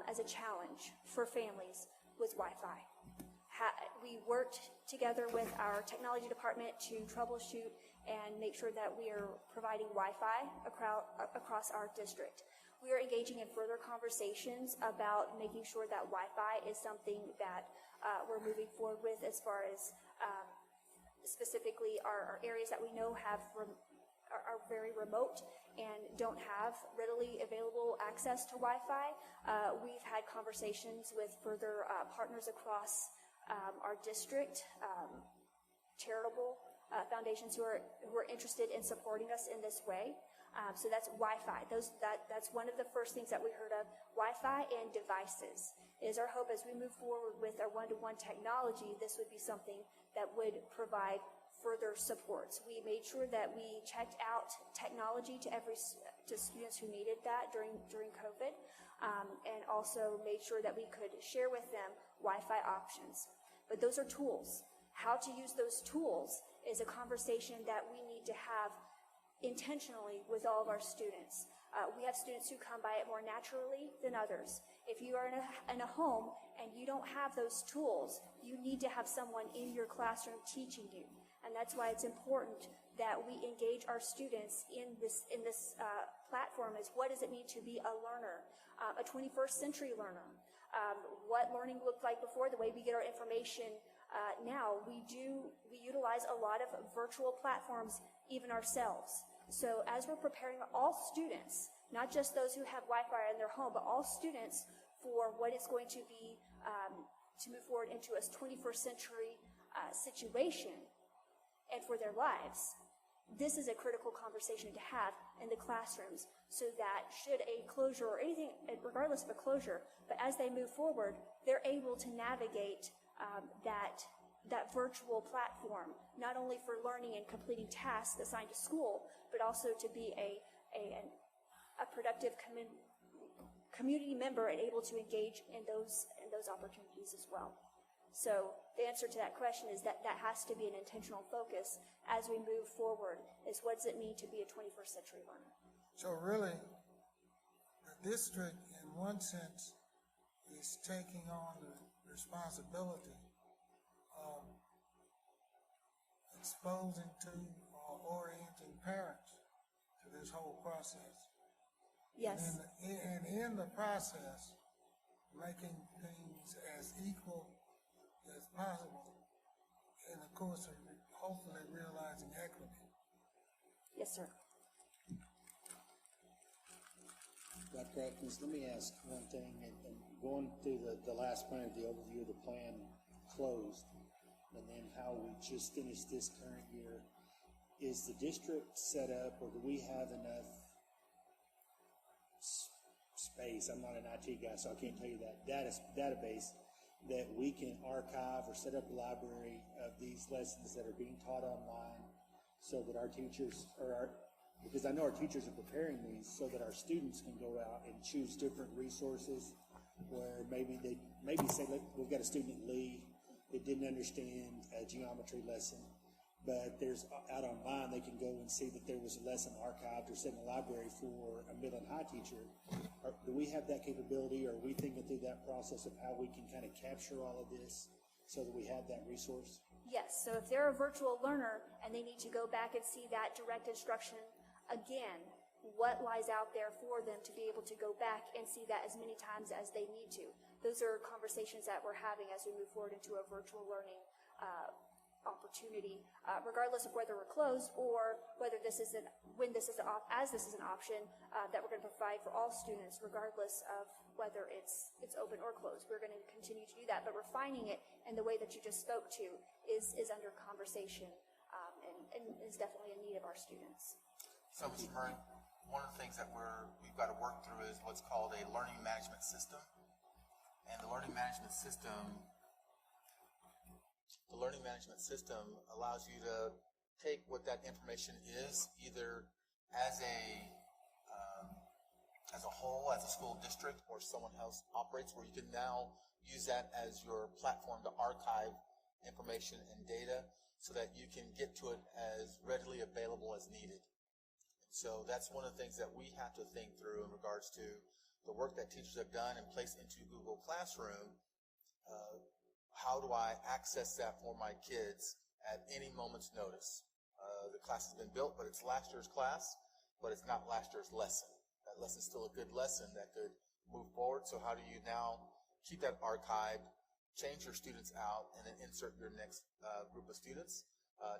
as a challenge for families was Wi-Fi. We worked together with our technology department to troubleshoot and make sure that we are providing Wi-Fi across our district. We are engaging in further conversations about making sure that Wi-Fi is something that we're moving forward with as far as specifically our areas that we know are very remote and don't have readily available access to Wi-Fi. We've had conversations with further partners across our district, charitable foundations who are interested in supporting us in this way. So that's Wi-Fi. That's one of the first things that we heard of. Wi-Fi and devices. It is our hope as we move forward with our one-to-one technology, this would be something that would provide further supports. We made sure that we checked out technology to students who needed that during COVID, and also made sure that we could share with them Wi-Fi options. But those are tools. How to use those tools is a conversation that we need to have intentionally with all of our students. We have students who come by it more naturally than others. If you are in a home and you don't have those tools, you need to have someone in your classroom teaching you. And that's why it's important that we engage our students in this platform is what does it mean to be a learner, a 21st century learner. what learning looked like before, the way we get our information now. We utilize a lot of virtual platforms, even ourselves. So as we're preparing all students, not just those who have Wi-Fi in their home, but all students for what it's going to be to move forward into a 21st century situation and for their lives, this is a critical conversation to have in the classrooms, so that should a closure or anything, regardless of a closure, but as they move forward, they're able to navigate that virtual platform, not only for learning and completing tasks assigned to school, but also to be a productive community member and able to engage in those opportunities as well. So the answer to that question is that has to be an intentional focus as we move forward, is what does it mean to be a 21st century learner? So really, the district, in one sense, is taking on the responsibility of exposing to or orienting parents to this whole process. Yes. And in the process, making things as equal as possible, and of course, hopefully realizing equity. Yes, sir. Dr. Atkins, let me ask one thing, and going through the last plan, the overview of the plan closed, and then how we just finished this current year, is the district set up, or do we have enough space? I'm not an IT guy, so I can't tell you that database that we can archive or set up a library of these lessons that are being taught online, so that our teachers, because I know our teachers are preparing these, so that our students can go out and choose different resources, where maybe say, we've got a student at Lee that didn't understand a geometry lesson, but there's out online they can go and see that there was a lesson archived or set in a library for a Midland High teacher. Do we have that capability, or are we thinking through that process of how we can kind of capture all of this so that we have that resource? Yes, so if they're a virtual learner and they need to go back and see that direct instruction again, what lies out there for them to be able to go back and see that as many times as they need to. Those are conversations that we're having as we move forward into a virtual learning opportunity, regardless of whether we're closed or whether this is an option that we're going to provide for all students, regardless of whether it's open or closed. We're going to continue to do that, but refining it in the way that you just spoke to is under conversation and is definitely a need of our students. So, Mr. Murray, one of the things that we've got to work through is what's called a learning management system. And the learning management system allows you to take what that information is, either as a whole, as a school district, or someone else operates, where you can now use that as your platform to archive information and data so that you can get to it as readily available as needed. So that's one of the things that we have to think through in regards to the work that teachers have done and placed into Google Classroom. How do I access that for my kids at any moment's notice? The class has been built, but it's last year's class, but it's not last year's lesson. That lesson's still a good lesson that could move forward. So how do you now keep that archived, change your students out, and then insert your next group of students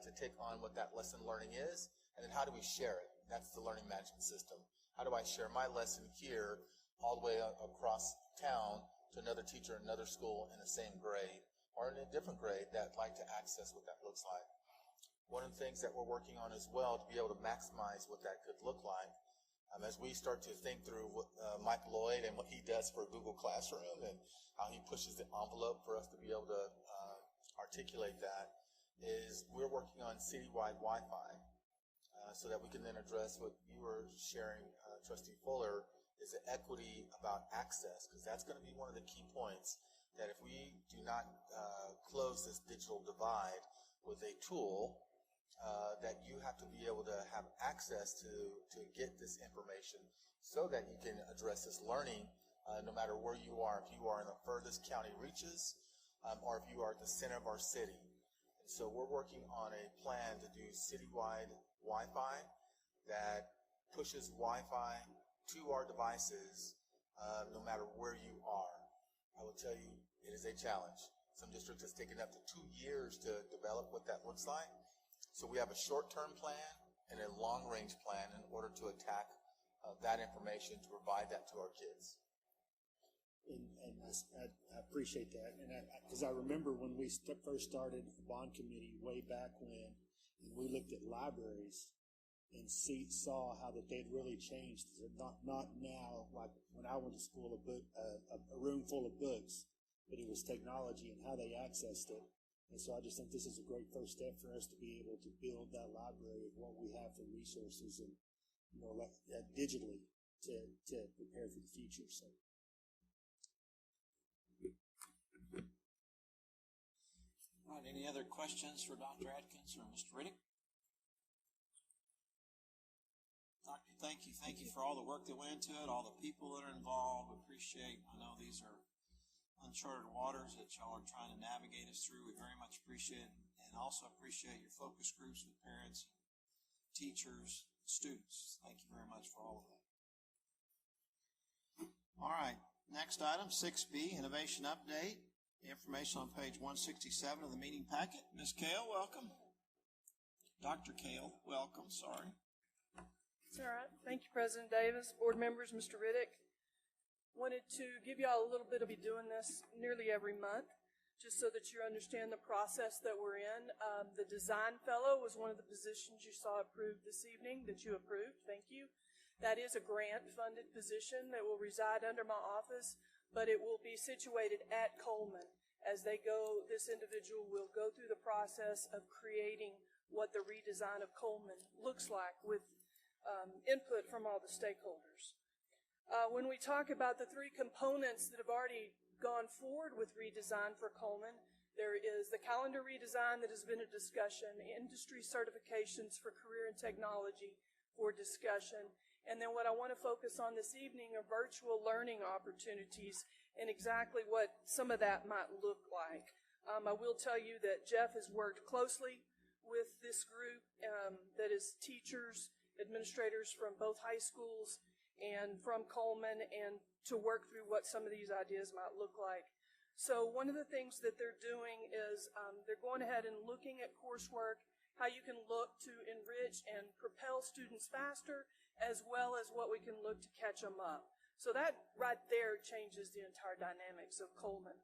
to take on what that lesson learning is? And then how do we share it? That's the learning management system. How do I share my lesson here all the way across town to another teacher in another school in the same grade or in a different grade that'd like to access what that looks like? One of the things that we're working on as well to be able to maximize what that could look like, as we start to think through what, Mike Lloyd and what he does for Google Classroom and how he pushes the envelope for us to be able to articulate that, is we're working on citywide Wi-Fi. So that we can then address what you were sharing, Trustee Fuller, is the equity about access, because that's going to be one of the key points, that if we do not close this digital divide with a tool, that you have to be able to have access to get this information so that you can address this learning no matter where you are, if you are in the furthest county reaches or if you are at the center of our city. And so we're working on a plan to do citywide Wi-Fi that pushes Wi-Fi to our devices no matter where you are. I will tell you, it is a challenge. Some districts has taken up to 2 years to develop what that looks like. So we have a short-term plan and a long-range plan in order to attack that information to provide that to our kids. And I appreciate that. And because I remember when we first started the bond committee way back when, and we looked at libraries and saw how that they'd really changed. Not now, like when I went to school, a room full of books, but it was technology and how they accessed it. And so I just think this is a great first step for us to be able to build that library of what we have for resources and, digitally to prepare for the future. So. All right, any other questions for Dr. Atkins or Mr. Riddick? Doctor, thank you. Thank you for all the work that went into it, all the people that are involved. We appreciate, I know these are uncharted waters that y'all are trying to navigate us through. We very much appreciate it, and also appreciate your focus groups with parents, teachers, students. Thank you very much for all of that. All right, next item, 6B, Innovation Update. Information on page 167 of the meeting packet. Ms. Kale, welcome. Dr. Kale, welcome, sorry. It's all right. Thank you, President Davis, board members, Mr. Riddick. Wanted to give you all a little bit of doing this nearly every month, just so that you understand the process that we're in. The design fellow was one of the positions you saw approved this evening that you approved. Thank you. That is a grant-funded position that will reside under my office, but it will be situated at Coleman. As they go, this individual will go through the process of creating what the redesign of Coleman looks like with input from all the stakeholders. When we talk about the three components that have already gone forward with redesign for Coleman, there is the calendar redesign that has been a discussion, industry certifications for career and technology for discussion, and then what I want to focus on this evening are virtual learning opportunities and exactly what some of that might look like. I will tell you that Jeff has worked closely with this group that is teachers, administrators from both high schools and from Coleman, and to work through what some of these ideas might look like. So one of the things that they're doing is they're going ahead and looking at coursework, how you can look to enrich and propel students faster, as well as what we can look to catch them up. So that right there changes the entire dynamics of Coleman.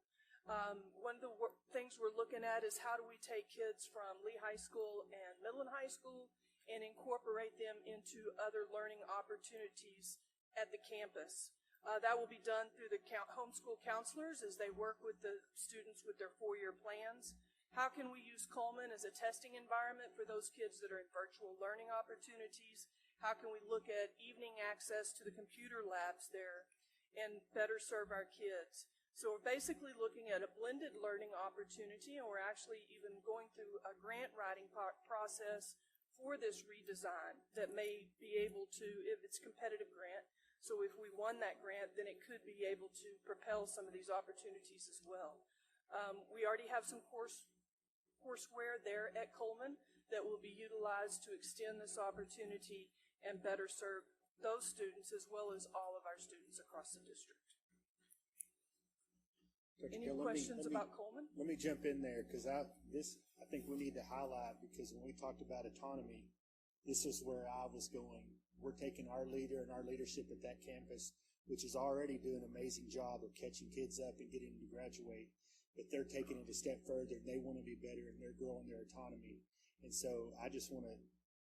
One of the things we're looking at is how do we take kids from Lehigh School and Midland High School and incorporate them into other learning opportunities at the campus. That will be done through the homeschool counselors as they work with the students with their 4-year plans. How can we use Coleman as a testing environment for those kids that are in virtual learning opportunities? How can we look at evening access to the computer labs there and better serve our kids? So we're basically looking at a blended learning opportunity, and we're actually even going through a grant writing process for this redesign that may be able to, if it's competitive grant, so if we won that grant, then it could be able to propel some of these opportunities as well. We already have some courseware there at Coleman that will be utilized to extend this opportunity and better serve those students as well as all of our students across the district. Any questions about Coleman? Let me jump in there because I think we need to highlight, because when we talked about autonomy, this is where I was going. We're taking our leader and our leadership at that campus, which is already doing an amazing job of catching kids up and getting them to graduate, but they're taking it a step further and they want to be better and they're growing their autonomy. And so I just want to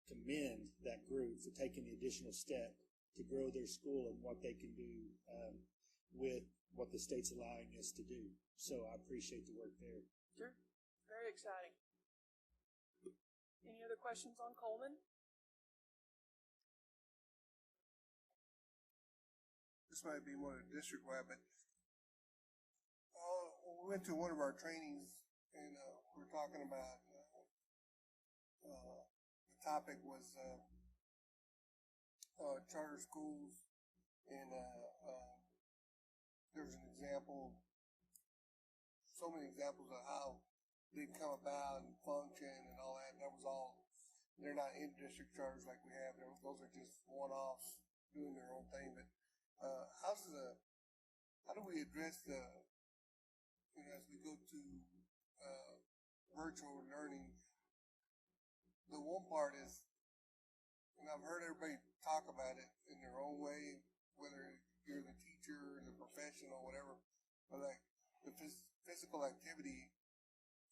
commend that group for taking the additional step to grow their school and what they can do with what the state's allowing us to do. So I appreciate the work there. Sure. Very exciting. Any other questions on Coleman? This might be more district-wide, but we went to one of our trainings and we're talking about the topic was charter schools, and there was an example, so many examples of how they come about and function and all that. And that was all, they're not in-district charters like we have. Those are just one-offs doing their own thing. But how do we address the as we go to virtual learning, the one part is, and I've heard everybody talk about it in their own way, whether you're the teacher, the professional, whatever, but like the physical activity,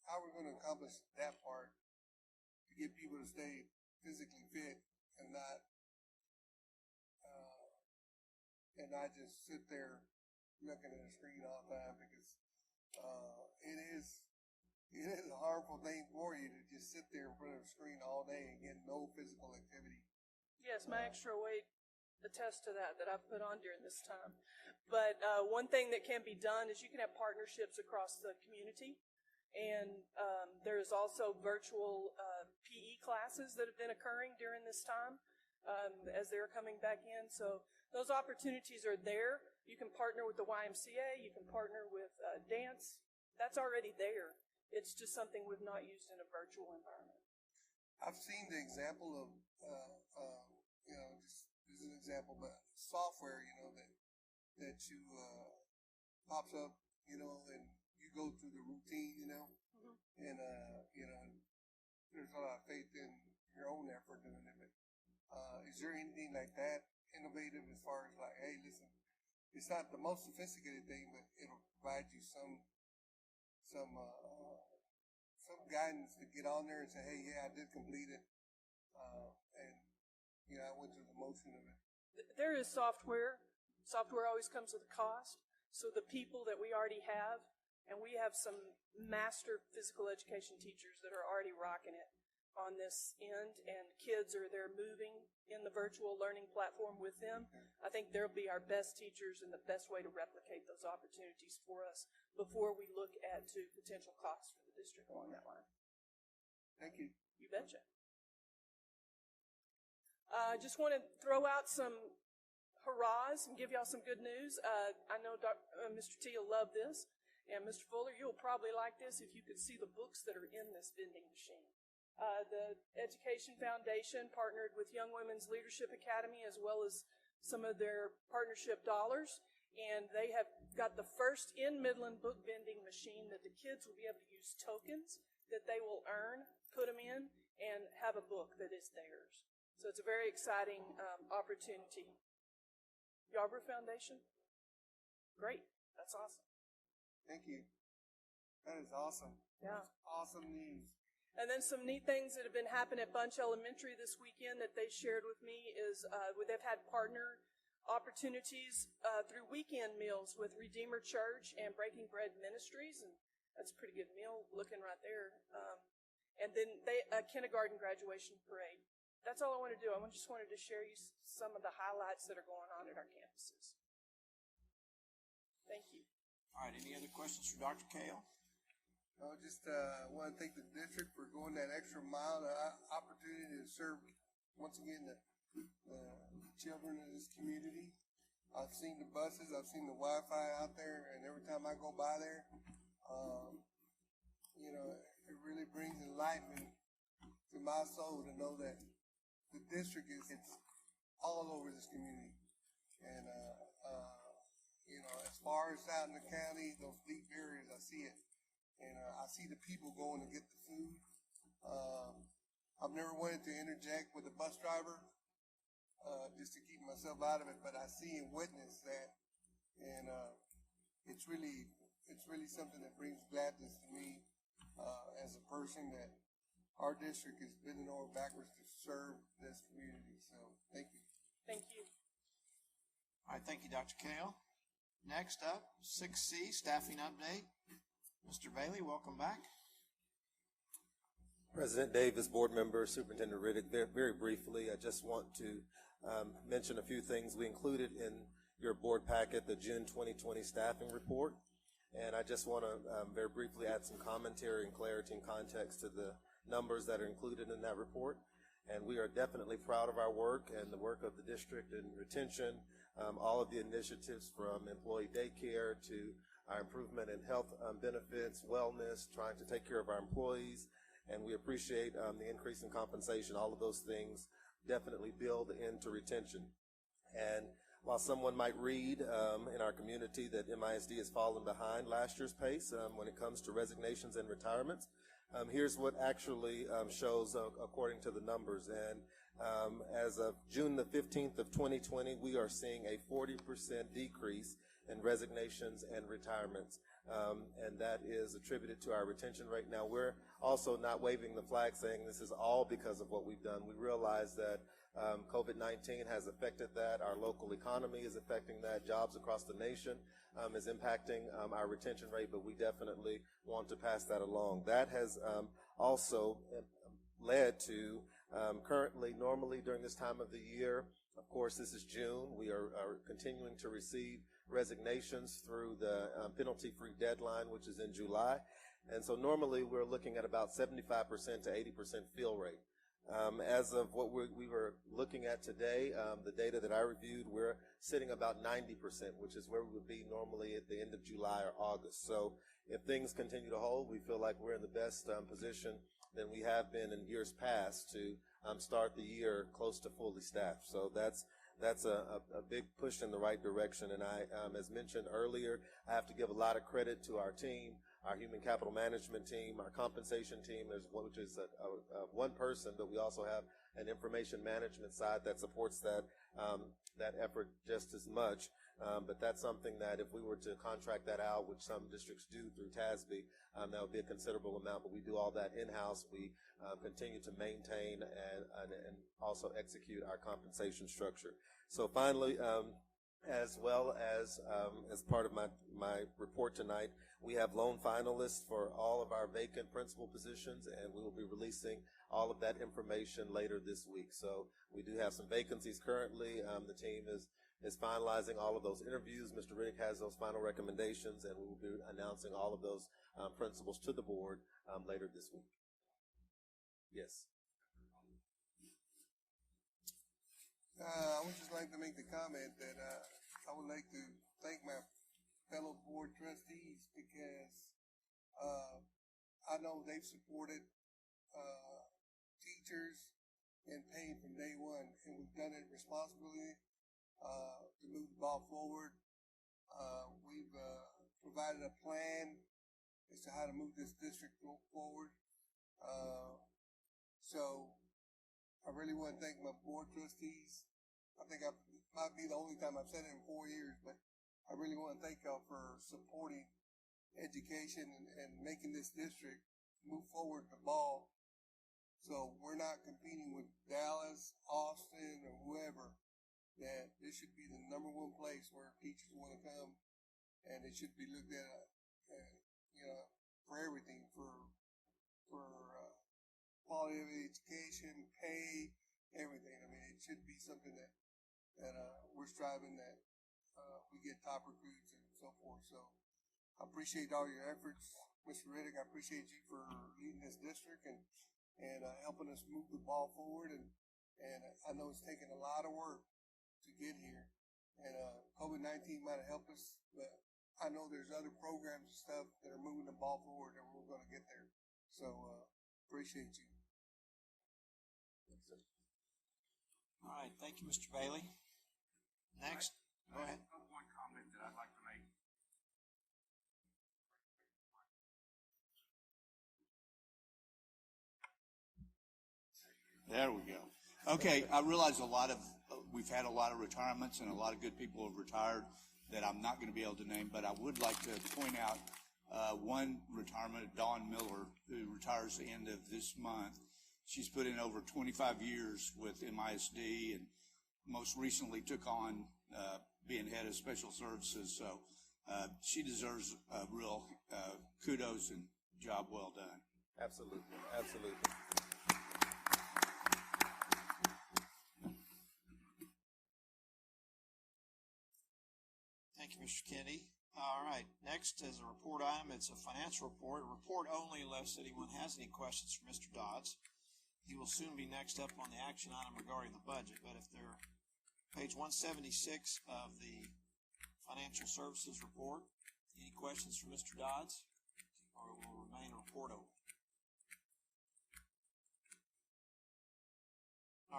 how are we going to accomplish that part to get people to stay physically fit and not just sit there looking at a screen all the time, because it is a harmful thing for you to just sit there in front of a screen all day and get no physical activity. Yes, my extra weight attests to that I've put on during this time. But one thing that can be done is you can have partnerships across the community. And there's also virtual PE classes that have been occurring during this time as they're coming back in. So those opportunities are there. You can partner with the YMCA. You can partner with dance. That's already there. It's just something we've not used in a virtual environment. I've seen the example of, just as an example, but software, that you pops up, and you go through the routine, Mm-hmm. and there's a lot of faith in your own effort doing it. But is there anything like that innovative as far as like, hey, listen, it's not the most sophisticated thing, but it'll provide you some guidance to get on there and say, hey, yeah, I did complete it, and I went through the motion of it. There is software. Software always comes with a cost. So the people that we already have, and we have some master physical education teachers that are already rocking it on this end, and kids are there moving in the virtual learning platform with them. I think they'll be our best teachers and the best way to replicate those opportunities for us before we look at to potential costs for the district along that line. Thank you. You betcha. I just want to throw out some hurrahs and give y'all some good news. I know Mr. T will love this, and Mr. Fuller, you'll probably like this if you could see the books that are in this vending machine. The Education Foundation partnered with Young Women's Leadership Academy as well as some of their partnership dollars, and they have got the first in Midland book vending machine that the kids will be able to use tokens that they will earn, put them in, and have a book that is theirs. So it's a very exciting opportunity. Yarborough Foundation? Great. That's awesome. Thank you. That is awesome. Yeah. That's awesome news. And then some neat things that have been happening at Bunch Elementary this weekend that they shared with me is they've had partner opportunities through weekend meals with Redeemer Church and Breaking Bread Ministries, and that's a pretty good meal looking right there. And then a kindergarten graduation parade. That's all I want to do. I just wanted to share you some of the highlights that are going on at our campuses. Thank you. All right, any other questions for Dr. Kale? I just want to thank the district for going that extra mile, the opportunity to serve, once again, the children of this community. I've seen the buses, I've seen the Wi-Fi out there, and every time I go by there, it really brings enlightenment to my soul to know that the district it's all over this community. And, as far as out in the county, those deep areas, I see it. And I see the people going to get the food. I've never wanted to interject with the bus driver just to keep myself out of it, but I see and witness that. And it's really something that brings gladness to me as a person that our district is bending over backwards to serve this community. So thank you. Thank you. All right, thank you, Dr. Kale. Next up, 6C, staffing update. Mr. Bailey, welcome back. President Davis, board member, Superintendent Riddick, very briefly, I just want to mention a few things. We included in your board packet the June 2020 staffing report, and I just want to very briefly add some commentary and clarity and context to the numbers that are included in that report. And we are definitely proud of our work and the work of the district in retention, all of the initiatives from employee daycare to our improvement in health benefits, wellness, trying to take care of our employees, and we appreciate the increase in compensation. All of those things definitely build into retention. And while someone might read in our community that MISD has fallen behind last year's pace when it comes to resignations and retirements, here's what actually shows according to the numbers. And as of June the 15th of 2020, we are seeing a 40% decrease in resignations and retirements. And that is attributed to our retention rate. Now, we're also not waving the flag saying this is all because of what we've done. We realize that COVID-19 has affected that. Our local economy is affecting that. Jobs across the nation is impacting our retention rate, but we definitely want to pass that along. That has also led to currently, normally during this time of the year, of course, this is June, we are continuing to receive resignations through the penalty-free deadline, which is in July. And so normally we're looking at about 75% to 80% fill rate. As of what we were looking at today, the data that I reviewed, we're sitting about 90%, which is where we would be normally at the end of July or August. So if things continue to hold, we feel like we're in the best position than we have been in years past to start the year close to fully staffed. So that's a big push in the right direction. And I, as mentioned earlier, I have to give a lot of credit to our team, our human capital management team, our compensation team, which is one person, but we also have an information management side that supports that effort just as much. But that's something that if we were to contract that out, which some districts do through TASB, that would be a considerable amount, but we do all that in-house. We continue to maintain and also execute our compensation structure. So finally, as well as part of my report tonight, we have loan finalists for all of our vacant principal positions, and we will be releasing all of that information later this week. So we do have some vacancies currently. The team is finalizing all of those interviews. Mr. Riddick has those final recommendations, and we will be announcing all of those principals to the board later this week. Yes. I would just like to make the comment that I would like to thank my fellow board trustees because I know they've supported teachers and paid from day one, and we've done it responsibly to move the ball forward. We've provided a plan as to how to move this district forward. So I really want to thank my board trustees. I think it might be the only time I've said it in 4 years, but I really want to thank y'all for supporting education and making this district move forward the ball. So we're not competing with Dallas, Austin, or whoever. That this should be the number one place where teachers want to come, and it should be looked at, for everything, for quality of education, pay, everything. I mean, it should be something that we're striving that we get top recruits and so forth. So I appreciate all your efforts, Mr. Riddick. I appreciate you for leading this district and helping us move the ball forward. And I know it's taken a lot of work to get here, and COVID-19 might have helped us, but I know there's other programs and stuff that are moving the ball forward and we're going to get there. So appreciate you. All right, thank you, Mr. Bailey. Next, go ahead. I have one comment that I'd like to make. There we go. Okay, I realize we've had a lot of retirements and a lot of good people have retired that I'm not going to be able to name, but I would like to point out one retirement, Dawn Miller, who retires the end of this month. She's put in over 25 years with MISD and most recently took on being head of special services. So she deserves a real kudos and job well done. Absolutely, absolutely. Thank you, Mr. Kennedy. All right, next is a report item. It's a financial report, a report only unless anyone has any questions for Mr. Dodds. He will soon be next up on the action item regarding the budget, but if they're page 176 of the financial services report, any questions for Mr. Dodds, or it will remain a report only?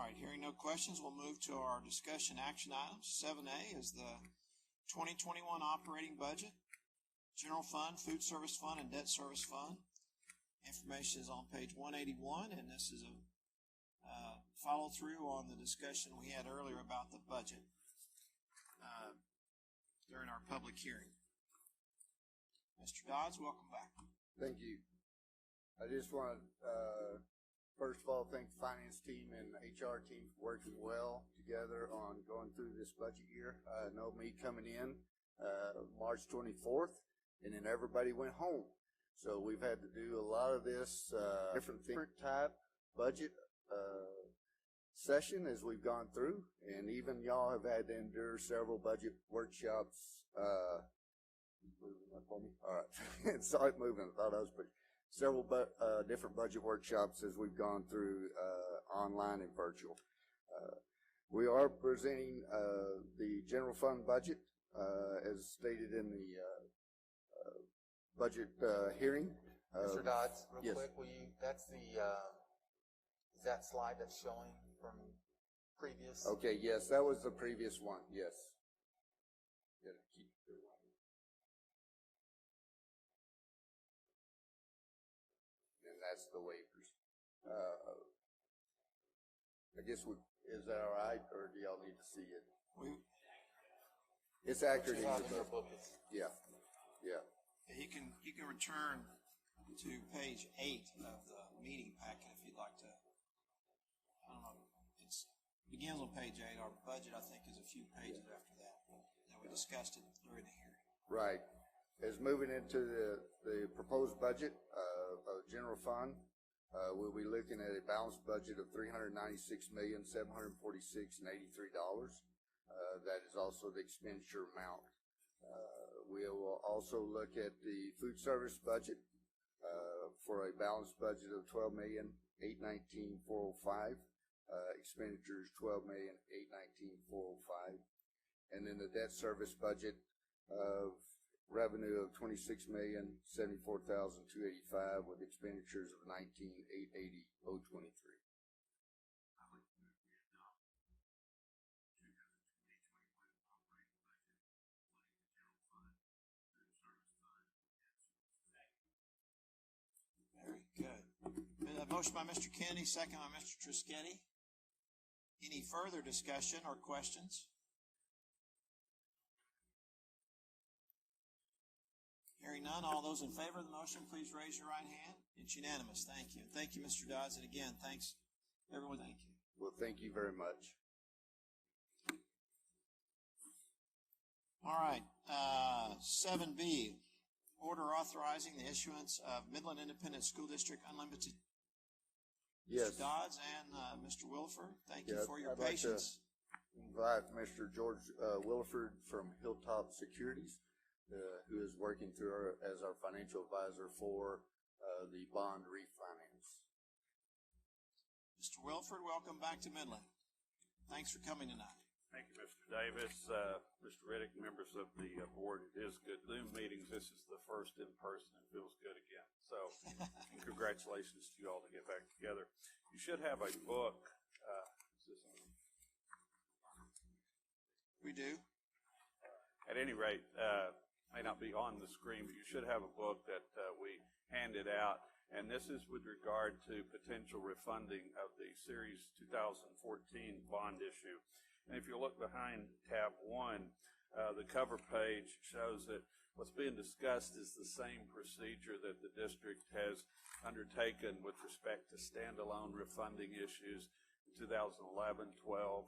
All right, hearing no questions, we'll move to our discussion action items. 7A is the 2021 operating budget, general fund, food service fund, and debt service fund. Information is on page 181, and this is a follow-through on the discussion we had earlier about the budget during our public hearing. Mr. Dodds, welcome back. Thank you. I just want to, first of all, thank the finance team and the HR team for working well together on going through this budget year. I know me coming in March 24th, and then everybody went home. So we've had to do a lot of this different type budget session as we've gone through, and even y'all have had to endure several budget workshops. Moving up on me? All right. Sorry, moving. I thought I was pretty. Several different budget workshops as we've gone through online and virtual. We are presenting the general fund budget as stated in the budget hearing. Mr. Dodds, real yes. quick, that's the, is that slide that's showing from previous? Okay, yes, that was the previous one, yes. Gotta keep it right. And that's the waivers. I guess is that all right, or do y'all need to see it? It's accurate in the book. Yeah, yeah. You can return to page 8 of the meeting packet if you'd like to. I don't know. It begins on page 8. Our budget, I think, is a few pages after that. We discussed it during the hearing. Right. As moving into the proposed budget of general fund, we'll be looking at a balanced budget of $396,746,083. That is also the expenditure amount. We will also look at the food service budget for a balanced budget of $12,819,405. Expenditures $12,819,405. And then the debt service budget of revenue of $26,074,285 with expenditures of $19,880,023. Very good. A motion by Mr. Kennedy, second by Mr. Trischetti. Any further discussion or questions? Hearing none, all those in favor of the motion, please raise your right hand. It's unanimous. Thank you. Thank you, Mr. Dodds. And again, thanks, everyone. Thank you. Well, thank you very much. All right. 7B, order authorizing the issuance of Midland Independent School District Unlimited. Yes. Mr. Dodds and Mr. Williford, thank you for your I'd like to patience. invite Mr. George Williford from Hilltop Securities, who is working through as our financial advisor for the bond refinance. Mr. Williford, welcome back to Midland. Thanks for coming tonight. Thank you, Mr. Davis. Mr. Riddick, members of the board, it is good. Zoom meetings, this is the first in person. It feels good again. So, and congratulations to you all to get back together. You should have a book. We do. At any rate, may not be on the screen, but you should have a book that we handed out. And this is with regard to potential refunding of the Series 2014 bond issue. And if you look behind tab 1, the cover page shows that what's being discussed is the same procedure that the district has undertaken with respect to standalone refunding issues in 2011, 12,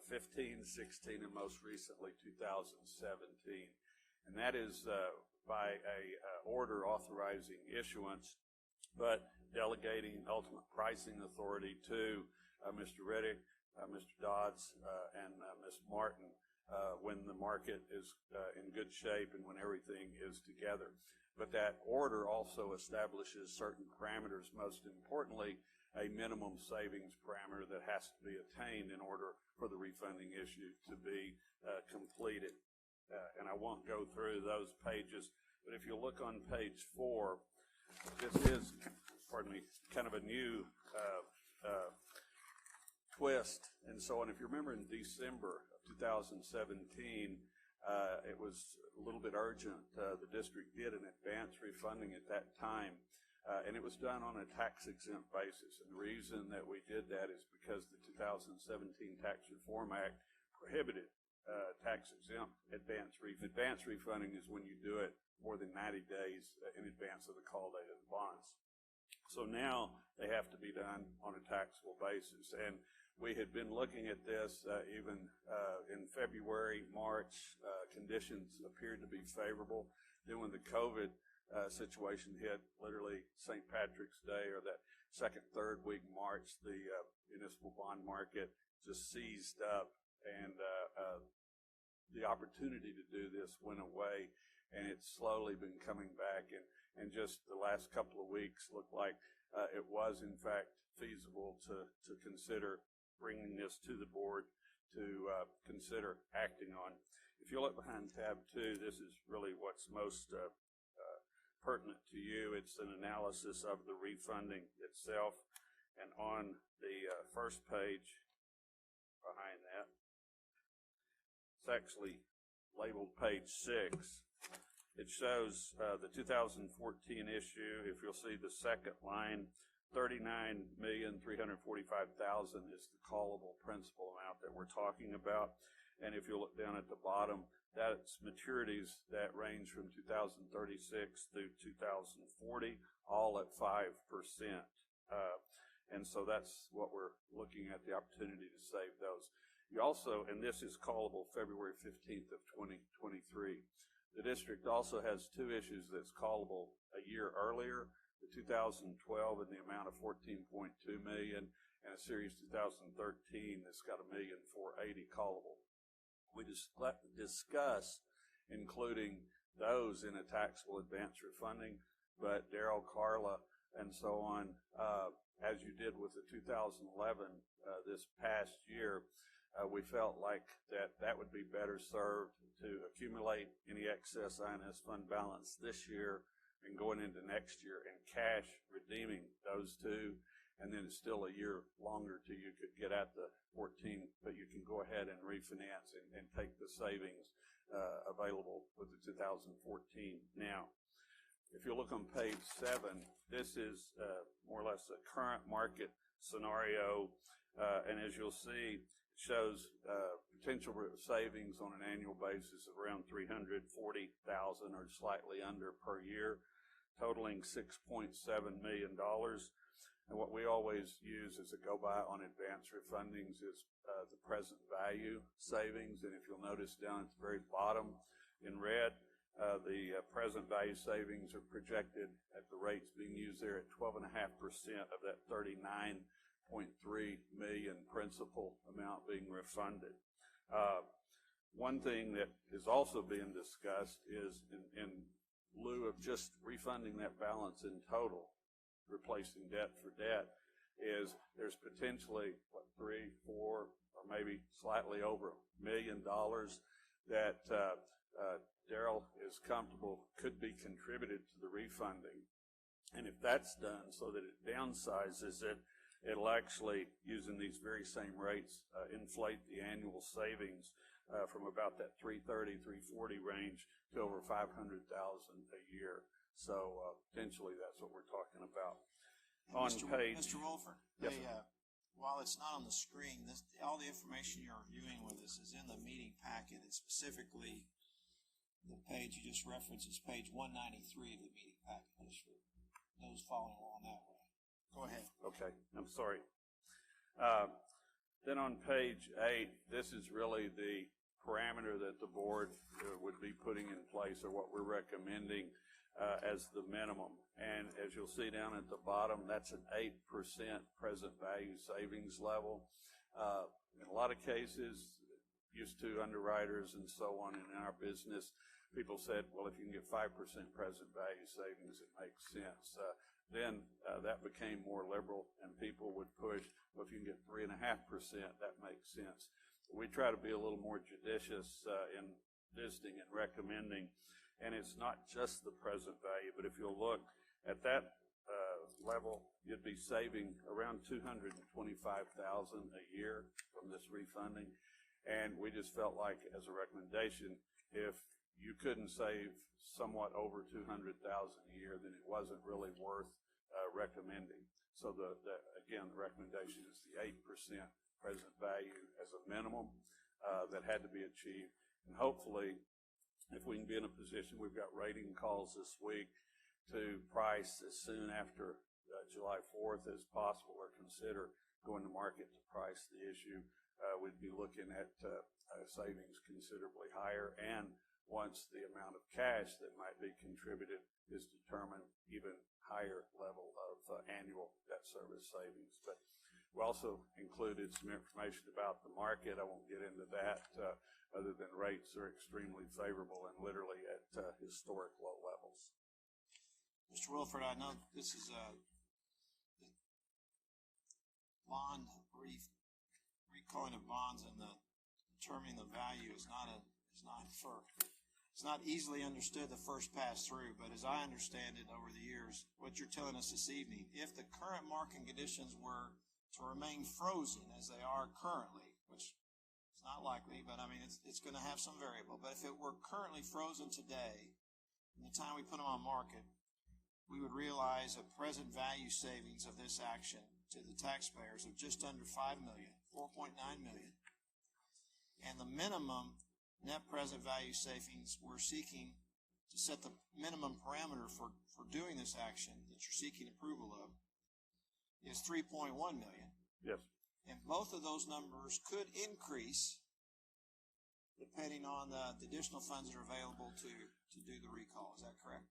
15, 16, and most recently 2017. And that is by a order authorizing issuance, but delegating ultimate pricing authority to Mr. Riddick, Mr. Dodds, and Ms. Martin when the market is in good shape and when everything is together. But that order also establishes certain parameters, most importantly, a minimum savings parameter that has to be attained in order for the refunding issue to be completed. And I won't go through those pages, but if you look on page 4, this is, pardon me, kind of a new twist and so on. If you remember in December of 2017, it was a little bit urgent. The district did an advance refunding at that time, and it was done on a tax-exempt basis. And the reason that we did that is because the 2017 Tax Reform Act prohibited tax-exempt advance refunding. Advance refunding is when you do it more than 90 days in advance of the call date of the bonds. So now they have to be done on a taxable basis. And we had been looking at this even in February, March. Conditions appeared to be favorable. Then when the COVID situation hit, literally St. Patrick's Day or that second, third week March, the municipal bond market just seized up, and the opportunity to do this went away, and it's slowly been coming back. And just the last couple of weeks looked like it was in fact feasible to consider bringing this to the board to consider acting on. If you look behind tab 2, this is really what's most pertinent to you. It's an analysis of the refunding itself, and on the first page behind that, it's actually labeled page 6. It shows the 2014 issue. If you'll see the second line, $39,345,000 is the callable principal amount that we're talking about. And if you look down at the bottom, that's maturities that range from 2036 through 2040, all at 5%. And so that's what we're looking at, the opportunity to save those. You also, and this is callable February 15th of 2023. The district also has 2 issues that's callable a year earlier, the 2012 in the amount of $14.2 million, and a series 2013 that's got $1,480,000 callable. We discuss including those in a taxable advance refunding, but Daryl, Carla, and so on, as you did with the 2011 this past year, we felt like that would be better served to accumulate any excess INS fund balance this year and going into next year and cash redeeming those 2, and then it's still a year longer till you could get at the 14, but you can go ahead and refinance and take the savings available with the 2014 now. If you look on page 7, this is more or less a current market scenario, and as you'll see, it shows potential savings on an annual basis of around $340,000 or slightly under per year, totaling $6.7 million. And what we always use as a go-by on advance refundings is the present value savings. And if you'll notice down at the very bottom in red, the present value savings are projected at the rates being used there at 12.5% of that $39.3 million principal amount being refunded. One thing that is also being discussed is in lieu of just refunding that balance in total, replacing debt for debt, is there's potentially $3, $4, or maybe slightly over $1 million that Daryl is comfortable could be contributed to the refunding. And if that's done so that it downsizes it, it'll actually, using these very same rates, inflate the annual savings from about that $330, $340 range to over $500,000 a year. So potentially that's what we're talking about. On page, Mr. Wolford, yes, while it's not on the screen, all the information you're reviewing with us is in the meeting packet. It's specifically the page you just referenced is page 193 of the meeting packet, just for those following along that way. Go ahead. Okay, I'm sorry. Then on page 8, this is really the parameter that the board would be putting in place, or what we're recommending as the minimum. And as you'll see down at the bottom, that's an 8% present value savings level. In a lot of cases, used to underwriters and so on in our business, people said, well, if you can get 5% present value savings, it makes sense. Then that became more liberal, and people would push, well, if you can get 3.5%, that makes sense. We try to be a little more judicious in visiting and recommending, and it's not just the present value, but if you'll look at that level, you'd be saving around $225,000 a year from this refunding. And we just felt like, as a recommendation, if you couldn't save somewhat over $200,000 a year, then it wasn't really worth recommending. So again, the recommendation is the 8% present value as a minimum that had to be achieved. And hopefully, if we can be in a position, we've got rating calls this week to price as soon after July 4th as possible, or consider going to market to price the issue. We'd be looking at savings considerably higher, and once the amount of cash that might be contributed is determined, even higher level of annual debt service savings. But we also included some information about the market. I won't get into that, other than rates are extremely favorable and literally at historic low levels. Mr. Wilford, I know this is a bond recalling of bonds, and the determining the value is not it's not easily understood the first pass through. But as I understand it over the years, what you're telling us this evening, if the current market conditions were to remain frozen as they are currently, which is not likely, but I mean it's going to have some variable. But if it were currently frozen today, from the time we put them on market, we would realize a present value savings of this action to the taxpayers of just under $5 million, $4.9 million. And the minimum net present value savings we're seeking to set the minimum parameter for doing this action that you're seeking approval of is $3.1 million. Yes. And both of those numbers could increase depending on the additional funds that are available to do the recall. Is that correct?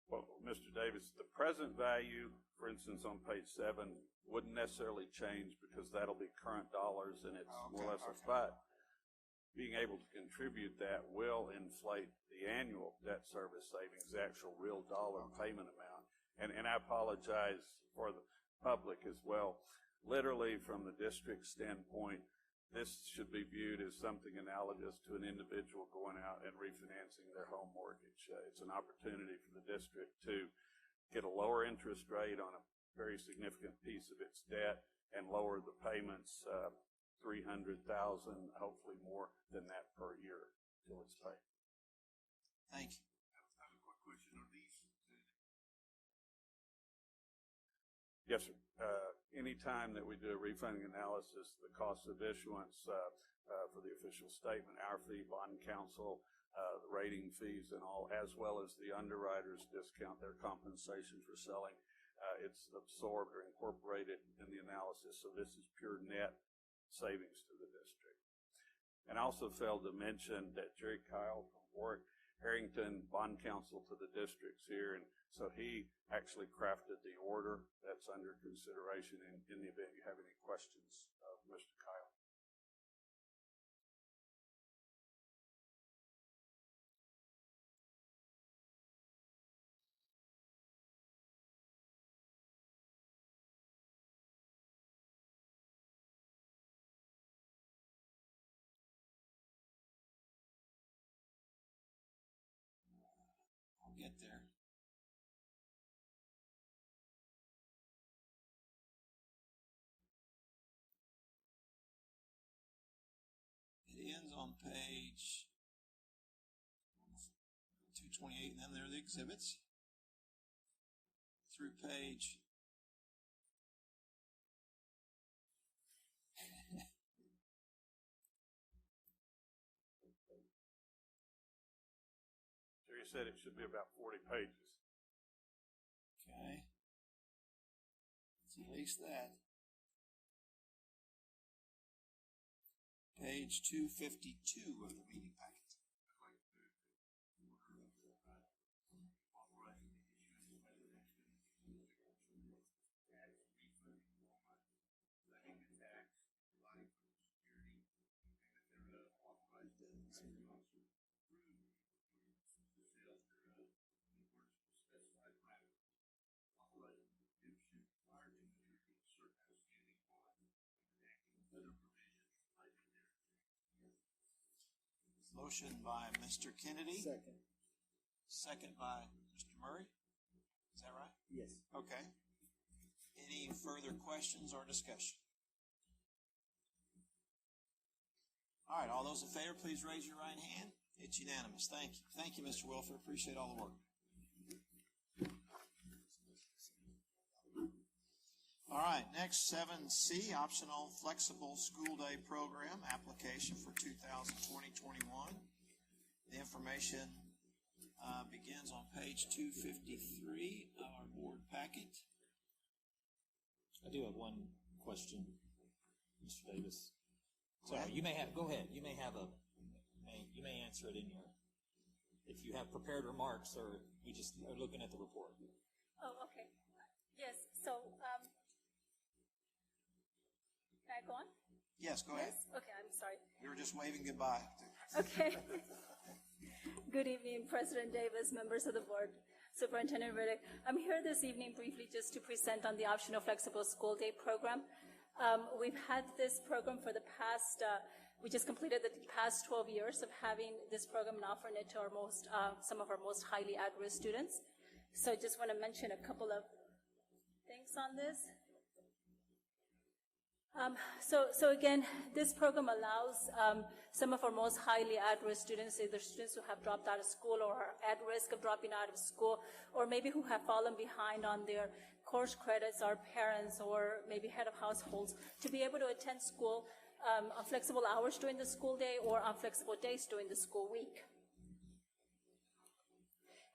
Well, Mr. Davis, the present value, for instance, on page 7, wouldn't necessarily change because that'll be current dollars, and it's more or less a but being able to contribute that will inflate the annual debt service savings, the actual real dollar payment amount. And I apologize for the public as well. Literally, from the district standpoint, this should be viewed as something analogous to an individual going out and refinancing their home mortgage. It's an opportunity for the district to get a lower interest rate on a very significant piece of its debt and lower the payments, $300,000, hopefully more than that per year till it's paid. Thank you. I have a quick question on these. Yes, sir. Anytime that we do a refunding analysis, the cost of issuance for the official statement, our fee, bond counsel, the rating fees and all, as well as the underwriter's discount, their compensation for selling, it's absorbed or incorporated in the analysis. So this is pure net savings to the district. And I also failed to mention that Jerry Kyle from Warwick Harrington, bond counsel to the districts here, and so he actually crafted the order that's under consideration in the event you have any questions of Mr. Kyle. I'll get there. It ends on page 228, and then there are the exhibits through page Jerry said it should be about 40 pages. Okay. It's at least that. Page 252 of the meeting packet. Motion by Mr. Kennedy. Second. Second by Mr. Murray. Is that right? Yes. Okay. Any further questions or discussion? All right, all those in favor, please raise your right hand. It's unanimous. Thank you. Thank you, Mr. Wilfer. Appreciate all the work. All right, next 7C, optional flexible school day program application for 2020-21. The information begins on page 253 of our board packet. I do have one question, Mr. Davis. Sorry, you may have, go ahead. You may have you may answer it in your, if you have prepared remarks or you just are looking at the report. Oh, okay. Yes, so, can I go on? Yes, go ahead. Yes? Okay, I'm sorry. We were just waving goodbye. Okay. Good evening, President Davis, members of the board, Superintendent Riddick. I'm here this evening briefly just to present on the optional flexible school day program. We've had this program for the past, we just completed the past 12 years of having this program and offering it to our some of our most highly at-risk students. So I just want to mention a couple of things on this. So again, this program allows some of our most highly at-risk students, either students who have dropped out of school or are at risk of dropping out of school, or maybe who have fallen behind on their course credits, our parents, or maybe head of households, to be able to attend school on flexible hours during the school day or on flexible days during the school week.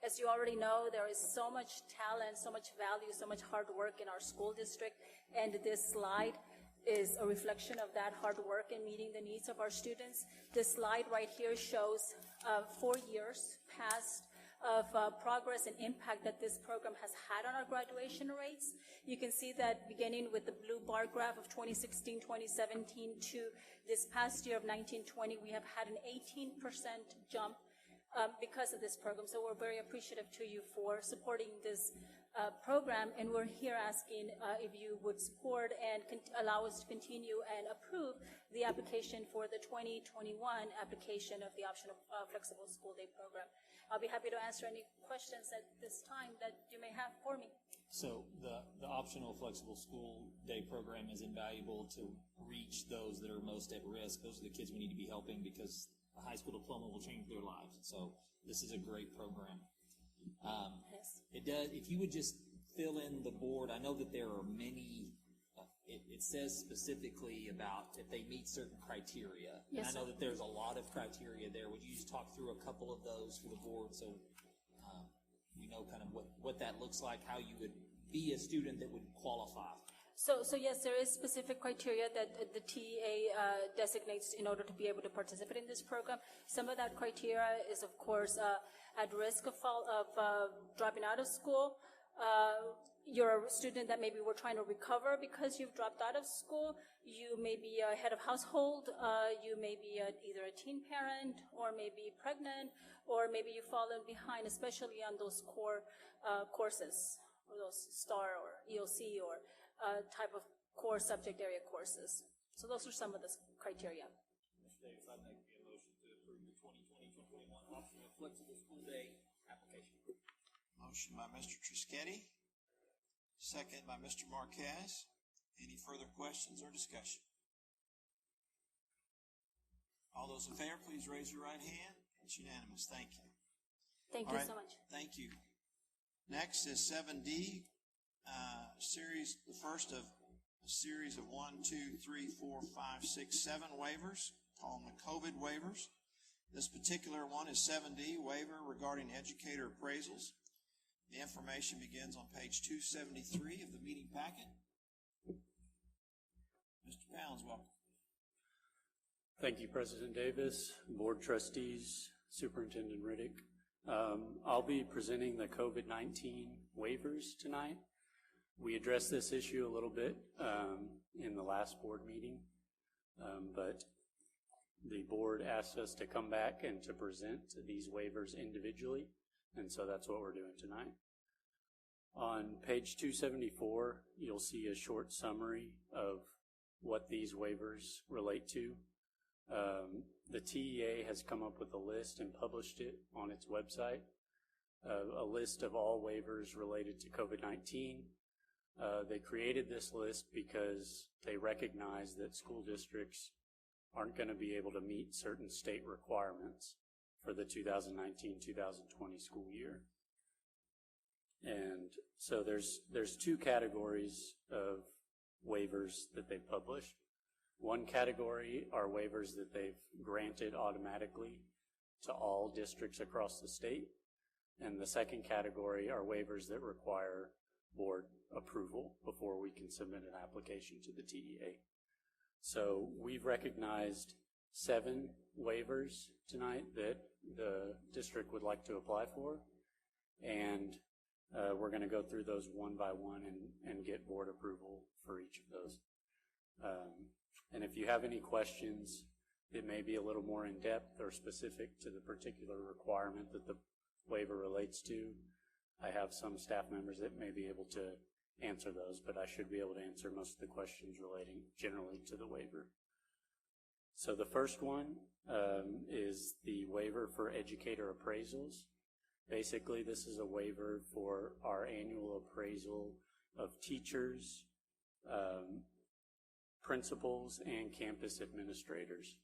As you already know, there is so much talent, so much value, so much hard work in our school district, and this slide is a reflection of that hard work in meeting the needs of our students. This slide right here shows 4 years past of progress and impact that this program has had on our graduation rates. You can see that beginning with the blue bar graph of 2016, 2017 to this past year of 1920, we have had an 18% jump because of this program. So we're very appreciative to you for supporting this program, and we're here asking if you would support and allow us to continue and approve the application for the 2021 application of the optional flexible school day program. I'll be happy to answer any questions at this time that you may have for me. So the optional flexible school day program is invaluable to reach those that are most at risk. Those are the kids we need to be helping because a high school diploma will change their lives. So this is a great program. Yes. It does. If you would just fill in the board, I know that there are many. It says specifically about if they meet certain criteria. Yes, and I know that there's a lot of criteria there. Would you just talk through a couple of those for the board so we know kind of what that looks like, how you would be a student that would qualify? So yes, there is specific criteria that the TEA designates in order to be able to participate in this program. Some of that criteria is, of course, at risk of dropping out of school. You're a student that maybe we're trying to recover because you've dropped out of school. You may be a head of household. You may be either a teen parent or maybe pregnant, or maybe you've fallen behind, especially on those core courses, or those STAR or EOC or type of core subject area courses. So those are some of the criteria. Mr. Davis, I'd like to be a motion to approve the 2020-2021 optional flexible school day application. Motion by Mr. Trischetti, second by Mr. Marquez. Any further questions or discussion? All those in favor, please raise your right hand. It's unanimous. Thank you. Thank you so much. Thank you. Next is 7D, the first of a series of 1, 2, 3, 4, 5, 6, 7 waivers, call them the COVID waivers. This particular one is 7D, waiver regarding educator appraisals. The information begins on page 273 of the meeting packet. Mr. Pounds, welcome. Thank you, President Davis, Board Trustees, Superintendent Riddick. I'll be presenting the COVID-19 waivers tonight. We addressed this issue a little bit in the last board meeting, but the board asked us to come back and to present these waivers individually, and so that's what we're doing tonight. On page 274, you'll see a short summary of what these waivers relate to. The TEA has come up with a list and published it on its website. a list of all waivers related to COVID-19. They created this list because they recognize that school districts aren't going to be able to meet certain state requirements for the 2019-2020 school year. And so there's two categories of waivers that they've published. One category are waivers that they've granted automatically to all districts across the state. And the second category are waivers that require board approval before we can submit an application to the TEA. So we've recognized 7 waivers tonight that the district would like to apply for, and we're going to go through those one by one and get board approval for each of those. And if you have any questions that may be a little more in depth or specific to the particular requirement that the waiver relates to, I have some staff members that may be able to answer those, but I should be able to answer most of the questions relating generally to the waiver. So the first one is the waiver for educator appraisals. Basically, this is a waiver for our annual appraisal of teachers, principals, and campus administrators.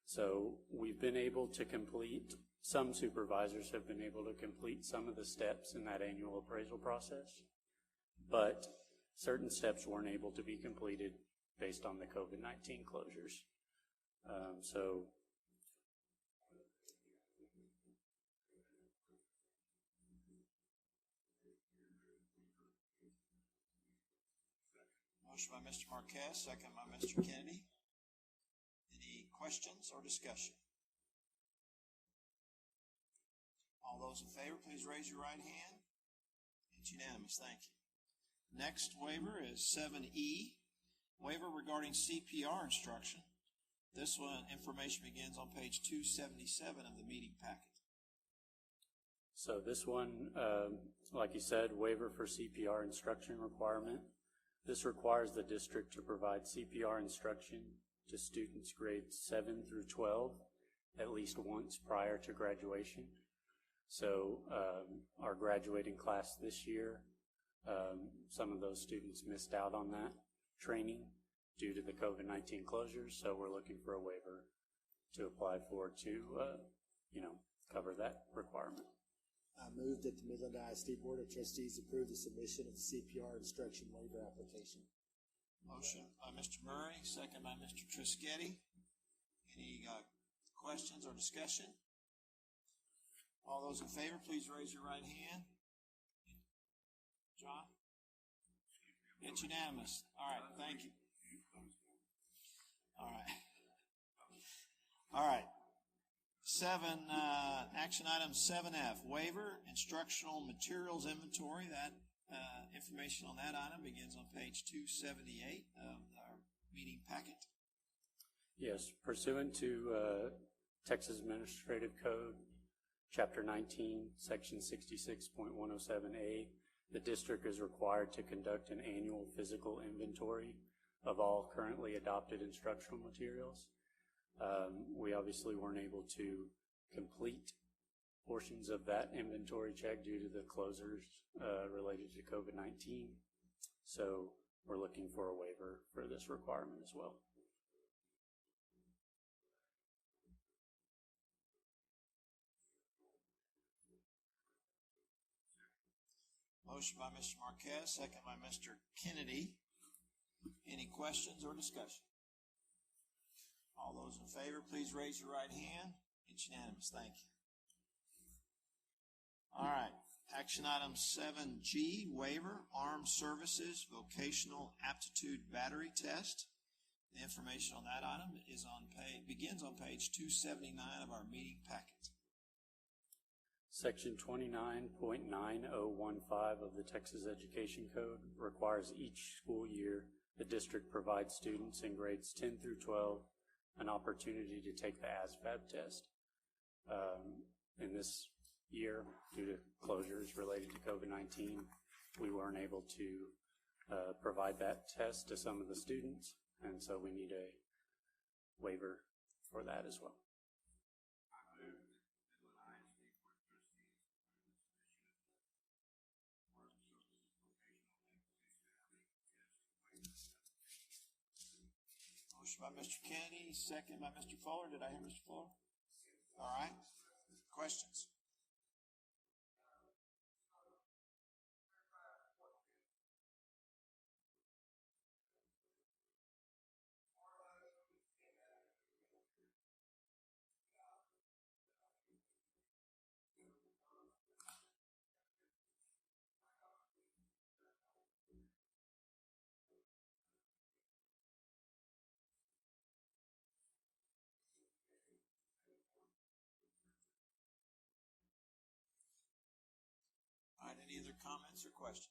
So we've been able to complete, some supervisors have been able to complete some of the steps in that annual appraisal process, but certain steps weren't able to be completed based on the COVID-19 closures. Motion by Mr. Marquez, second by Mr. Kennedy. Any questions or discussion? All those in favor, please raise your right hand. It's unanimous. Thank you. Next waiver is 7E, waiver regarding CPR instruction. This one, information begins on page 277 of the meeting packet. So this one, like you said, waiver for CPR instruction requirement. This requires the district to provide CPR instruction to students grades 7 through 12 at least once prior to graduation. So our graduating class this year, some of those students missed out on that training due to the COVID-19 closures, so we're looking for a waiver to apply for to, cover that requirement. I move that the Midland ISD Board of Trustees approve the submission of the CPR instruction waiver application. Motion by Mr. Murray, second by Mr. Trischetti. Any questions or discussion? All those in favor, please raise your right hand. John? It's unanimous. All right, thank you. All right. All right. Action item 7F, waiver, instructional materials inventory. That information on that item begins on page 278 of our meeting packet. Yes, pursuant to Texas Administrative Code, Chapter 19, Section 66.107A, the district is required to conduct an annual physical inventory of all currently adopted instructional materials. We obviously weren't able to complete portions of that inventory check due to the closures related to COVID-19. So we're looking for a waiver for this requirement as well. Motion by Mr. Marquez, second by Mr. Kennedy. Any questions or discussion? All those in favor, please raise your right hand. It's unanimous. Thank you. All right. Action item 7G, waiver, armed services, vocational aptitude battery test. The information on that item begins on page 279 of our meeting packet. Section 29.9015 of the Texas Education Code requires each school year the district provides students in grades 10 through 12 an opportunity to take the ASVAB test. In this year, due to closures related to COVID-19, we weren't able to provide that test to some of the students, and so we need a waiver for that as well. Motion by Mr. Kennedy, second by Mr. Fuller. Did I hear Mr. Fuller? All right. Questions? All right, any other comments or questions?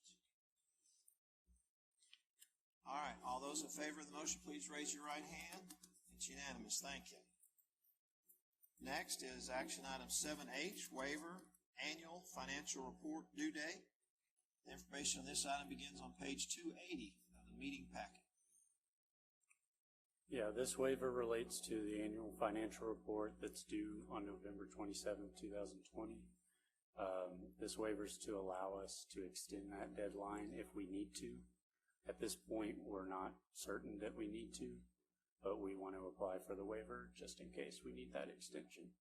All right, all those in favor of the motion, please raise your right hand. It's unanimous. Thank you. Next is action item 7H, waiver, annual financial report due date. The information on this item begins on page 280 of the meeting packet. Yeah, this waiver relates to the annual financial report that's due on November 27th, 2020. This waiver is to allow us to extend that deadline if we need to. At this point, we're not certain that we need to, but we want to apply for the waiver just in case we need that extension.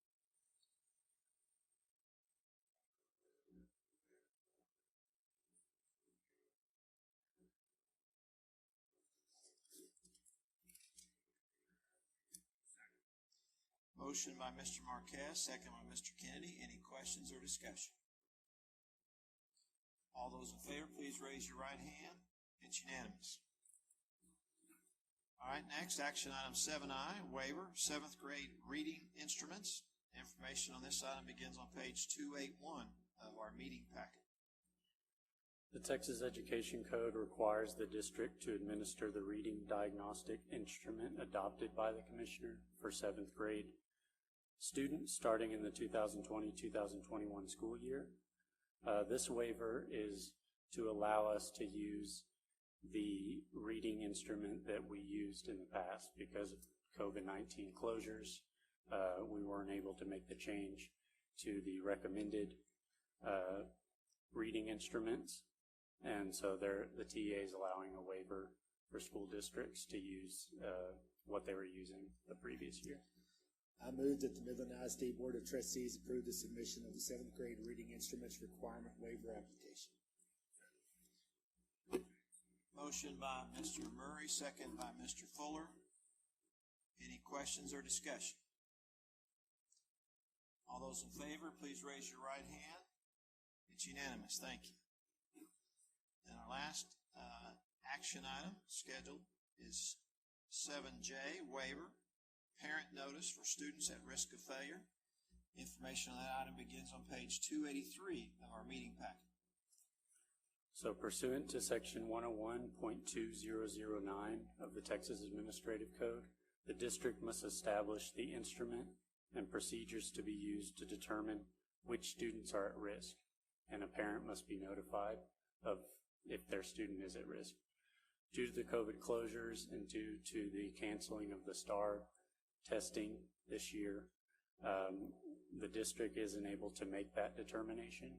Motion by Mr. Marquez, second by Mr. Kennedy. Any questions or discussion? All those in favor, please raise your right hand. It's unanimous. All right, next, action item 7I, waiver, 7th grade reading instruments. Information on this item begins on page 281 of our meeting packet. The Texas Education Code requires the district to administer the reading diagnostic instrument adopted by the commissioner for 7th grade students starting in the 2020-2021 school year. This waiver is to allow us to use the reading instrument that we used in the past. Because of COVID-19 closures, we weren't able to make the change to the recommended reading instruments. And so the TA is allowing a waiver for school districts to use what they were using the previous year. I move that the Midland ISD Board of Trustees approve the submission of the 7th grade reading instruments requirement waiver application. Motion by Mr. Murray, second by Mr. Fuller. Any questions or discussion? All those in favor, please raise your right hand. It's unanimous. Thank you. And our last action item scheduled is 7J, waiver, parent notice for students at risk of failure. Information on that item begins on page 283 of our meeting packet. So pursuant to section 101.2009 of the Texas Administrative Code, the district must establish the instrument and procedures to be used to determine which students are at risk, and a parent must be notified of if their student is at risk. Due to the COVID closures and due to the canceling of the STAR testing this year, the district isn't able to make that determination.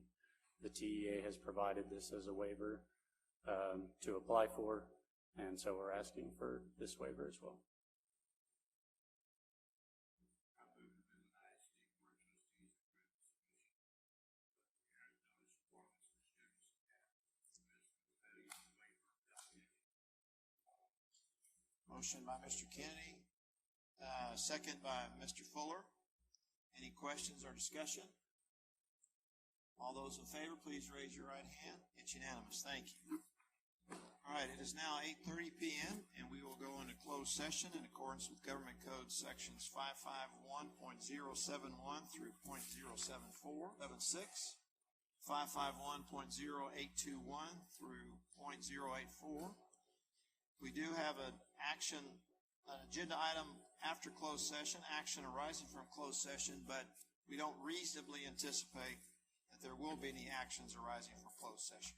The TEA has provided this as a waiver to apply for, and so we're asking for this waiver as well. Motion by Mr. Kennedy, second by Mr. Fuller. Any questions or discussion? All those in favor, please raise your right hand. It's unanimous. Thank you. All right, it is now 8:30 p.m., and we will go into closed session in accordance with Government Code sections 551.071 through .074, 551.0821 through .084. We do have an agenda item after closed session, action arising from closed session, but we don't reasonably anticipate that there will be any actions arising from closed session.